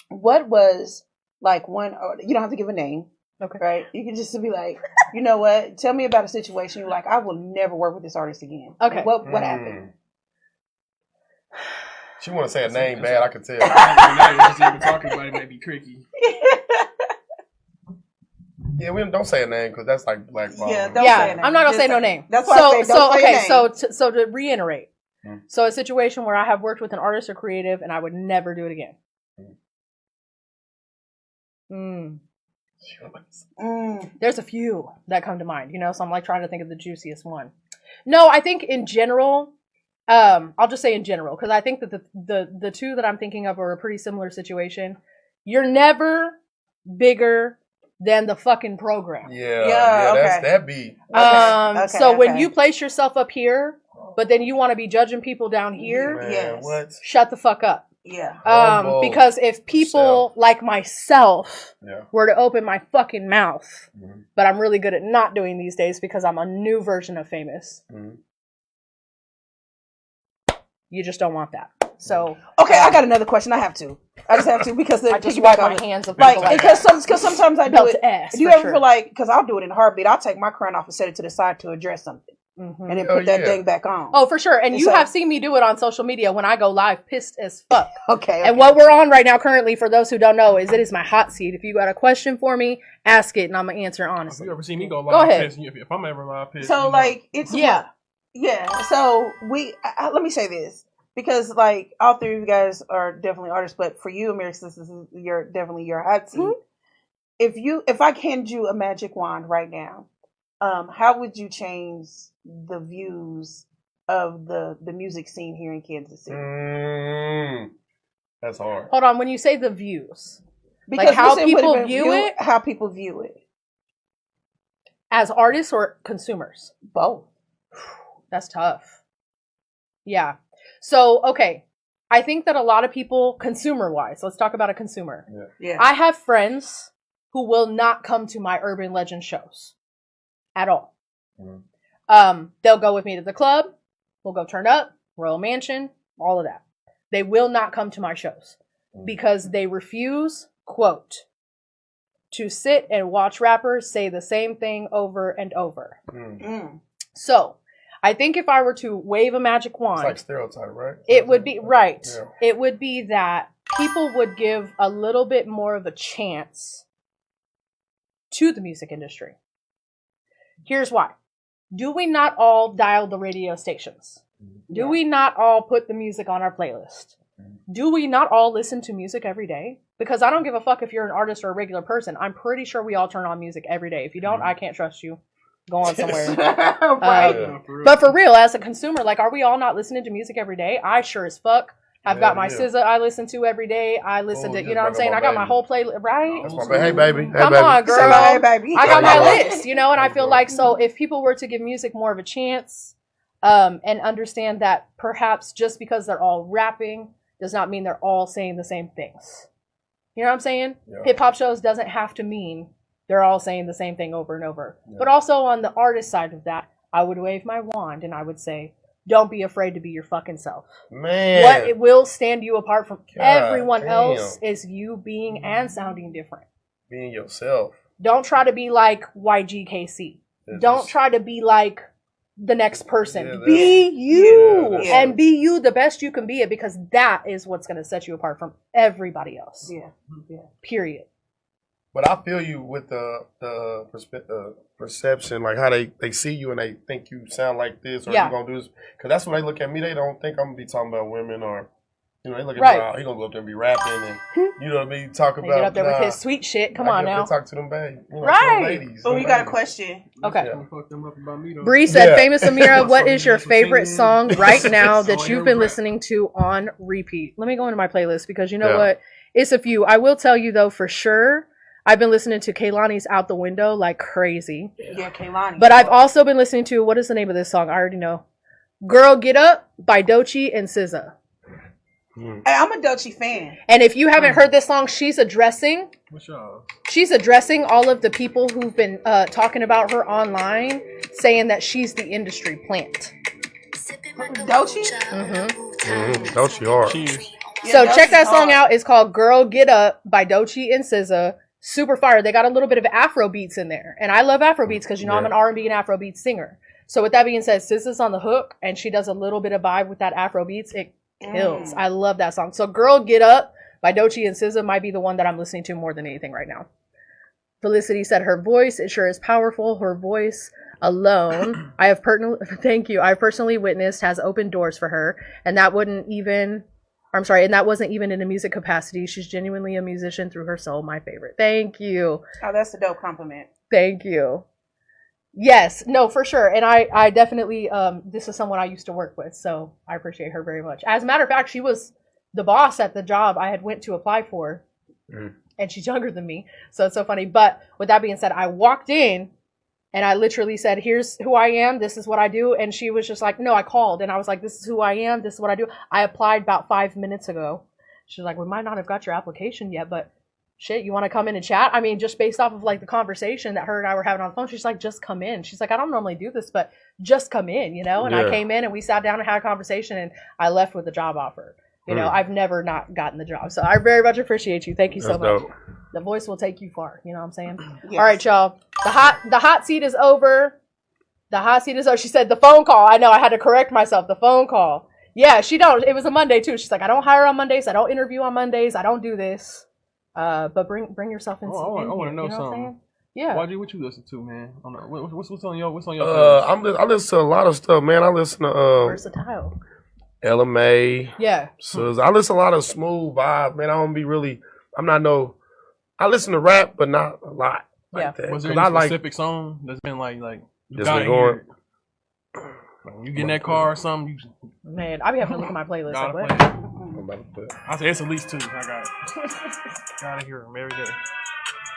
what was like one, you don't have to give a name. Okay. Right? You can just be like, you know what? Tell me about a situation you're like, I will never work with this artist again. Okay. What happened? She want to say a name bad, I can tell. Just even talking about it may be tricky. Yeah, we don't say a name because that's like blackball. Yeah, don't say a name. I'm not gonna say no name. That's why I say don't say a name. So to reiterate, so a situation where I have worked with an artist or creative and I would never do it again. There's a few that come to mind, you know, so I'm like trying to think of the juiciest one. No, I think in general, I'll just say in general, because I think that the two that I'm thinking of are a pretty similar situation. You're never bigger than the fucking program. Yeah, okay. that's that beat. So when you place yourself up here, but then you want to be judging people down here, Man, what? shut the fuck up. Yeah. Because if people like myself were to open my fucking mouth, but I'm really good at not doing these days because I'm a new version of Faymis. You just don't want that. So okay, I got another question. I just have to because I just wipe my hands of people like because sometimes I do Belt it. to ass, Do you for ever sure. feel like because I'll do it in a heartbeat? I'll take my crown off and set it to the side to address something, and then put that thing back on. Oh, for sure. And you so- have seen me do it on social media when I go live pissed as fuck. Okay. And what we're on right now currently, for those who don't know, is it is my hot seat. If you got a question for me, ask it, and I'm going to answer honestly. Have you ever seen me go live? Go ahead. Pissed? If I'm ever live pissed. So like it's Yeah. So let me say this. Because like all three of you guys are definitely artists, but for you, Amira, this is definitely your hot seat. If I hand you a magic wand right now, how would you change the views of the music scene here in Kansas City? That's hard. Hold on. When you say the views, Because like how listen, people what view it, how people view it as artists or consumers? Both. That's tough. Yeah. So, okay. I think that a lot of people, consumer-wise, let's talk about a consumer. Yeah. I have friends who will not come to my Urban Legend shows at all. They'll go with me to the club. We'll go turn up, Royal Mansion, all of that. They will not come to my shows because they refuse, quote, to sit and watch rappers say the same thing over and over. So, I think if I were to wave a magic wand, It's like stereotype, right? it would be right. Yeah. It would be that people would give a little bit more of a chance to the music industry. Here's why. Do we not all dial the radio stations? Do we not all put the music on our playlist? Do we not all listen to music every day? Because I don't give a fuck if you're an artist or a regular person. I'm pretty sure we all turn on music every day. If you don't, I can't trust you. Go on somewhere. Right. But for real, as a consumer, like, are we all not listening to music every day? I sure as fuck have got my SZA I listen to every day. I listen to, you know what I'm saying? I got my whole playlist, right? That's my baby. Hey, baby. Hey, Come baby. on, girl. Hey, baby. I got my list, you know, and I feel like, so if people were to give music more of a chance, and understand that perhaps just because they're all rapping does not mean they're all saying the same things. You know what I'm saying? Yeah. Hip hop shows doesn't have to mean they're all saying the same thing over and over. Yeah. But also on the artist side of that, I would wave my wand and I would say, don't be afraid to be your fucking self. Man. What it will stand you apart from everyone damn. else is you being and sounding different. Being yourself. Don't try to be like YGKC. Don't try to be like the next person. Yeah, be you. Yeah. And be you the best you can be it, because that is what's going to set you apart from everybody else. Yeah. Period. But I feel you with the perception, like how they see you and they think you sound like this or you're going to do this. Because that's when they look at me. They don't think I'm going to be talking about women or, you know, they look at me, oh, he going to go up there and be rapping and, you know what I mean, talk about. Get up there with his sweet shit. Come on now. Talk to them, babe. You know, right. Ladies, you got a question. Okay. Yeah. Bree said, Faymis Amira, what is your favorite song right now that you've been listening to on repeat? Let me go into my playlist because you know what? It's a few. I will tell you though, for sure, I've been listening to Kehlani's Out the Window like crazy. Yeah, Kehlani. But I've also been listening to, what is the name of this song? I already know. Girl Get Up by Doechii and SZA. Hey, I'm a Doechii fan. And if you haven't heard this song, she's addressing all of the people who've been talking about her online, saying that she's the industry plant. Doechii? Doechii hard. So check that song out. It's called Girl Get Up by Doechii and SZA. Super fire. They got a little bit of Afro beats in there. And I love Afro beats because, you know, I'm an R&B and Afro beats singer. So with that being said, SZA's on the hook and she does a little bit of vibe with that Afro beats. It kills. I love that song. So Girl Get Up by Doechii and SZA might be the one that I'm listening to more than anything right now. Felicity said her voice, it sure is powerful. Her voice alone, thank you. I've personally witnessed has opened doors for her. And that wasn't even in a music capacity. She's genuinely a musician through her soul. My favorite. Thank you. Oh, that's a dope compliment. Thank you. Yes, no, for sure. And I definitely, this is someone I used to work with, so I appreciate her very much. As a matter of fact, she was the boss at the job I had went to apply for, and she's younger than me, so it's so funny. But with that being said, I walked in, and I literally said, here's who I am, this is what I do, and she was just like, no, I called, and I was like, this is who I am, this is what I do. I applied about 5 minutes ago. She was like, we might not have got your application yet, but shit, you want to come in and chat? I mean, just based off of like the conversation that her and I were having on the phone, she's like, just come in. She's like, I don't normally do this, but just come in, you know? And I came in and we sat down and had a conversation, and I left with a job offer. You know, I've never not gotten the job. So I very much appreciate you. Thank you so much. Dope. The voice will take you far. You know what I'm saying? Yes. All right, y'all. The hot seat is over. The hot seat is over. She said the phone call. I know I had to correct myself. The phone call. Yeah, she don't. It was a Monday too. She's like, I don't hire on Mondays. I don't interview on Mondays. I don't do this. But bring yourself in. I want to know something. Yeah. YG, what you listen to, man? What's on your I listen to a lot of stuff, man. I listen to Versatile. LMA. Yeah. So I listen to a lot of smooth vibe, man. I listen to rap, but not a lot. Like that. Was there any specific song that's been like you gotta hear it? You get in that car or something, man, I be having to look at my playlist. I say it's at least 2. I got it. Gotta hear them every day.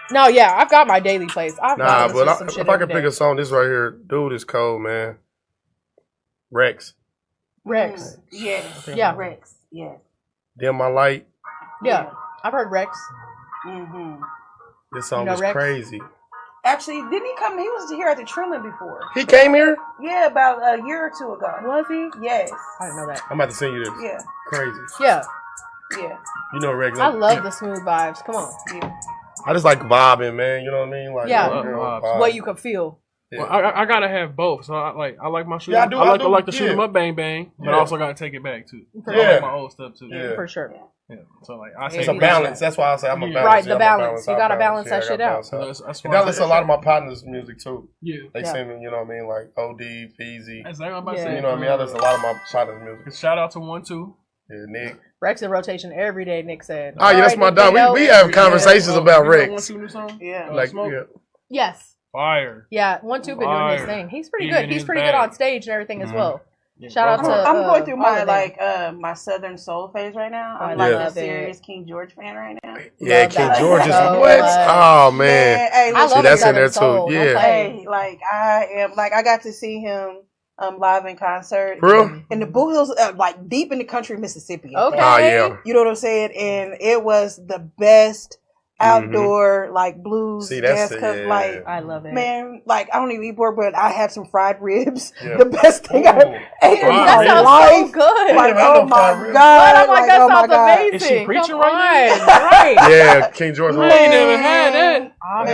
No, yeah, I've got my daily plays. But if I can pick a song, this right here, dude, is cold, man. Rex. Yes. Yeah. Rex. Yes. Dim My Light. Yeah. I've heard Rex. Mm-hmm. This song is crazy. Actually, didn't he come? He was here at the Trillin before. He came here? Yeah, about a year or 2 ago. Was he? Yes. I didn't know that. I'm about to send you this. Yeah. Crazy. Yeah. Yeah. You know Rex. I love the smooth vibes. Come on. Yeah. I just like vibing, man. You know what I mean? Like, yeah. What you can feel. Yeah. Well, I gotta have both. So I like my shoot. Yeah, I like to shoot 'em up, bang bang, but I also gotta take it back too. I like my old stuff too. Yeah, for sure. Yeah. So it's a balance. That's why I say I'm a balance. Right, the balance. You gotta balance that shit out. And I listen to a lot of my partners' music too. Yeah. They send me, you know what I mean, like OD, Feezy. Exactly what I'm about to say. You know what I mean? I listen to a lot of my partners' music. Shout out to 1-2. Yeah, Nick. Rex in rotation every day, Nick said. Oh, yeah, that's my dog. We have conversations about Rex. Yeah. Like, yes. Fire. Yeah, 1-2 been doing his thing. He's pretty good. He's pretty good on stage and everything as well. Yeah. Shout out to. I'm going through my my Southern Soul phase right now. I'm like a serious King George fan right now. Yeah, King George is what? Oh man, hey, I love that's in there soul. too. Yeah. Hey, I got to see him live in concert. For real? In the Booths, like deep in the country, Mississippi. Okay. Oh yeah. You know what I'm saying? And it was the best outdoor like blues jazz cup. Like I love it, man. Like I don't even eat pork, but I had some fried ribs. Yeah. The best thing I ate in my that sounds life. so good. Like oh my god! But I'm like, that oh my sounds god! amazing. Is she preaching right now? Right. Yeah, King George. I ain't never had that. All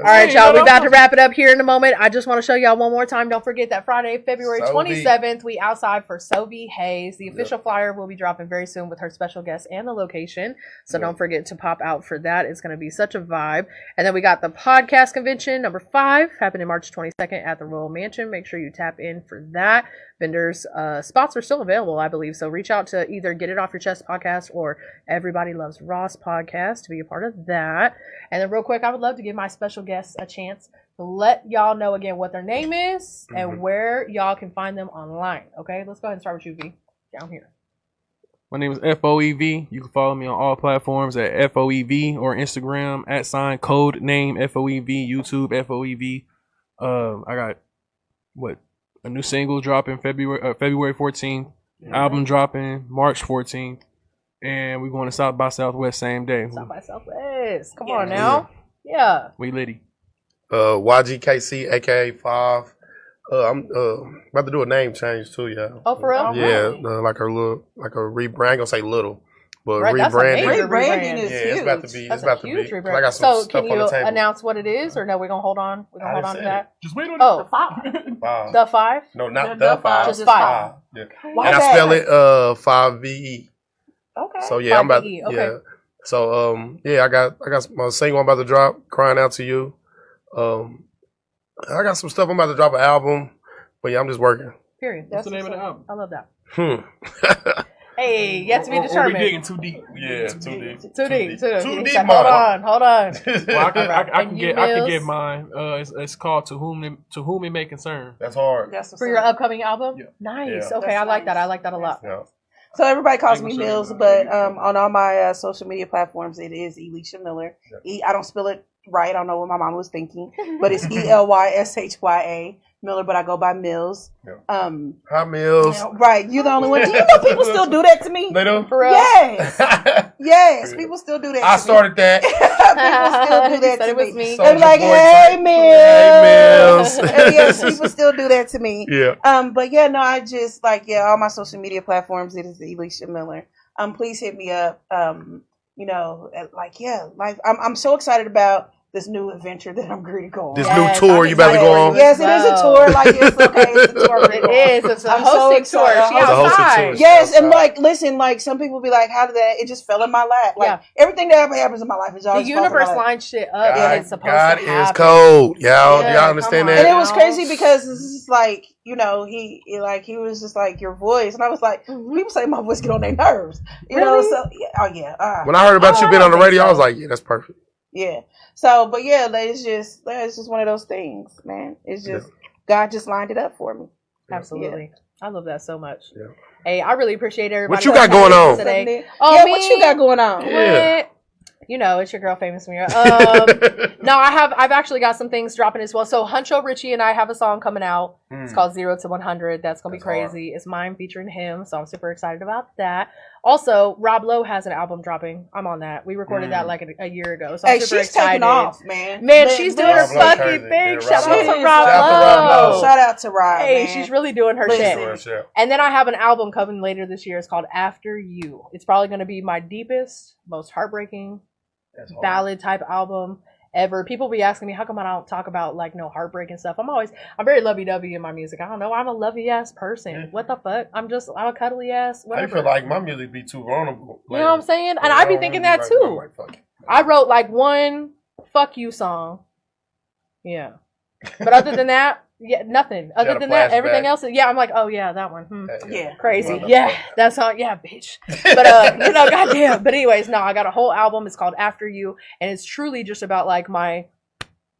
right, y'all. We're about to wrap it up here in a moment. I just want to show y'all one more time. Don't forget that Friday, February 27th, we outside for Sophie Hayes. The official flyer will be dropping very soon with her special guest and the location. So don't forget to pop out for that. It's going to be such a vibe. And then we got the podcast convention number 5 happening March 22nd at the Royal Mansion. Make sure you tap in for that. Vendors spots are still available, I believe. So reach out to either Get It Off Your Chest podcast or Everybody Loves Ross podcast to be a part of that. And then real quick, I would love to give my special guests a chance to let y'all know again what their name is and where y'all can find them online. Okay, let's go ahead and start with you, V, down here. My name is FOEV. You can follow me on all platforms at FOEV or Instagram @ code name FOEV, YouTube FOEV. I got a new single dropping February 14th, album dropping March 14th, and we're going to South by Southwest same day. South by Southwest. Come on now. Yeah. We litty. YGKC, aka 5. I'm about to do a name change too, yeah. Oh, for real? Yeah, like a rebrand. I ain't gonna say little, but right, rebranding. Rebranding is huge. It's about to be. That's it's about a huge to be. rebrand. I got some so stuff can on you the table. announce what it is, or no? We're gonna hold on. We're gonna hold on to that. Just wait on the 5. The 5? No, not the 5. Just 5. Yeah. Why and I spell it 5VE. Okay. So yeah, I'm about. Okay. Yeah. So I got my single I'm about to drop, Crying Out to You. I got some stuff I'm about to drop an album, but yeah, I'm just working. Period. What's the name of the album? I love that. Hey, yet to be determined. Or we digging too deep. Yeah, too deep. Too deep. Too deep. Hold on. Well, I can get mine. It's called To Whom It May Concern. That's hard. For your upcoming album? Yeah. Nice. Yeah. Okay, I like that. I like that a lot. Yeah. So everybody calls me Millz, but on all my social media platforms, it is Elisha Miller. I don't spell it right. I don't know what my mom was thinking, but it's ELYSHYA Miller. But I go by Millz. Yeah. Hi, Millz. Right, you're the only one. Do you know people still do that to me? They do? For real? Yes, yes. People still do that. I started that. People still do that to it was me. They're like, "Hey, Millz." Hey, Millz. Yes, people still do that to me. Yeah. But yeah, no, I just all my social media platforms. It is Elisha Miller. Please hit me up. I'm so excited about this new adventure that I'm going to go on. This new tour you about to go on? Yes, it is a tour. Like, it's okay. It's a tour. It is. It's a hosting tour. She It's a hosted outside. tour. Yes, and listen, some people be like, how did that? It just fell in my lap. Like, everything that ever happens in my life is The always universe lines shit up and it's supposed God to is happen. cold. Y'all, Yeah, do y'all understand come on. that? And it was crazy because it's just like, he was just like your voice, and I was like, people say my voice get on their nerves, Really? So yeah, When I heard about you being on the radio, I was like, yeah, that's perfect. yeah. So, but yeah, it's just one of those things, man. It's just God just lined it up for me. Absolutely. I love that so much. Yeah. Hey, I really appreciate everybody. What you got going on today? What you got going on? Yeah. You know, it's your girl, Faymis Amira. No, I've actually got some things dropping as well. So Huncho Richie and I have a song coming out. It's called 0 to 100. That's gonna be crazy. It's mine featuring him, so I'm super excited about that. Also, Rob Lowe has an album dropping. I'm on that. We recorded that like a year ago, so I'm super she's excited. taking off, man. She's doing her fucking thing. Shout out to Rob Lowe. Shout out to Rob. Hey, man. she's really doing her shit. And then I have an album coming later this year. It's called After You. It's probably going to be my deepest, most heartbreaking ballad type album ever. People be asking me, how come I don't talk about like no heartbreaking stuff? I'm very lovey-dovey in my music. I don't know. I'm a lovey ass person. Yeah. What the fuck? I'm a cuddly ass. Whatever. I feel like my music be too vulnerable. You know what I'm saying? And I be thinking that too. I wrote like one fuck you song. Yeah. But other than that, yeah, nothing. Other than that, everything else, I'm like, oh yeah, that one. Yeah. Crazy. Yeah, that's all. Yeah, bitch. But, goddamn. But anyways, no, I got a whole album. It's called After You. And it's truly just about like my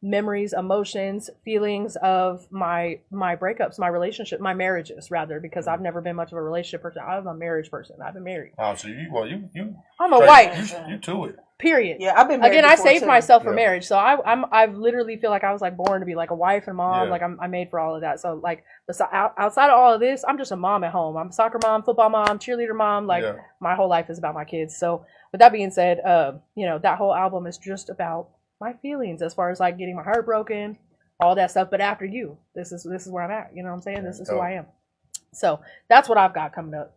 memories, emotions, feelings of my breakups, my relationship, my marriages rather, because I've never been much of a relationship person. I'm a marriage person. I've been married. Oh, so I'm a wife. You to it. Period. Yeah, I've been married again. I saved too. myself for marriage, so I literally feel like I was like born to be like a wife and mom. Yeah. Like I'm made for all of that. So like outside of all of this, I'm just a mom at home. I'm a soccer mom, football mom, cheerleader mom. Like my whole life is about my kids. So with that being said, that whole album is just about my feelings as far as like getting my heart broken, all that stuff. But after you, this is where I'm at. You know what I'm saying? This is who I am. So that's what I've got coming up.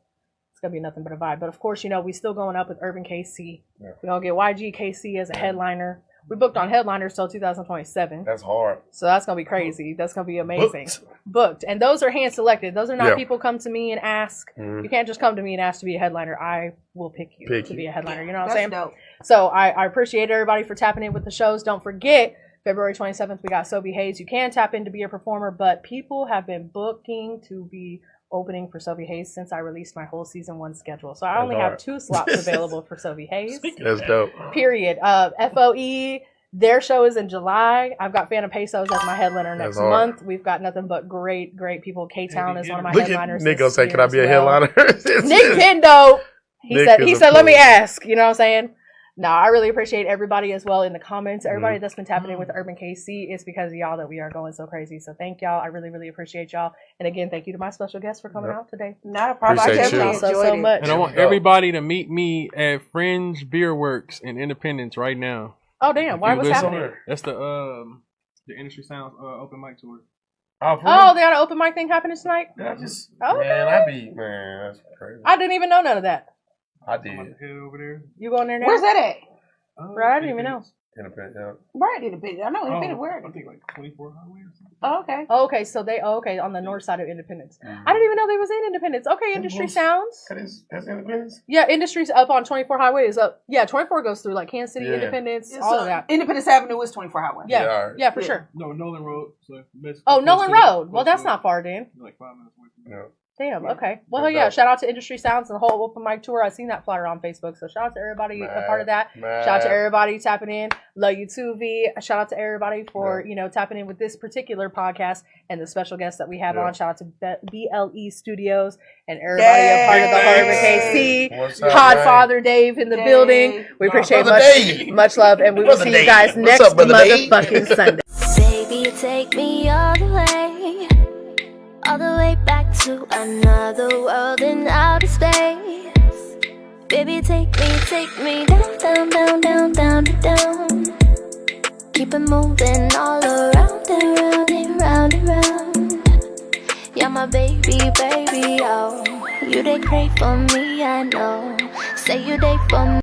Gonna be nothing but a vibe, but of course, we still going up with URBNKC. We're gonna get YGKC as a headliner. We booked on headliners till 2027. That's hard. So that's gonna be crazy. That's gonna be amazing. Booked. And those are hand selected. Those are not people come to me and ask. You can't just come to me and ask to be a headliner. I will pick you to be a headliner. You know what I'm saying? Dope. So I appreciate everybody for tapping in with the shows. Don't forget, February 27th, we got Sophie Hayes. You can tap in to be a performer, but people have been booking to be opening for Sophie Hayes since I released my whole season 1 schedule. So I only have 2 slots available for Sophie Hayes. That's dope. Period. FOE, their show is in July. I've got Phantom Pesos as my headliner next month. We've got nothing but great people. K-Town is one of my headliners. Nick gonna say, can I be a headliner? Nick Pendo. He said, let me ask. You know what I'm saying? No, I really appreciate everybody as well in the comments. Everybody that's been tapping in with URBNKC, it's because of y'all that we are going so crazy. So thank y'all. I really, really appreciate y'all. And again, thank you to my special guest for coming out today. Not a problem. I definitely enjoyed so much. And I want everybody to meet me at Fringe Beer Works in Independence right now. Oh damn! Why was happening? That's the Industry Sounds open mic tour. Oh, they got an open mic thing happening tonight? Man, that's crazy. I didn't even know none of that. I did. Head over there. You going there now? Where's that at? Right, I didn't even know. Independent, Right, Independent. I know Independent. Where? I think like 24 Highway or something. Oh, okay. Oh, okay. So on the north side of Independence. I didn't even know they was in Independence. Okay, Industry Sounds. That's Independence? Yeah, Industry's up on 24 Highway is up. Yeah, 24 goes through like Kansas City, Independence, all of that. Independence Avenue is 24 Highway. Yeah, for sure. No, Nolan Road. So Nolan Road. Well, that's not far then. Like 5 minutes away from there. Damn, okay. Well, yeah, shout out to Industry Sounds and the whole open mic tour. I seen that flyer on Facebook, so shout out to everybody a part of that. Shout out to everybody tapping in. Love you too, V. Shout out to everybody for, tapping in with this particular podcast and the special guests that we have on. Shout out to BLE Studios and everybody a part of the URBNKC. Podfather Dave in the building. We appreciate much love, and we will see you guys next motherfucking Sunday. Baby, take me all the way back to another world in outer space. Baby, take me down, down, down, down, down, down. Keep it moving all around and round and round and round. You're my baby, baby, oh. You they crave for me, I know. Say you they for me.